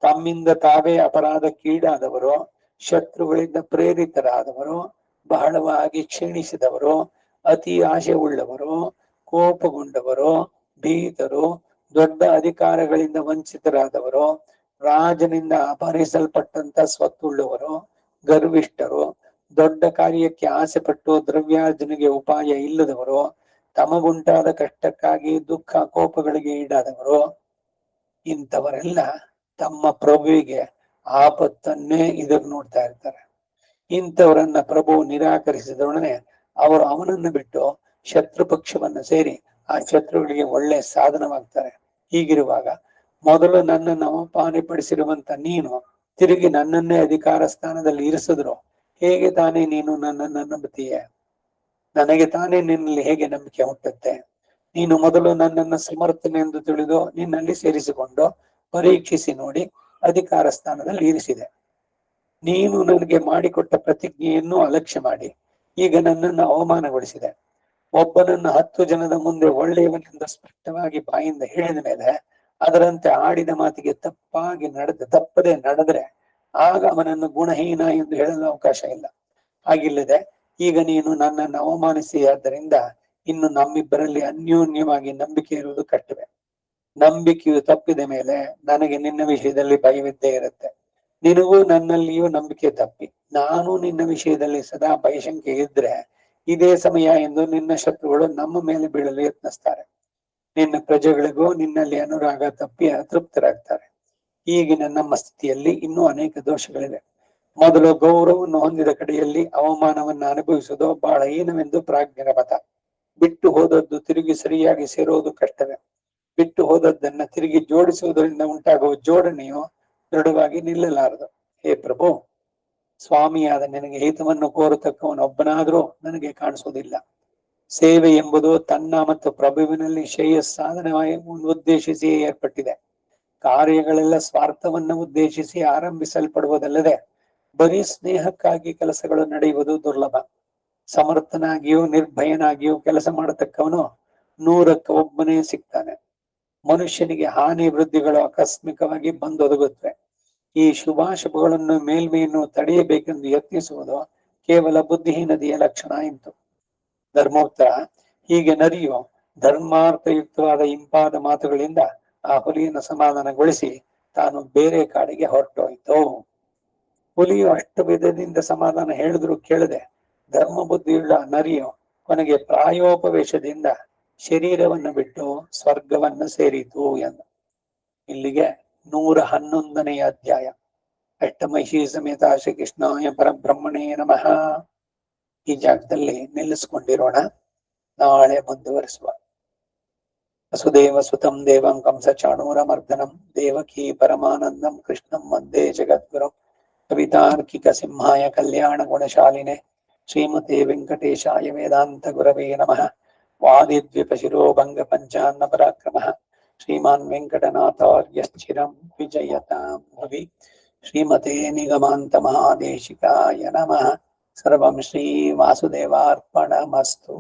ತಮ್ಮಿಂದ ತಾವೇ ಅಪರಾಧಕ್ಕೀಡಾದವರು, ಶತ್ರುಗಳಿಂದ ಪ್ರೇರಿತರಾದವರು, ಬಹಳವಾಗಿ ಕ್ಷೀಣಿಸಿದವರು, ಅತಿ ಆಶೆ ಉಳ್ಳವರು, ಕೋಪಗೊಂಡವರು, ಭೀತರು, ದೊಡ್ಡ ಅಧಿಕಾರಗಳಿಂದ ವಂಚಿತರಾದವರು, ರಾಜನಿಂದ ಅಪಹರಿಸಲ್ಪಟ್ಟಂತ ಸ್ವತ್ತುಳ್ಳವರು, ಗರ್ವಿಷ್ಠರು, ದೊಡ್ಡ ಕಾರ್ಯಕ್ಕೆ ಆಸೆ ಪಟ್ಟು ದ್ರವ್ಯಾರ್ಜನೆಗೆ ಉಪಾಯ ಇಲ್ಲದವರು, ತಮಗುಂಟಾದ ಕಷ್ಟಕ್ಕಾಗಿ ದುಃಖ ಕೋಪಗಳಿಗೆ ಈಡಾದವರು, ಇಂಥವರೆಲ್ಲ ತಮ್ಮ ಪ್ರಭುವಿಗೆ ಆಪತ್ತನ್ನೇ ಎದುರು ನೋಡ್ತಾ ಇರ್ತಾರೆ. ಇಂಥವರನ್ನ ಪ್ರಭು ನಿರಾಕರಿಸಿದೊಡನೆ ಅವರು ಅವನನ್ನು ಬಿಟ್ಟು ಶತ್ರು ಪಕ್ಷವನ್ನು ಸೇರಿ ಆ ಶತ್ರುಗಳಿಗೆ ಒಳ್ಳೆ ಸಾಧನವಾಗ್ತಾರೆ. ಹೀಗಿರುವಾಗ ಮೊದಲು ನನ್ನನ್ನು ಅವಮಾನಪಡಿಸಿರುವಂತ ನೀನು ತಿರುಗಿ ನನ್ನನ್ನೇ ಅಧಿಕಾರ ಸ್ಥಾನದಲ್ಲಿ ಇರಿಸಿದ್ರು ಹೇಗೆ ತಾನೇ ನೀನು ನನ್ನನ್ನು ನಂಬುತ್ತೀಯೆ? ನನಗೆ ತಾನೇ ನಿನ್ನಲ್ಲಿ ಹೇಗೆ ನಂಬಿಕೆ ಹುಟ್ಟುತ್ತೆ? ನೀನು ಮೊದಲು ನನ್ನನ್ನು ಸಮರ್ಥನೆ ಎಂದು ತಿಳಿದು ನಿನ್ನಲ್ಲಿ ಸೇರಿಸಿಕೊಂಡು ಪರೀಕ್ಷಿಸಿ ನೋಡಿ ಅಧಿಕಾರ ಸ್ಥಾನದಲ್ಲಿ ಇರಿಸಿದೆ. ನೀನು ನನಗೆ ಮಾಡಿಕೊಟ್ಟ ಪ್ರತಿಜ್ಞೆಯನ್ನು ಅಲಕ್ಷ್ಯ ಮಾಡಿ ಈಗ ನನ್ನನ್ನು ಅವಮಾನಗೊಳಿಸಿದೆ. ಒಬ್ಬನನ್ನು 10 ಜನದ ಮುಂದೆ ಒಳ್ಳೆಯವನೆಂದು ಸ್ಪಷ್ಟವಾಗಿ ಬಾಯಿಂದ ಹೇಳಿದ ಮೇಲೆ ಅದರಂತೆ ಆಡಿದ ಮಾತಿಗೆ ತಪ್ಪದೆ ನಡೆದ್ರೆ ಆಗ ಅವನನ್ನು ಗುಣಹೀನ ಎಂದು ಹೇಳಲು ಅವಕಾಶ ಇಲ್ಲ. ಹಾಗಿಲ್ಲದೆ ಈಗ ನೀನು ನನ್ನನ್ನು ಅವಮಾನಿಸಿ, ಆದ್ದರಿಂದ ಇನ್ನು ನಮ್ಮಿಬ್ಬರಲ್ಲಿ ಅನ್ಯೋನ್ಯವಾಗಿ ನಂಬಿಕೆ ಇರುವುದು ಕಷ್ಟವೇ. ನಂಬಿಕೆಯು ತಪ್ಪಿದ ಮೇಲೆ ನನಗೆ ನಿನ್ನ ವಿಷಯದಲ್ಲಿ ಭಯವಿದ್ದೇ ಇರುತ್ತೆ. ನಿನಗೂ ನನ್ನಲ್ಲಿಯೂ ನಂಬಿಕೆ ತಪ್ಪಿ ನಾನು ನಿನ್ನ ವಿಷಯದಲ್ಲಿ ಸದಾ ಭಯಶಂಕೆ ಇದ್ರೆ ಇದೇ ಸಮಯ ಎಂದು ನಿನ್ನ ಶತ್ರುಗಳು ನಮ್ಮ ಮೇಲೆ ಬೀಳಲು ಯತ್ನಿಸ್ತಾರೆ. ನಿನ್ನ ಪ್ರಜೆಗಳಿಗೂ ನಿನ್ನಲ್ಲಿ ಅನುರಾಗ ತಪ್ಪಿ ಅತೃಪ್ತರಾಗ್ತಾರೆ. ಈಗಿನ ನಮ್ಮ ಸ್ಥಿತಿಯಲ್ಲಿ ಇನ್ನೂ ಅನೇಕ ದೋಷಗಳಿವೆ. ಮೊದಲು ಗೌರವವನ್ನು ಹೊಂದಿದ ಕಡೆಯಲ್ಲಿ ಅವಮಾನವನ್ನು ಅನುಭವಿಸುವುದು ಬಹಳ ಹೀನವೆಂದು ಪ್ರಾಜ್ಞರ ಮತ. ಬಿಟ್ಟು ಹೋದದ್ದು ತಿರುಗಿ ಸರಿಯಾಗಿ ಸೇರುವುದು ಕಷ್ಟವೇ. ಬಿಟ್ಟು ಹೋದದ್ದನ್ನ ತಿರುಗಿ ಜೋಡಿಸುವುದರಿಂದ ಉಂಟಾಗುವ ಜೋಡಣೆಯು ದೃಢವಾಗಿ ನಿಲ್ಲಲಾರದು. ಹೇ ಪ್ರಭು, ಸ್ವಾಮಿಯಾದ ನಿನಗೆ ಹಿತವನ್ನು ಕೋರತಕ್ಕವನೊಬ್ಬನಾದರೂ ನನಗೆ ಕಾಣಿಸುವುದಿಲ್ಲ. ಸೇವೆ ಎಂಬುದು ತನ್ನ ಮತ್ತು ಪ್ರಭುವಿನಲ್ಲಿ ಶ್ರೇಯಸ್ಸಾಧನವಾಗಿ ಉದ್ದೇಶಿಸಿ ಏರ್ಪಟ್ಟಿದೆ. ಕಾರ್ಯಗಳೆಲ್ಲ ಸ್ವಾರ್ಥವನ್ನು ಉದ್ದೇಶಿಸಿ ಆರಂಭಿಸಲ್ಪಡುವುದಲ್ಲದೆ ಬರೀ ಸ್ನೇಹಕ್ಕಾಗಿ ಕೆಲಸಗಳು ನಡೆಯುವುದು ದುರ್ಲಭ. ಸಮರ್ಥನಾಗಿಯೂ ನಿರ್ಭಯನಾಗಿಯೂ ಕೆಲಸ ಮಾಡತಕ್ಕವನು 100ಕ್ಕೆ ಒಬ್ಬನೇ ಸಿಗ್ತಾನೆ. ಮನುಷ್ಯನಿಗೆ ಹಾನಿ ವೃದ್ಧಿಗಳು ಆಕಸ್ಮಿಕವಾಗಿ ಬಂದೊದಗುತ್ತವೆ. ಈ ಶುಭಾಶುಭಗಳನ್ನು ಮೇಲ್ಮೆಯನ್ನು ತಡೆಯಬೇಕೆಂದು ಯತ್ನಿಸುವುದು ಕೇವಲ ಬುದ್ಧಿಹೀನತೆಯ ಲಕ್ಷಣ ಎಂತು. ಧರ್ಮೋತ್ತರ ಹೀಗೆ ನರಿಯು ಧರ್ಮಾರ್ಥಯುಕ್ತವಾದ ಇಂಪಾದ ಮಾತುಗಳಿಂದ ಆ ಹುಲಿಯನ್ನು ಸಮಾಧಾನಗೊಳಿಸಿ ತಾನು ಬೇರೆ ಕಾಡಿಗೆ ಹೊರಟೋಯ್ತು. ಹುಲಿಯು ಅಷ್ಟು ವಿಧದಿಂದ ಸಮಾಧಾನ ಹೇಳಿದ್ರು ಕೇಳದೆ ಧರ್ಮ ಬುದ್ಧಿಯುಳ್ಳ ನರಿಯು ಕೊನೆಗೆ ಪ್ರಾಯೋಪವೇಶದಿಂದ ಶರೀರವನ್ನು ಬಿಟ್ಟು ಸ್ವರ್ಗವನ್ನು ಸೇರಿತು ಎಂದು. ಇಲ್ಲಿಗೆ 111ನೇ ಅಧ್ಯಾಯ. ಅಷ್ಟಮಹಿಷಿ ಸಮೇತ ಶ್ರೀಕೃಷ್ಣಾಯ ಪರಬ್ರಹ್ಮಣೇ ನಮಃ. ಈ ಜಾಗದಲ್ಲಿ ನಿಲ್ಲಿಸ್ಕೊಂಡಿರೋಣ, ನಾಳೆ ಮುಂದುವರಿಸುವ. ವಸುದೇವ ಸುತಂ ದೇವಂ ಕಂಸಚಾಣೂರಮರ್ದನಂ ದೇವಕೀ ಪರಮಾನಂದಂ ಕೃಷ್ಣಂ ವಂದೇ ಜಗದ್ಗುರುಂ. ಕವಿತಾರ್ಕಿಕ ಸಿಂಹಾಯ ಕಲ್ಯಾಣ ಗುಣಶಾಲಿನೆ ಶ್ರೀಮತೆ ವೆಂಕಟೇಶಾಯ ವೇದಾಂತ ಗುರವೇ ನಮಃ. ವಾದಿದ್ವಿಪ ಶಿರೋಭಂಗ ಪಂಚಾನ್ನ ಪರಾಕ್ರಮಃ ಶ್ರೀಮಾನ್ ವೆಂಕಟನಾಥಾರ್ಯಶ್ಚಿರಂ ವಿಜಯತಾಂ ಭುವಿ. ಶ್ರೀಮತೆ ನಿಗಮಾಂತ ಮಹಾದೇಶಿಕಾಯ ನಮಃ. ಸರ್ವಂ ಶ್ರೀ ವಾಸುದೇವಾರ್ಪಣಮಸ್ತು.